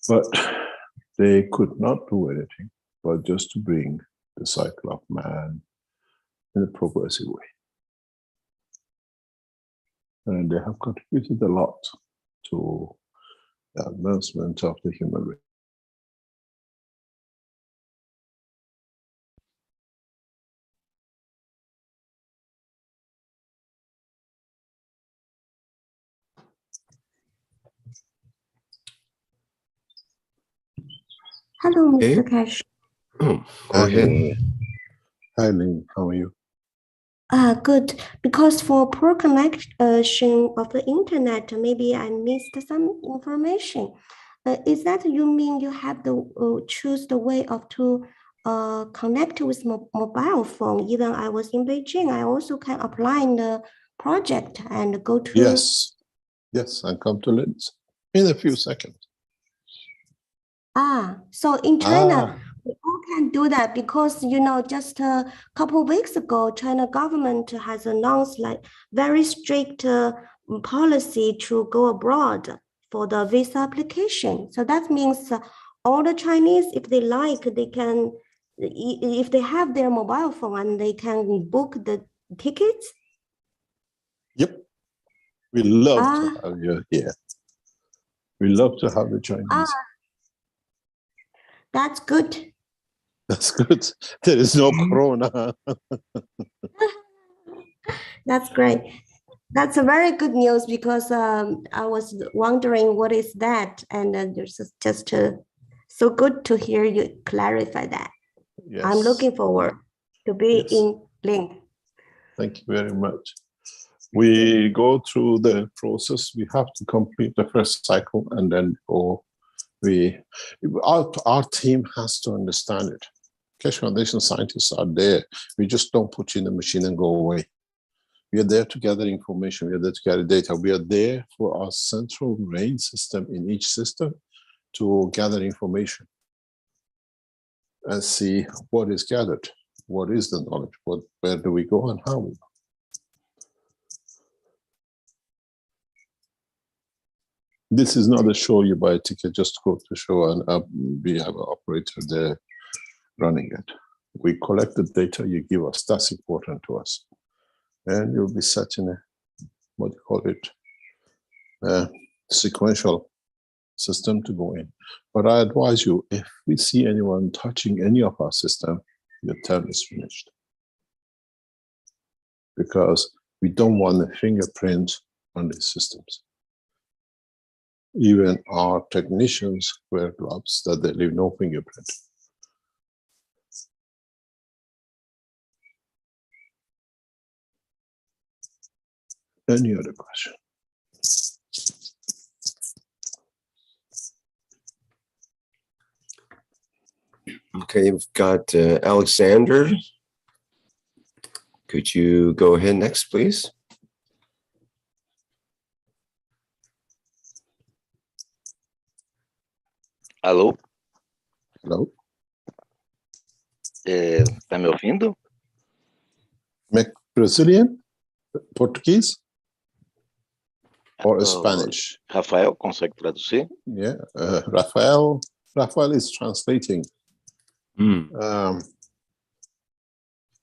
But they could not do anything but just to bring the cycle of man in a progressive way. And they have contributed a lot to the advancement of the human race. Hello, Mr. Keshe. Oh, go ahead. Hi, Lynn. How are you? Good. Because for poor connection of the internet, maybe I missed some information. Is that you mean you have to choose the way of to connect with mobile phone? Even I was in Beijing, I also can apply in the project and go to. Yes, yes, and come to Linz in a few seconds. So in China, we all can do that because, you know, just a couple of weeks ago, China government has announced like very strict policy to go abroad for the visa application. So that means all the Chinese, if they like, they can, if they have their mobile phone and they can book the tickets. Yep. We love to have you here. We love to have the Chinese. That's good. That's good. There is no corona. That's great. That's a very good news because I was wondering what is that, and it's just so good to hear you clarify that. Yes. I'm looking forward to be in Link. Thank you very much. We go through the process. We have to complete the first cycle and then go. Our team has to understand it. Keshe Foundation scientists are there. We just don't put you in the machine and go away. We are there to gather information. We are there to gather data. We are there for our central brain system in each system to gather information and see what is gathered, what is the knowledge, where do we go and how we go. This is not a show you buy a ticket just to go to the show and we have an operator there running it. We collect the data you give us. That's important to us. And you'll be set in a, what do you call it, sequential system to go in. But I advise you, if we see anyone touching any of our system, your term is finished. Because we don't want a fingerprint on these systems. Even our technicians wear gloves that they leave no fingerprint. Any other question? Okay, we've got Alexander. Could you go ahead next, please? Alô? Hello? Tá me ouvindo? Brazilian? Portuguese? Or Spanish? Rafael, consegue traduzir? Yeah, Rafael is translating.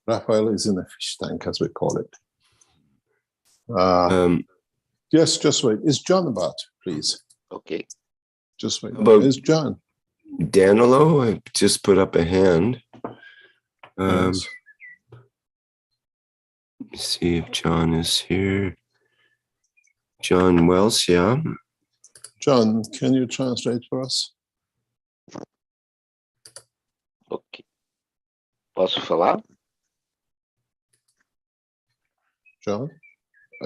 Rafael is in a fish tank, as we call it. Yes, just wait. Is John about, please? Okay. Just wait. About Is John? Danilo, I just put up a hand. Yes. Let's see if John is here. John Wells, yeah. John, can you translate for us? Ok. Posso falar? John,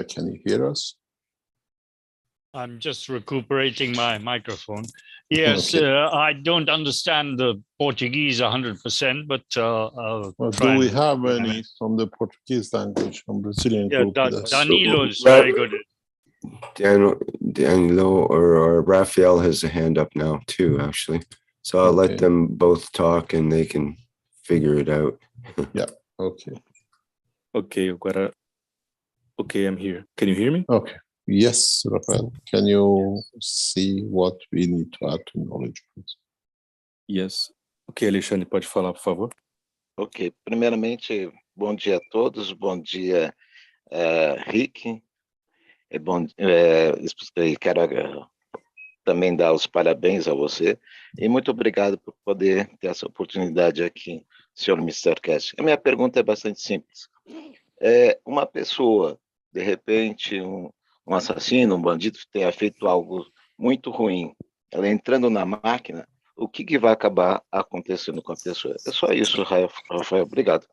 can you hear us? I'm just recuperating my microphone. Yes, Okay. I don't understand the Portuguese 100%, but Well, do we have any from the Portuguese language from Brazilian group with us? Danilo's very good. Danilo or Raphael has a hand up now too, actually. So I'll let them both talk and they can figure it out. Yeah, okay. Okay, okay, I'm here. Can you hear me? Okay. Yes, Rafael. Can you see what we need to add to knowledge, please? Yes. Ok, Alexandre, pode falar, por favor. Ok. Primeiramente, bom dia a todos. Bom dia, Rick. Quero também dar os parabéns a você. E muito obrigado por poder ter essa oportunidade aqui, senhor Mr. Keshe. A minha pergunta é bastante simples. Uma pessoa, de repente, um assassino, um bandido tenha feito algo muito ruim, ela entrando na máquina, o que vai acabar acontecendo com a pessoa? É só isso, Rafael. Obrigado.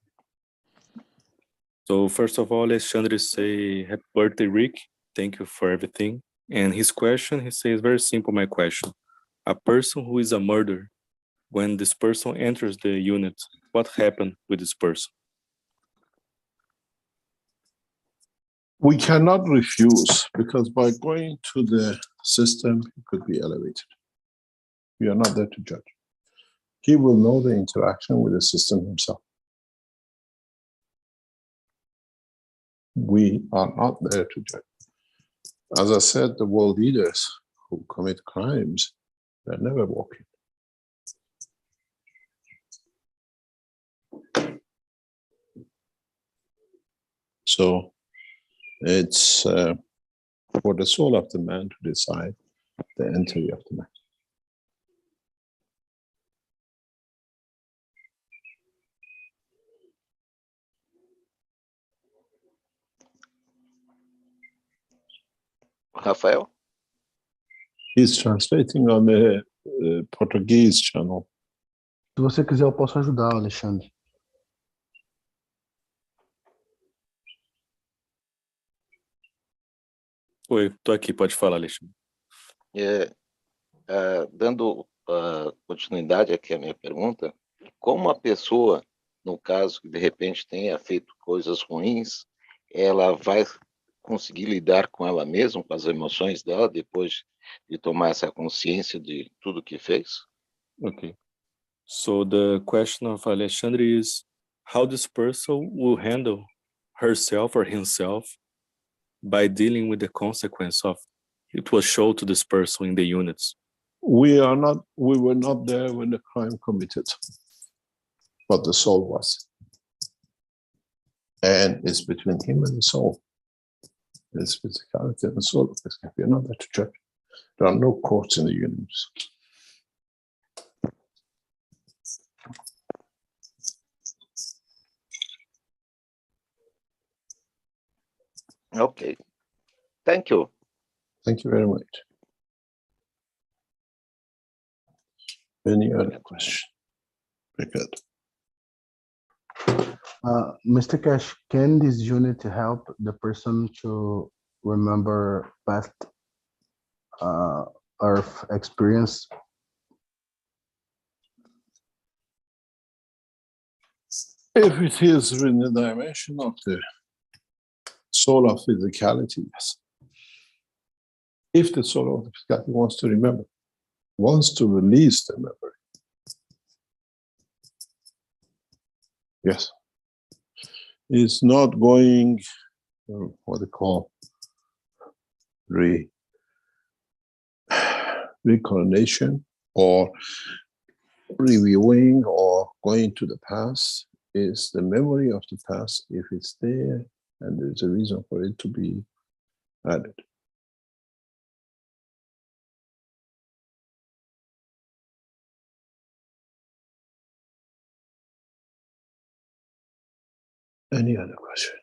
So first of all, Alexandre say happy birthday, Rick. Thank you for everything. And his question, he says, very simple, my question. A person who is a murderer, when this person enters the unit, what happened with this person? We cannot refuse, because by going to the system, he could be elevated. We are not there to judge. He will know the interaction with the system himself. We are not there to judge. As I said, the world leaders who commit crimes, they're never walking. So it's for the soul of the man to decide the entry of the man. Rafael? He's translating on the Portuguese channel. Se você quiser, eu posso ajudar, Alexandre. Oi, tô aqui, pode falar, Alexandre. Dando continuidade aqui à minha pergunta, como a pessoa, no caso que de repente tenha feito coisas ruins, ela vai conseguir lidar com ela mesma, com as emoções dela, depois de tomar essa consciência de tudo que fez? Okay. So the question of Alexandre is how this person will handle herself or himself by dealing with the consequence of it was shown to this person in the units? We were not there when the crime committed, but the soul was. And it's between him and the soul. It's physicality and the soul. We're not there to judge. There are no courts in the universe. Okay. Thank you. Thank you very much. Any other question? Very good. Mr. Keshe, can this unit help the person to remember past Earth experience? If it is in the dimension of the soul of physicality, yes. If the soul of the physicality wants to remember, wants to release the memory, yes. It's not going, what they call, reincarnation or reviewing or going to the past. Is the memory of the past, if it's there and there's a reason for it to be added. Any other question?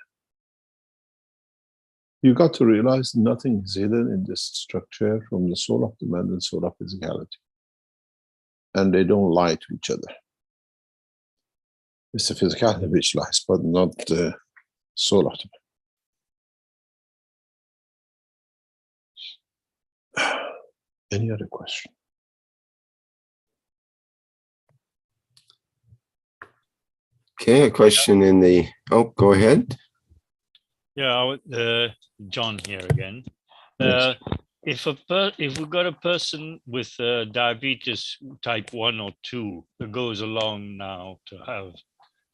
You got to realize nothing is hidden in this structure from the soul of the man and soul of physicality. And they don't lie to each other. It's the physicality which lies, but not the soul of the man. Any other question? Okay, a question in the, oh, go ahead. Yeah, John here again. Yes. If we've got a person with diabetes type 1 or 2 that goes along now to have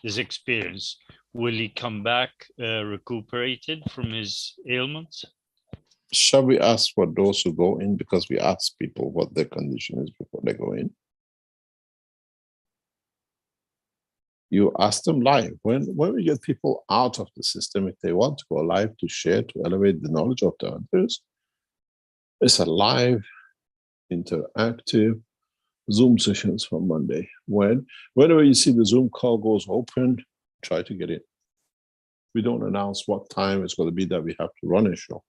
this experience, will he come back recuperated from his ailments? Shall we ask for those who go in, because we ask people what their condition is before they go in? You ask them live. When we get people out of the system, if they want to go live to share, to elevate the knowledge of the others, it's a live, interactive Zoom sessions from Monday. Whenever you see the Zoom call goes open, try to get in. We don't announce what time it's going to be that we have to run a show.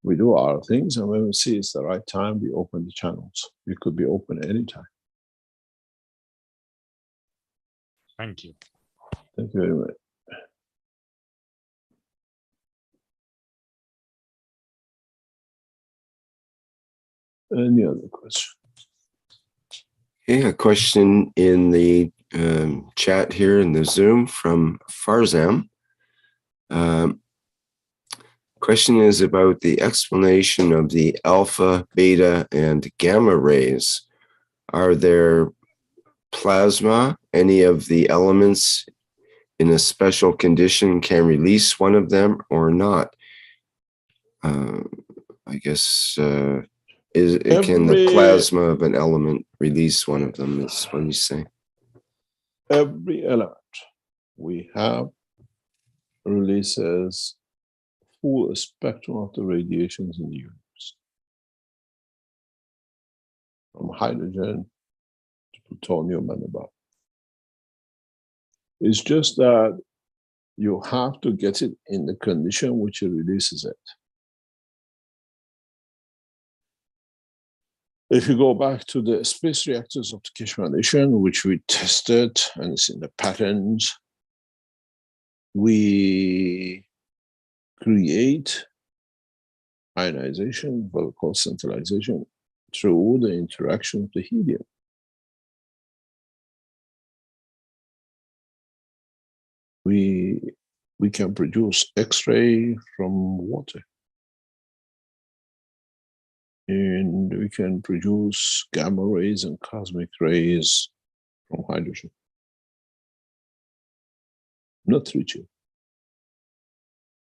We do our things, and when we see it's the right time, we open the channels. We could be open anytime. Thank you. Thank you very much. Any other questions? Okay, a question in the chat here in the Zoom from Farzam. Question is about the explanation of the alpha, beta, and gamma rays. Are there plasma, any of the elements in a special condition can release one of them or not? I guess, can the plasma of an element release one of them, is what you say? Every element we have releases full spectrum of the radiations in the universe, from hydrogen to plutonium and above. It's just that you have to get it in the condition which it releases it. If you go back to the space reactors of the Keshe Foundation, which we tested, and it's in the patterns, we create ionization, what we call centralization, through the interaction of the helium. We can produce X-ray from water. And we can produce gamma rays and cosmic rays from hydrogen. Not tritium.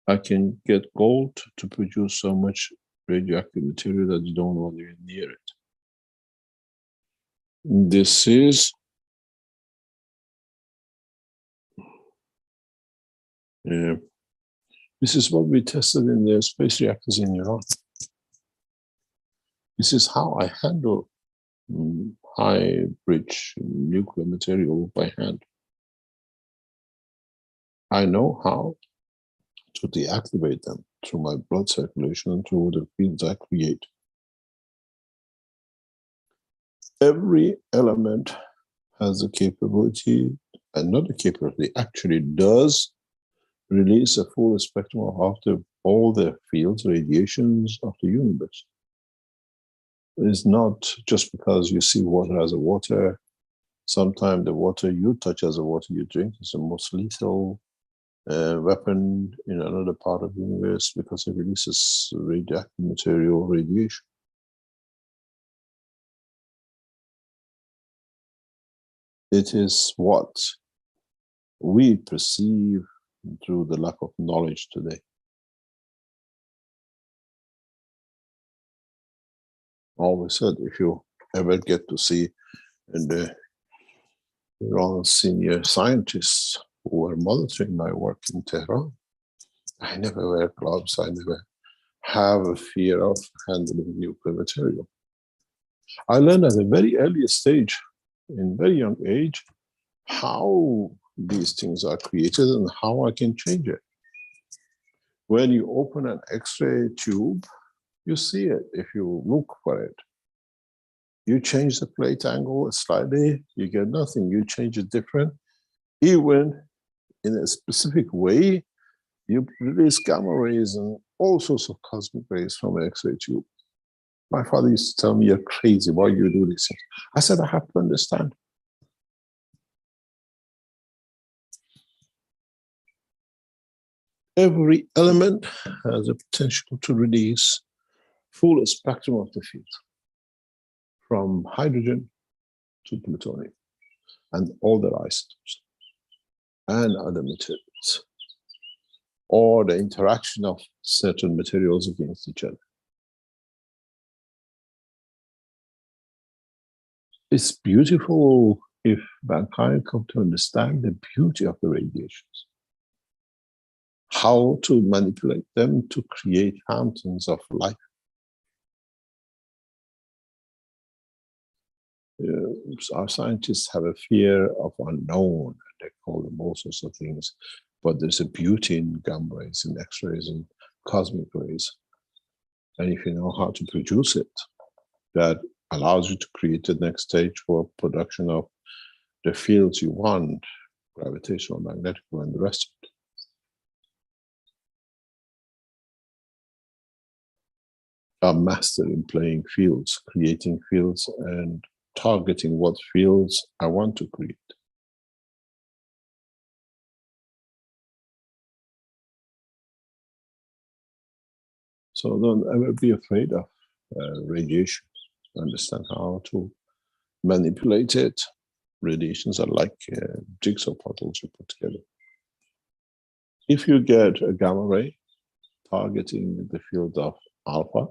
I can get gold to produce so much radioactive material that you don't want to be near it. This is what we tested in the space reactors in Iran. This is how I handle high-rich nuclear material by hand. I know how to deactivate them through my blood circulation and through the fields I create. Every element has the capability, and not the capability, actually does release a full spectrum of all the fields, radiations of the universe. It's not just because you see water as a water. Sometimes the water you touch as a water you drink is the most lethal weapon in another part of the universe because it releases radioactive material radiation. It is what we perceive through the lack of knowledge today. Always said, if you ever get to see the Iran senior scientists who were monitoring my work in Tehran, I never wear gloves, I never have a fear of handling nuclear material. I learned at a very early stage, in very young age, how these things are created and how I can change it. When you open an X-ray tube, you see it if you look for it. You change the plate angle slightly, you get nothing. You change it different, even in a specific way, you release gamma rays and all sorts of cosmic rays from an X-ray tube. My father used to tell me, "You're crazy, why you do these things?" I said, I have to understand. Every element has a potential to release full spectrum of the field, from hydrogen to plutonium and all their isotopes and other materials, or the interaction of certain materials against each other. It's beautiful if mankind come to understand the beauty of the radiations, how to manipulate them to create fountains of life. Our scientists have a fear of unknown, they call them all sorts of things, but there's a beauty in gamma rays, in X-rays, and cosmic rays. And if you know how to produce it, that allows you to create the next stage for production of the fields you want, gravitational, magnetic, and the rest of it. I'm master in playing fields, creating fields, and targeting what fields I want to create. So don't ever be afraid of radiation. Understand how to manipulate it. Radiations are like jigsaw puzzles you put together. If you get a gamma ray targeting the field of alpha,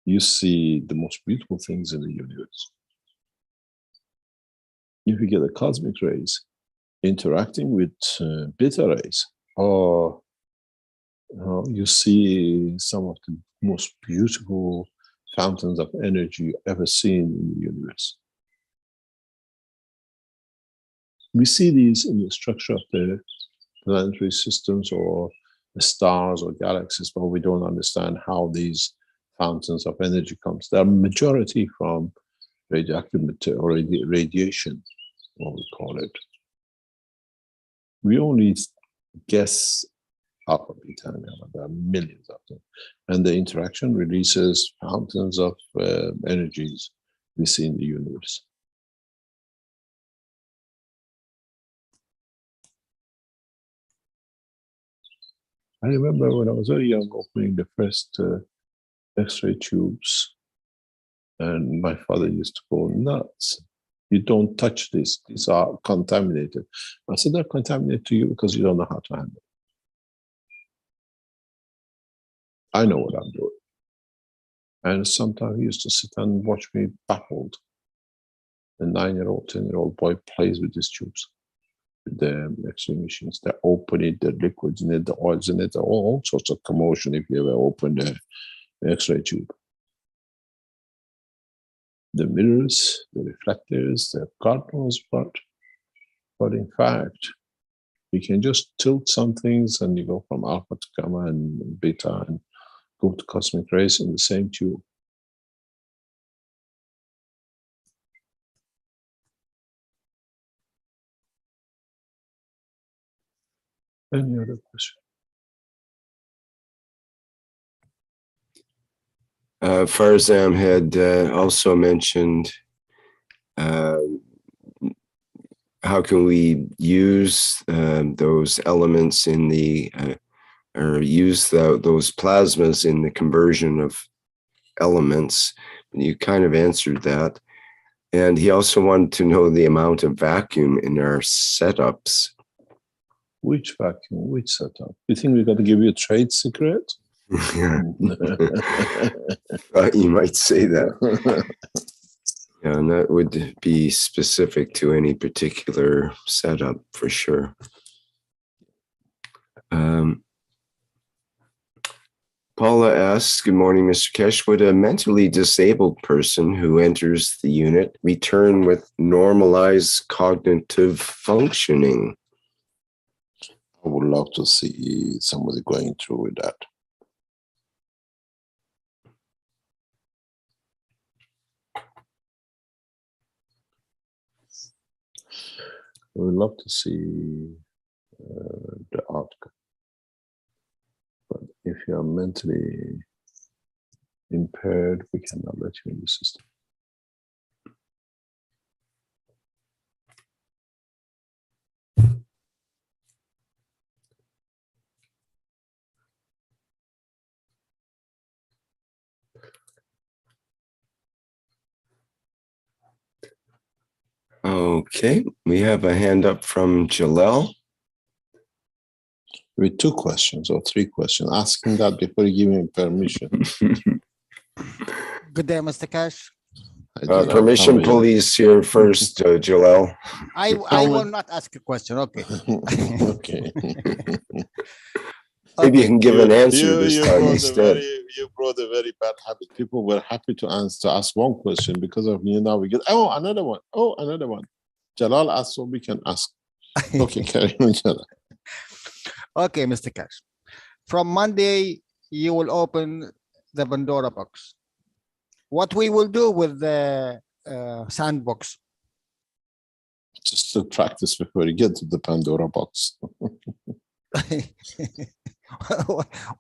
you see the most beautiful things in the universe. If you get a cosmic rays interacting with beta rays, you see some of the most beautiful fountains of energy ever seen in the universe. We see these in the structure of the planetary systems or the stars or galaxies, but we don't understand how these fountains of energy comes. They are majority from radioactive material or radiation, what we call it. We only guess alpha, beta, and gamma. There are millions of them. And the interaction releases fountains of energies we see in the universe. I remember when I was very young opening the first X-ray tubes, and my father used to go nuts. You don't touch this, these are contaminated. I said, they're contaminated to you because you don't know how to handle it. I know what I'm doing. And sometimes he used to sit and watch me baffled. A 9-year-old, 10-year-old boy plays with these tubes, with the X-ray machines. They open it, the liquids in it, the oils in it, all sorts of commotion if you ever open the X-ray tube. The mirrors, the reflectors, the God knows what. But in fact, you can just tilt some things and you go from alpha to gamma and beta and go to cosmic rays in the same tube. Any other question? Farzam had also mentioned how can we use those elements in the, or use those plasmas in the conversion of elements. You kind of answered that. And he also wanted to know the amount of vacuum in our setups. Which vacuum? Which setup? You think we got to give you a trade secret? You might say that. Yeah, and that would be specific to any particular setup for sure. Paula asks, good morning, Mr. Keshe. Would a mentally disabled person who enters the unit return with normalized cognitive functioning? I would love to see somebody going through with that. I would love to see the outcome. But if you are mentally impaired, we cannot let you in the system. Okay, we have a hand up from Jalel. With 2 questions or 3 questions, asking that before you give me permission. Good day, Mr. Keshe. Permission, please, here first, Jalel. I will not ask a question. Okay. Okay. Maybe you can give an answer this time instead. You brought a very bad habit. People were happy to ask 1 question because of me. Now we get, oh, another one. Oh, another one. Jalal asked what we can ask. Okay, carry on, Jalal. Okay, Mr. Keshe. From Monday, you will open the Pandora box. What we will do with the sandbox? Just to practice before you get to the Pandora box.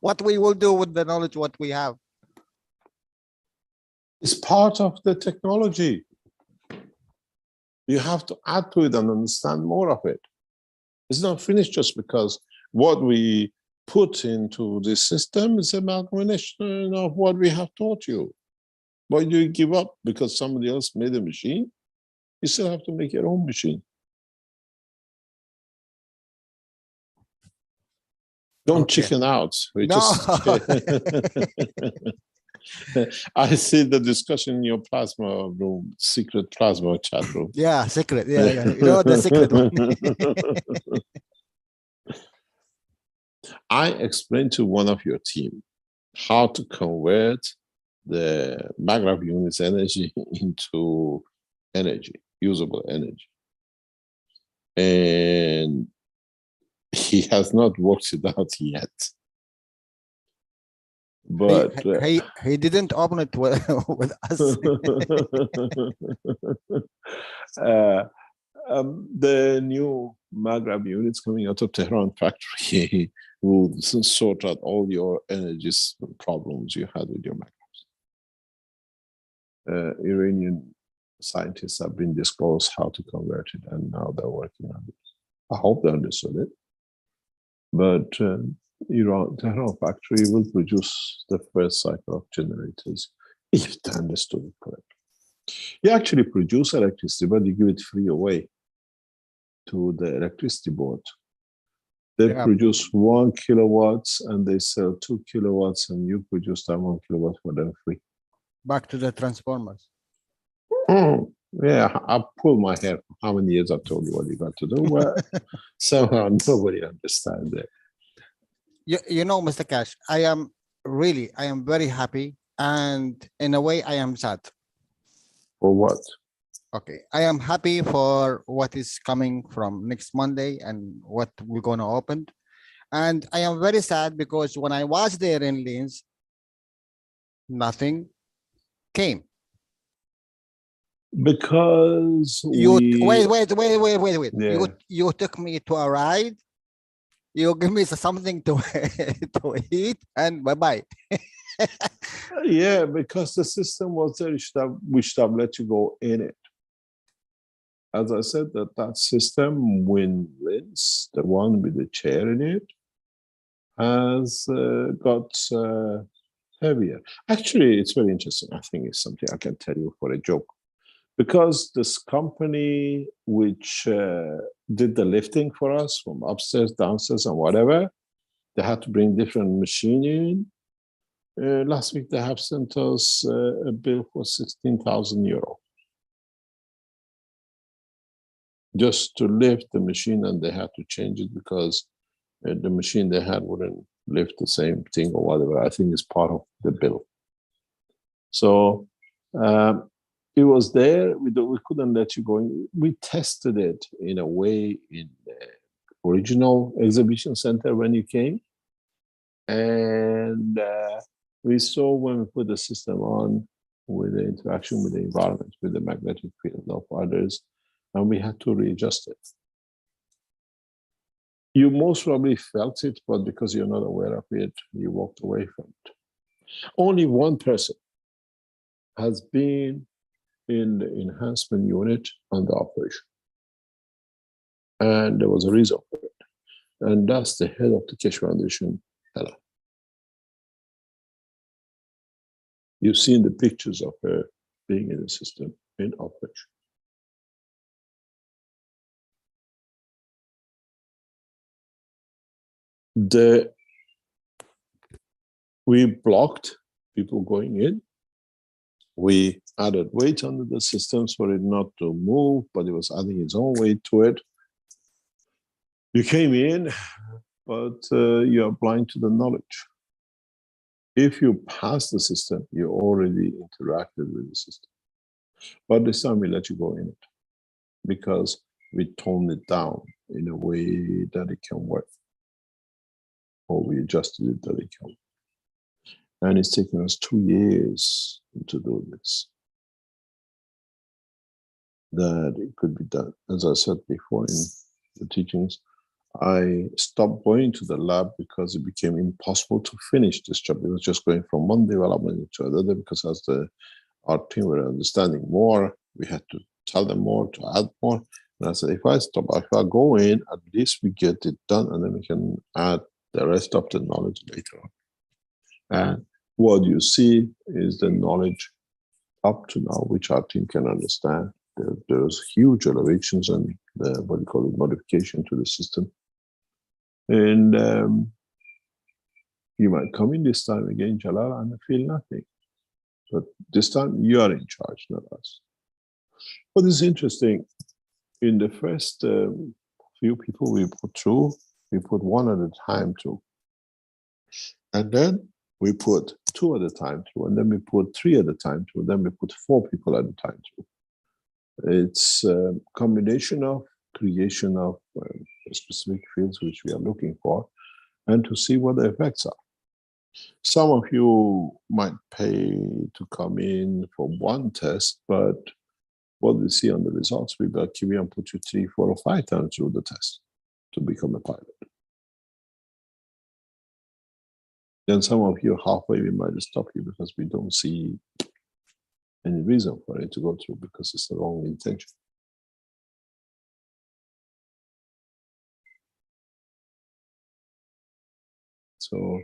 What we will do with the knowledge what we have? It's part of the technology. You have to add to it and understand more of it. It's not finished just because what we put into the system is an amalgamation of what we have taught you. Why do you give up because somebody else made a machine? You still have to make your own machine. Don't chicken out. I see the discussion in your plasma room, secret plasma chat room. Yeah, secret. Yeah. You know the secret one. I explained to one of your team how to convert the maggrav unit's energy into energy, usable energy. And he has not worked it out yet. But he didn't open it with us. The new maggrav units coming out of Tehran factory will sort out all your energy problems you had with your magravs. Iranian scientists have been disclosed how to convert it, and now they're working on it. I hope they understood it. But Tehran factory will produce the first cycle of generators, if they understood it correctly. You actually produce electricity, but you give it free away to the electricity board. They Yeah. produce 1 kilowatts and they sell 2 kilowatts, and you produce that 1 kilowatt for them free. Back to the transformers. Yeah, I pull my hair. How many years I've told you what you got to do? Well, somehow nobody understands it. You know, Mr. Cash, I am very happy, and in a way I am sad. For what? Okay, I am happy for what is coming from next Monday and what we're going to open. And I am very sad because when I was there in Linz, nothing came. Because Wait. Yeah. You took me to a ride. You give me something to to eat, and bye-bye. Yeah, because the system was there, which have let you go in it. As I said, that system, when Linz, the one with the chair in it, has got heavier. Actually, it's very interesting. I think it's something I can tell you for a joke. Because this company which did the lifting for us from upstairs, downstairs, and whatever, they had to bring different machine in. Last week, they have sent us a bill for 16,000 euro. Just to lift the machine, and they had to change it because the machine they had wouldn't lift the same thing or whatever. I think it's part of the bill. So it was there. We couldn't let you go in. We tested it in a way in the original exhibition center when you came. And we saw when we put the system on with the interaction with the environment, with the magnetic field of others, and we had to readjust it. You most probably felt it, but because you're not aware of it, you walked away from it. Only one person has been in the enhancement unit on the operation. And there was a reason for it. And that's the head of the Keshe Foundation, Helen. You've seen the pictures of her being in the system in operation. We blocked people going in. We added weight under the systems for it not to move, but it was adding its own weight to it. You came in, but you are blind to the knowledge. If you pass the system, you already interacted with the system. But this time we let you go in it because we toned it down in a way that it can work. Or we adjusted it that it can work. And it's taken us 2 years to do this. That it could be done. As I said before in the teachings, I stopped going to the lab because it became impossible to finish this job. It was just going from one development to another because as our team were understanding more, we had to tell them more, to add more. And I said, if I go in, at least we get it done and then we can add the rest of the knowledge later on. And what you see is the knowledge up to now, which our team can understand. There's huge elevations and what you call it, modification to the system. And you might come in this time again, Jalal, and feel nothing. But this time you are in charge, not us. What is interesting, in the first few people we put through, we put one at a time through. And then we put 2 at a time through, and then we put 3 at a time through, then we put 4 people at a time through. It's a combination of creation of specific fields which we are looking for, and to see what the effects are. Some of you might pay to come in for one test, but what we see on the results, we will give you and put you 3, 4, or 5 times through the test to become a pilot. Then some of you halfway, we might stop you because we don't see any reason for it to go through because it's the wrong intention. So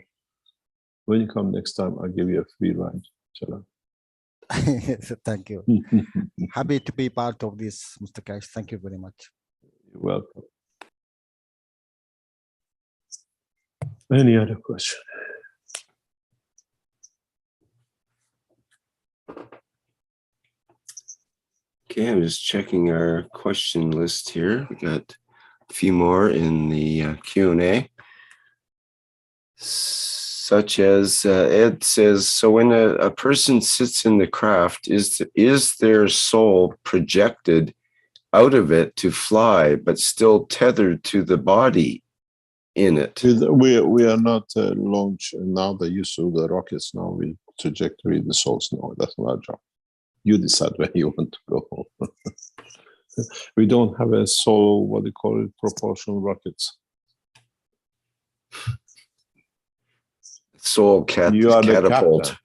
when you come next time, I'll give you a free ride. Thank you. Happy to be part of this, Mr. Cash. Thank you very much. You're welcome. Any other question? Okay, I'm just checking our question list here. We got a few more in the Q&A. Such as Ed says, so when a person sits in the craft, is their soul projected out of it to fly, but still tethered to the body in it? We are not launched now. They used to the rockets now with trajectory, the souls. No, that's not our job. You decide where you want to go. We don't have a soul, what they call it, propulsion rockets. Soul You are catapult. the captain.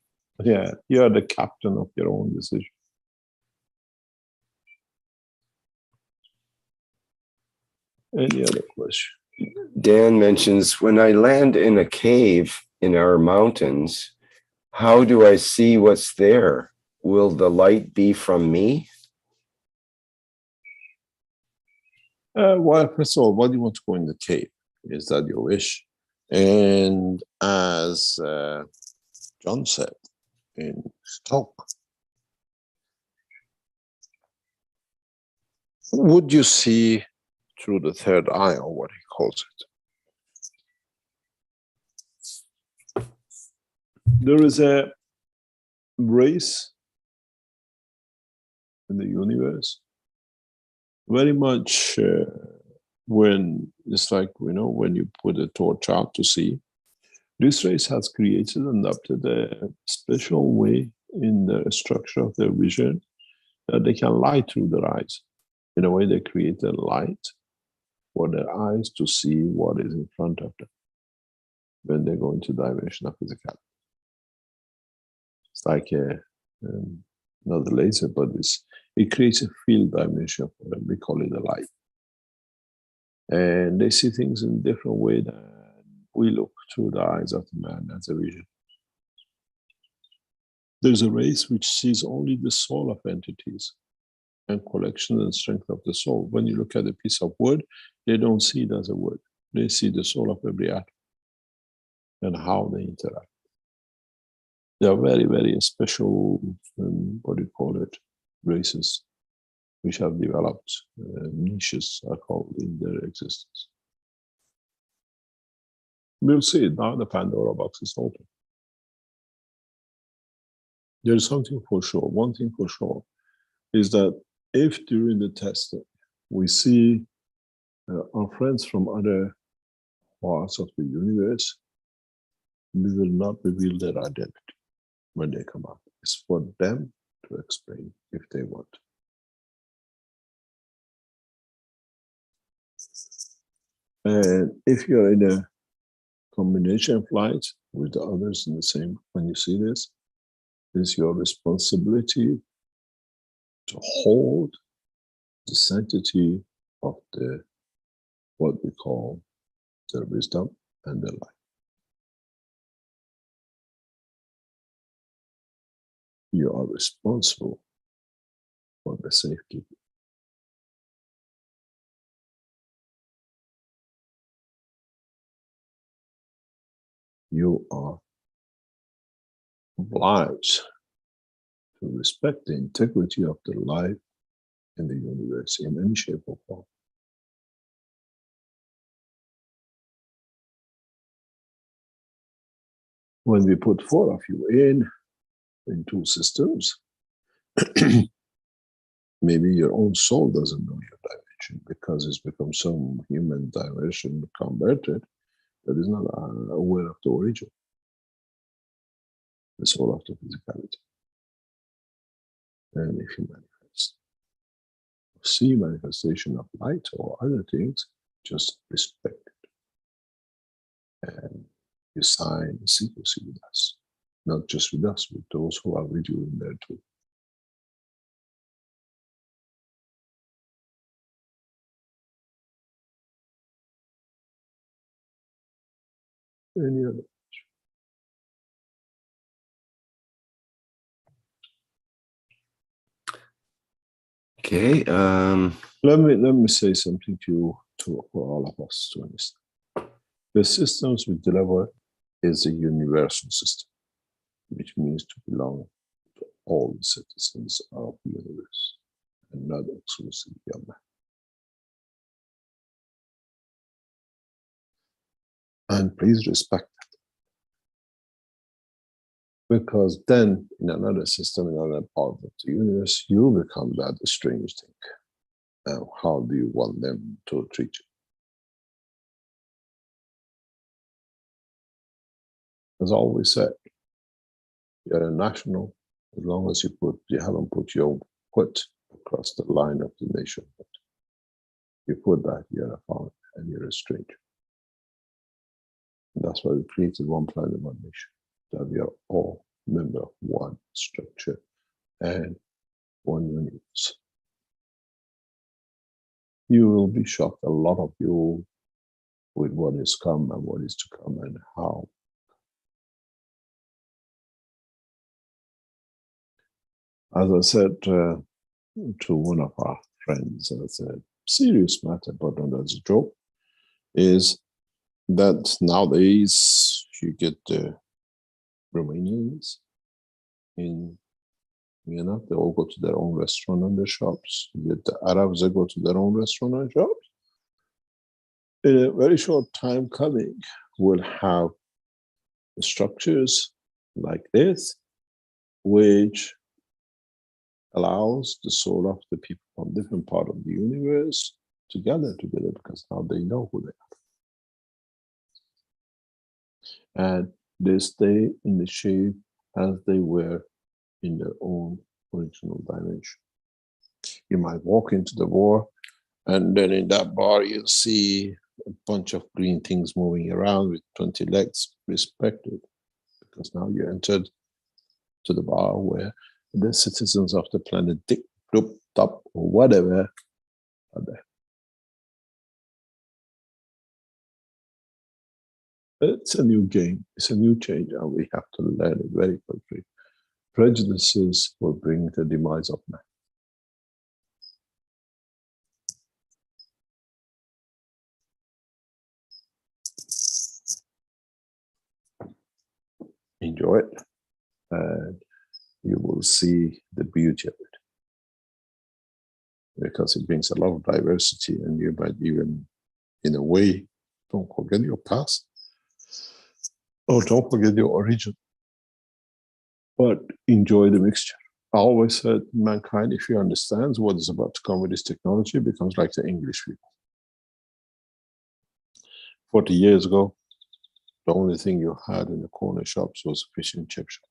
Yeah, you are the captain of your own decision. Any other question? Dan mentions, when I land in a cave in our mountains, how do I see what's there? Will the light be from me? Well, first of all, why do you want to go in the cave? Is that your wish? And as John said in his talk, would you see through the third eye, or what he calls it? There is a race in the universe, very much when it's like, you know, when you put a torch out to sea, this race has created and adopted a special way in the structure of their vision that they can light through their eyes. In a way, they create a light for their eyes to see what is in front of them when they go into dimension of physicality. It's like not a laser, but it creates a field dimension for them. We call it a light. And they see things in a different way than we look through the eyes of the man as a vision. There's a race which sees only the soul of entities and collection and strength of the soul. When you look at a piece of wood, they don't see it as a wood. They see the soul of every atom and how they interact. They are very, very special, what do you call it, races, which have developed niches are called in their existence. We'll see it now. The Pandora box is open. There is something for sure. One thing for sure is that if during the testing we see our friends from other parts of the universe, we will not reveal their identity when they come out. It's for them to explain if they want. And if you're in a combination flight with the others in the same, when you see this, it's your responsibility to hold the sanctity of the, what we call their wisdom and their life. You are responsible for the safety. You are obliged to respect the integrity of the life in the universe in any shape or form. When we put 4 of you in 2 systems, maybe your own soul doesn't know your dimension because it's become some human dimension converted that is not aware of the origin, the soul of the physicality. And if you manifest, see manifestation of light or other things, just respect it. And you sign secrecy with us, not just with us, with those who are with you in there too. Any other? Okay. Let me say something to you, for all of us to understand. The systems we deliver is a universal system, which means to belong to all the citizens of the universe and not exclusively of man. And please respect that. Because then in another system, in another part of the universe, you become that strange thing. Now, how do you want them to treat you? As always said, you're a national as long as you haven't put your foot across the line of the nation. You put that, you're a foreigner and you're a stranger. And that's why we created one planet, one nation, that we are all member of one structure and one universe. You will be shocked, a lot of you, with what is come and what is to come and how. As I said to one of our friends, as a serious matter, but not as a joke, is that nowadays you get the Romanians in Vienna, they all go to their own restaurant and their shops. You get the Arabs, they go to their own restaurant and shops. In a very short time coming, we'll have structures like this, which allows the soul of the people from different part of the universe to gather together, because now they know who they are. And they stay in the shape as they were in their own original dimension. You might walk into the bar, and then in that bar you'll see a bunch of green things moving around with 20 legs. Respect it, because now you entered to the bar where the citizens of the planet Dick, Bloop, Top, or whatever are there. It's a new game, it's a new change, and we have to learn it very quickly. Prejudices will bring the demise of man. Enjoy it, and you will see the beauty of it, because it brings a lot of diversity, and you might even, in a way, don't forget your past, or don't forget your origin, but enjoy the mixture. I always said, mankind, if he understands what is about to come with this technology, becomes like the English people. 40 years ago, the only thing you had in the corner shops was a fish and chip shop.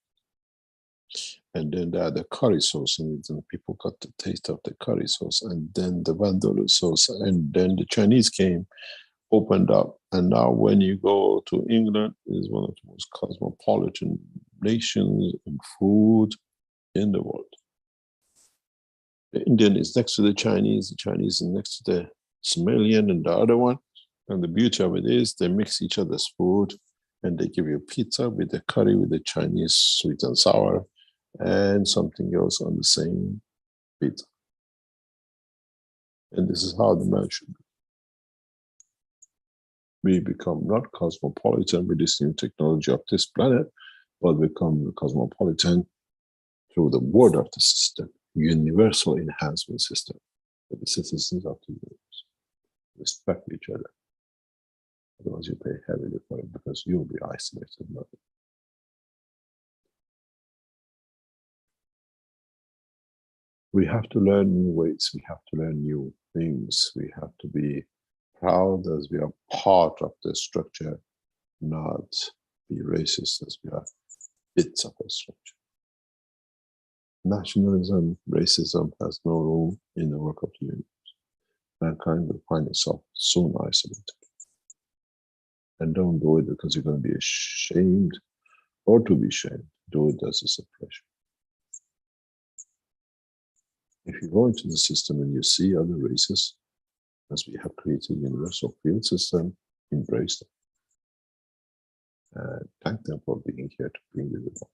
And then they had the curry sauce in it, and people got the taste of the curry sauce, and then the Pandora sauce, and then the Chinese came, opened up, and now when you go to England, it's one of the most cosmopolitan nations in food in the world. The Indian is next to the Chinese is next to the Somalian and the other one. And the beauty of it is they mix each other's food, and they give you pizza with the curry, with the Chinese sweet and sour, and something else on the same pizza. And this is how the man should be. We become not cosmopolitan with this new technology of this planet, but become cosmopolitan through the word of the system, universal enhancement system for the citizens of the universe. Respect each other. Otherwise you pay heavily for it, because you'll be isolated. We have to learn new ways, we have to learn new things, we have to be proud as we are part of the structure, not be racist as we are bits of the structure. Nationalism, racism has no room in the work of the universe. Mankind will find itself soon isolated. And don't do it because you're going to be ashamed or to be ashamed. Do it as a suppression. If you go into the system and you see other races, as we have created a universal field system, embrace them. And thank them for being here to bring you the knowledge.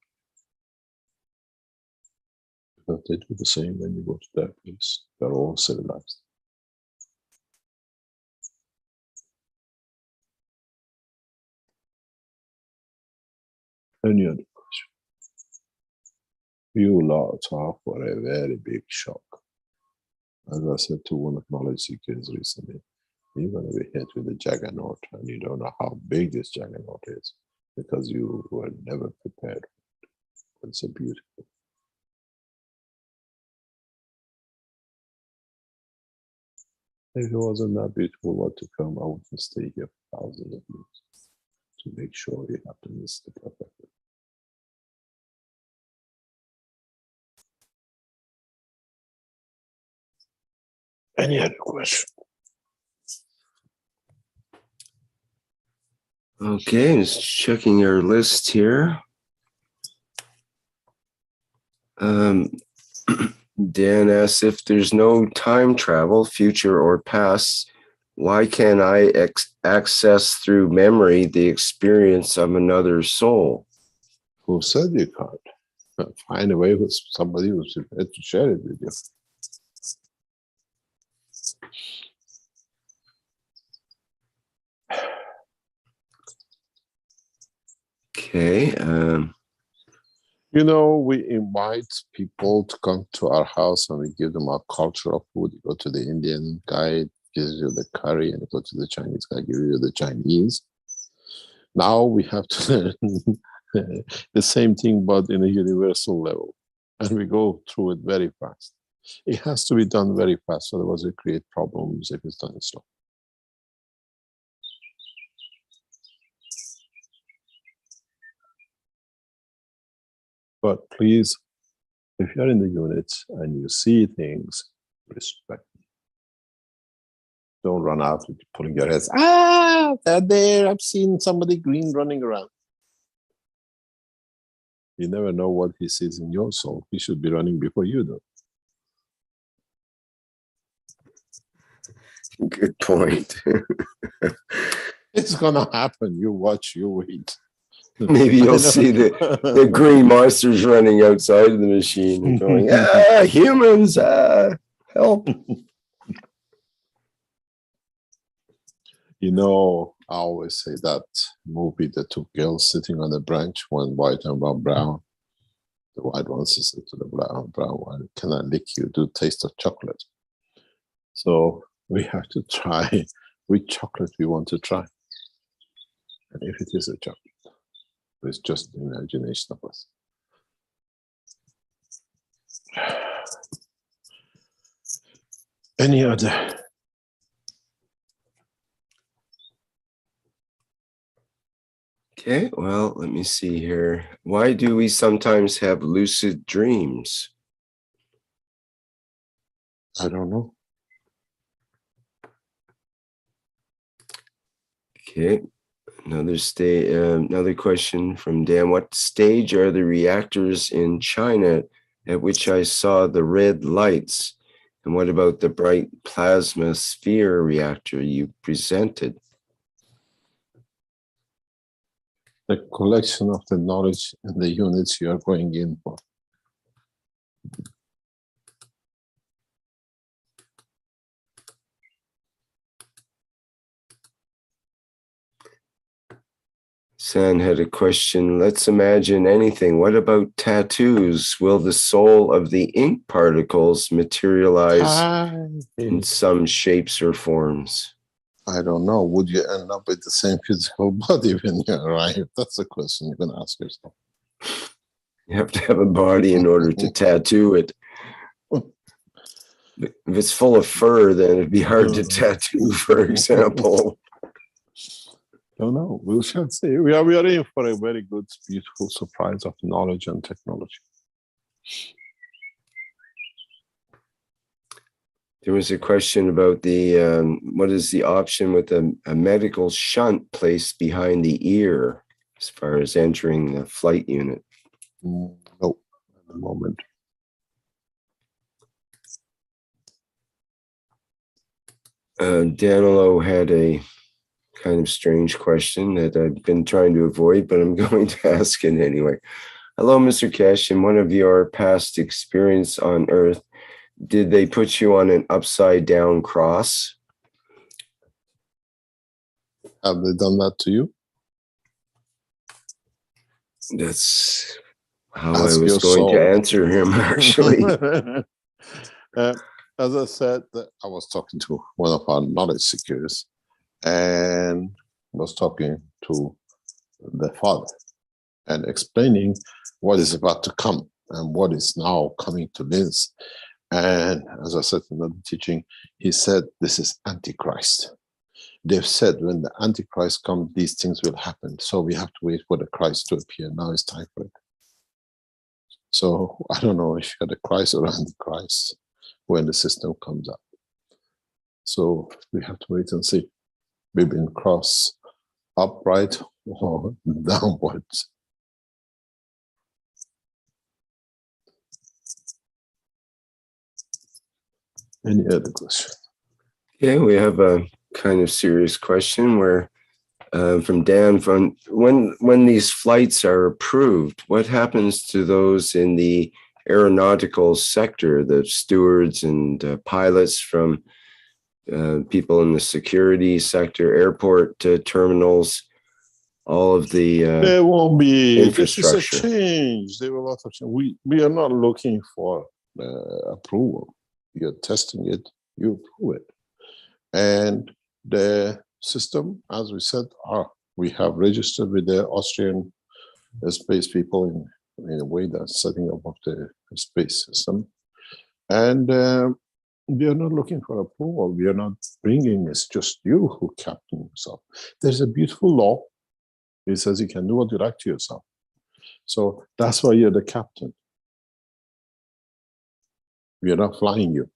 Because they do the same when you go to their place. They're all civilized. Any other question? You lots are for a very big shock. As I said to one of knowledge seekers recently, you're going to be hit with a juggernaut and you don't know how big this juggernaut is because you were never prepared. It's so beautiful. If it wasn't that beautiful what to come, I wouldn't stay here for thousands of years to make sure you have to miss the perfect. Any other question? Okay, just checking your list here. Dan asks, if there's no time travel, future or past, why can't I access through memory the experience of another soul? Who said you can't? Find a way with somebody who's prepared to share it with you. Okay. You know, we invite people to come to our house and we give them our cultural food. You go to the Indian guy, gives you the curry, and you go to the Chinese guy, gives you the Chinese. Now we have to learn the same thing, but in a universal level. And we go through it very fast. It has to be done very fast, otherwise it create problems if it's done slow. But please, if you're in the units and you see things, respect. Don't run out with pulling your heads. Ah, they're there. I've seen somebody green running around. You never know what he sees in your soul. He should be running before you do. Good point. It's gonna happen. You watch, you wait. Maybe you'll see the green monsters running outside of the machine and going, humans, help. You know, I always say that movie, the two girls sitting on the branch, one white and one brown. The white one says to the brown one, can I lick you? Do taste of chocolate. So we have to try which chocolate we want to try. And if it is a chocolate, it's just the imagination of us. Any other? Okay, well, let me see here. Why do we sometimes have lucid dreams? I don't know. Okay, another question from Dan. What stage are the reactors in China at which I saw the red lights? And what about the bright plasma sphere reactor you presented? The collection of the knowledge and the units you are going in for. San had a question. Let's imagine anything. What about tattoos? Will the soul of the ink particles materialize in some shapes or forms? I don't know. Would you end up with the same physical body when you arrive? That's the question you're going to ask yourself. You have to have a body in order to tattoo it. If it's full of fur, then it'd be hard to tattoo, for example. Don't know. We shall see. We are in for a very good, beautiful surprise of knowledge and technology. There was a question about the what is the option with a medical shunt placed behind the ear as far as entering the flight unit? No, at the moment. Danilo had a kind of strange question that I've been trying to avoid, but I'm going to ask it anyway. Hello, Mr. Keshe. In one of your past experience on Earth, did they put you on an upside down cross? Have they done that to you? That's how Ask I was your going soul. to answer him, actually. As I said, I was talking to one of our knowledge seekers and was talking to the father and explaining what is about to come and what is now coming to Linz. And as I said in another teaching, he said, this is Antichrist. They've said when the Antichrist comes, these things will happen. So we have to wait for the Christ to appear. Now it's time for it. So I don't know if you're the Christ or Antichrist when the system comes up. So we have to wait and see. We've been cross upright or downwards. Any other question? Okay, we have a kind of serious question where from Dan, from when these flights are approved, what happens to those in the aeronautical sector, the stewards and pilots, from people in the security sector, airport terminals, all of the there won't be infrastructure? This is a change. There will a lot of change. We are not looking for approval. You're testing it, you approve it. And the system, as we said, we have registered with the Austrian space people in a way that's setting up of the space system. And we are not looking for approval. We are not bringing, it's just you who captain yourself. There's a beautiful law. It says you can do what you like to yourself. So that's why you're the captain. We are not flying you.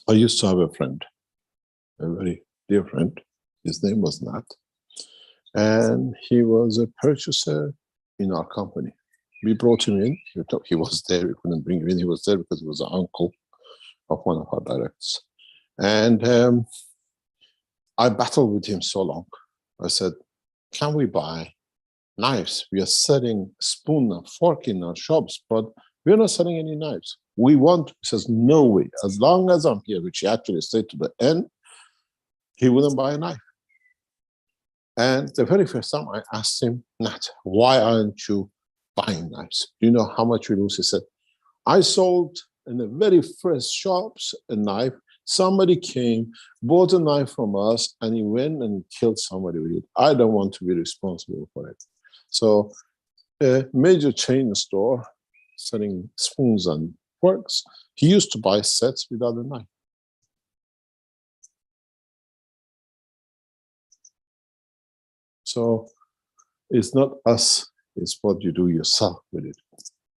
I used to have a friend, a very dear friend. His name was Nat. And he was a purchaser in our company. We brought him in. He was there. We couldn't bring him in. He was there because he was an uncle of one of our directors. And I battled with him so long. I said, can we buy knives? We are selling spoon and fork in our shops, but we're not selling any knives. We want, he says, no way. As long as I'm here, which he actually stayed to the end, he wouldn't buy a knife. And the very first time I asked him, Nat, why aren't you buying knives? Do you know how much we lose? He said, I sold in the very first shops a knife. Somebody came, bought a knife from us, and he went and killed somebody with it. I don't want to be responsible for it. So a major chain store selling spoons and forks, he used to buy sets without a knife. So it's not us, it's what you do yourself with it,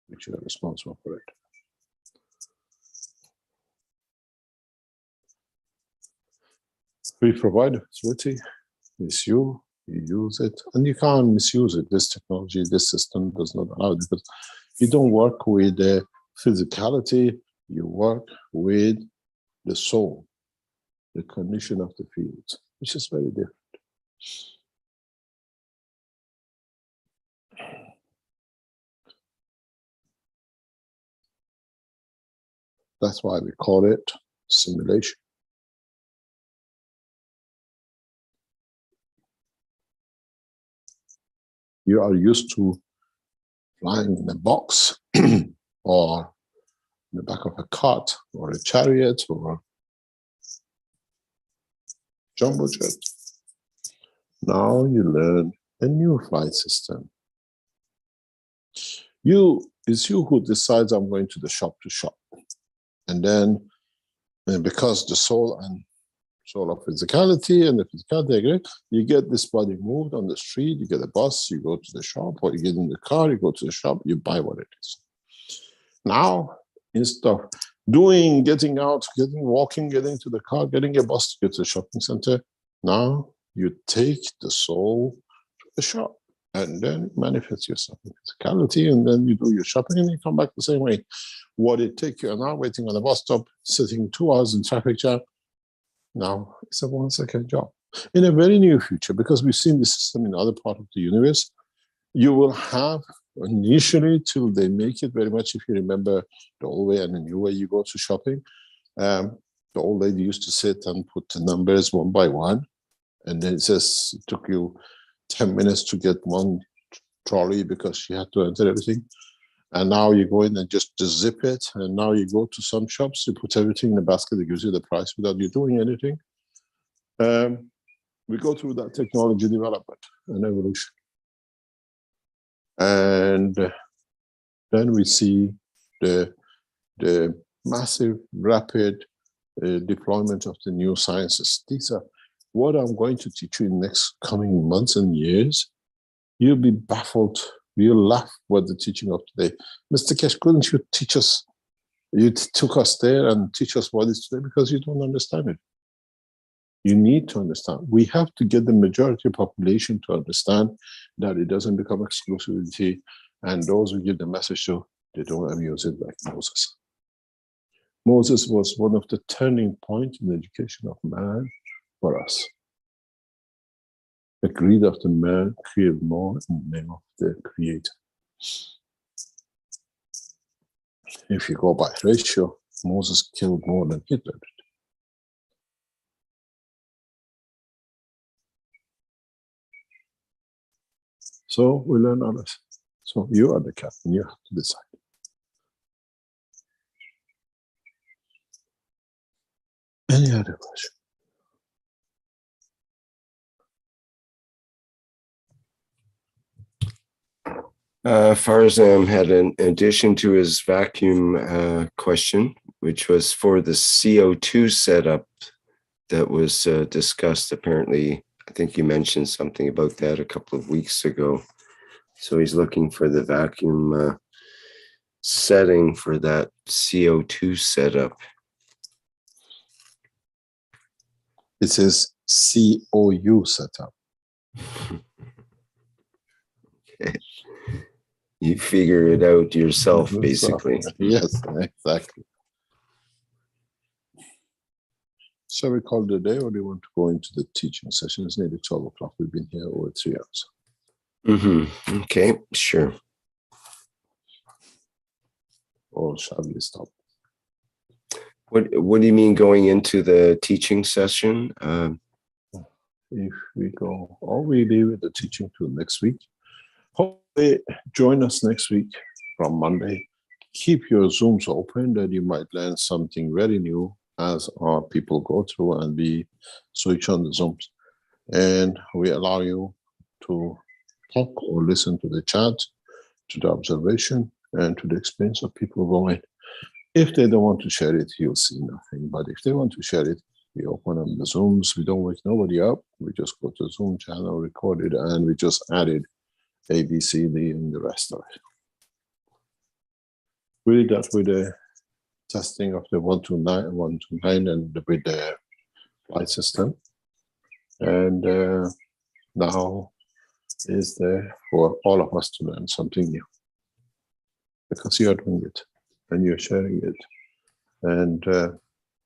which you are responsible for it. We provide a facility, it's you use it, and you can't misuse it. This technology, this system does not allow it, because you don't work with the physicality, you work with the soul, the condition of the field, which is very different. That's why we call it simulation. You are used to flying in a box or in the back of a cart or a chariot or jumbo jet. Now you learn a new flight system. It's you who decides I'm going to the shop to shop. And then because the soul of physicality and the physicality agree, you get this body moved on the street, you get a bus, you go to the shop, or you get in the car, you go to the shop, you buy what it is. Now, instead of getting out, walking, getting to the car, getting a bus to get to the shopping center, now you take the soul to the shop and then manifest yourself in physicality, and then you do your shopping and you come back the same way. What it takes you an hour waiting on the bus stop, sitting 2 hours in traffic jam, now it's a 1 second job. In a very near future, because we've seen this system in other parts of the universe, you will have initially till they make it very much, if you remember the old way and the new way you go to shopping, the old lady used to sit and put the numbers one by one, And then it says it took you 10 minutes to get one trolley because you had to enter everything. And now you go in and just zip it. And now you go to some shops, you put everything in the basket, it gives you the price without you doing anything. We go through that technology development and evolution. And then we see the massive, rapid deployment of the new sciences. These are what I'm going to teach you in the next coming months and years. You'll be baffled. You'll laugh with the teaching of today. Mr. Keshe, couldn't you teach us? You took us there and teach us what is today because you don't understand it. You need to understand. We have to get the majority population to understand that it doesn't become exclusivity, and those who give the message to, they don't abuse it like Moses. Moses was one of the turning points in the education of man for us. The greed of the man killed more in the name of the Creator. If you go by ratio, Moses killed more than Hitler did. So we learn our lesson. So you are the captain, you have to decide. Any other question? Farzam had an addition to his vacuum question, which was for the CO2 setup that was discussed. Apparently, I think you mentioned something about that a couple of weeks ago. So he's looking for the vacuum setting for that CO2 setup. It says COU setup. Okay. You figure it out yourself, basically. Yes, exactly. Shall we call it a day, or do you want to go into the teaching session? It's nearly 12 o'clock. We've been here over 3 hours. Okay, sure. Or shall we stop? What do you mean going into the teaching session? If we go, or we leave the teaching to next week. Hopefully, join us next week from Monday. Keep your Zooms open that you might learn something very new as our people go through and we switch on the Zooms. And we allow you to talk or listen to the chat, to the observation, and to the experience of people going. If they don't want to share it, you'll see nothing. But if they want to share it, we open up the Zooms. We don't wake nobody up. We just go to the Zoom channel, record it, and we just added A, B, C, D, and the rest of it. We did that with the testing of the 129 and with the flight system. And now is there for all of us to learn something new. Because you are doing it and you're sharing it. And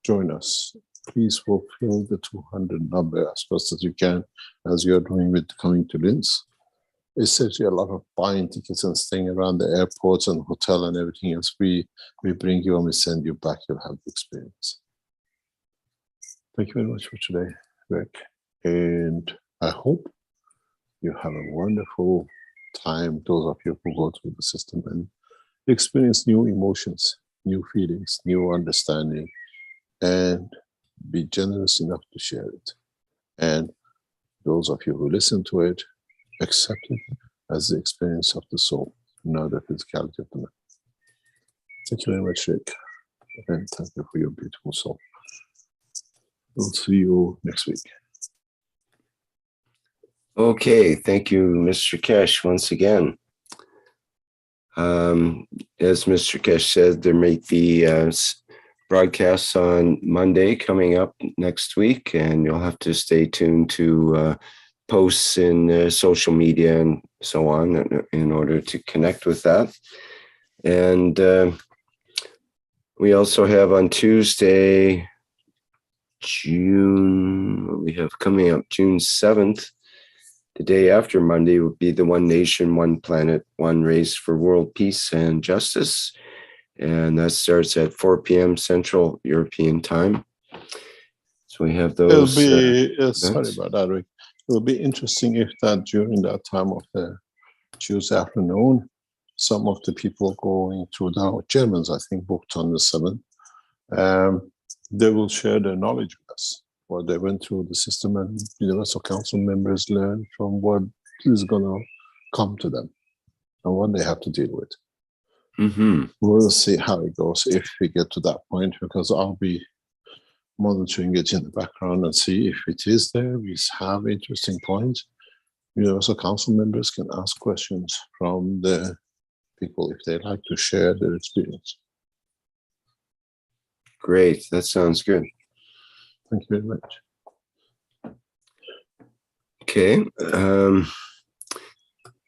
join us. Please fulfill the 200 number as fast as you can, as you're doing with coming to Linz. It saves you a lot of buying tickets and staying around the airports and hotel and everything else. We bring you and we send you back. You'll have the experience. Thank you very much for today, Rick. And I hope you have a wonderful time, those of you who go through the system and experience new emotions, new feelings, new understanding, and be generous enough to share it. And those of you who listen to it, accept it as the experience of the soul, not the physicality of the man. Thank you very much, Rick. And thank you for your beautiful soul. We'll see you next week. Okay, thank you, Mr. Keshe, once again. As Mr. Keshe said, there might be broadcasts on Monday coming up next week, and you'll have to stay tuned to posts in social media and so on in order to connect with that. And we also have on Tuesday, we have coming up June 7th, the day after Monday will be the One Nation, One Planet, One Race for World Peace and Justice. And that starts at 4 p.m. Central European Time. So we have It'll those. be, sorry events. about that, Rick. It'll be interesting if that during that time of the Tuesday afternoon, some of the people going through now, Germans, I think, booked on the 7th, they will share their knowledge with us, what they went through the system, and Universal Council members learn from what is going to come to them and what they have to deal with. We'll see how it goes if we get to that point, because I'll be monitoring it in the background and see if it is there. We have interesting points. Universal Council members can ask questions from the people if they like to share their experience. Great, that sounds good. Thank you very much. Okay,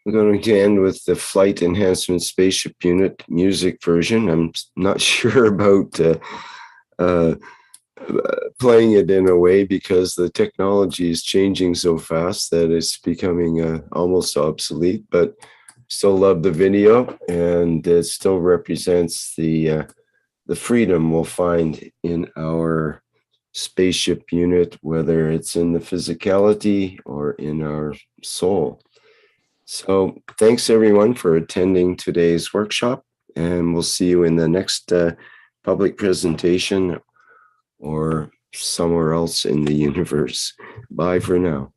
we're going to end with the Flight Enhancement Spaceship Unit music version. I'm not sure about playing it in a way because the technology is changing so fast that it's becoming almost obsolete, but still love the video, and it still represents the freedom we'll find in our spaceship unit, whether it's in the physicality or in our soul. So thanks everyone for attending today's workshop, and we'll see you in the next public presentation or somewhere else in the universe. Bye for now.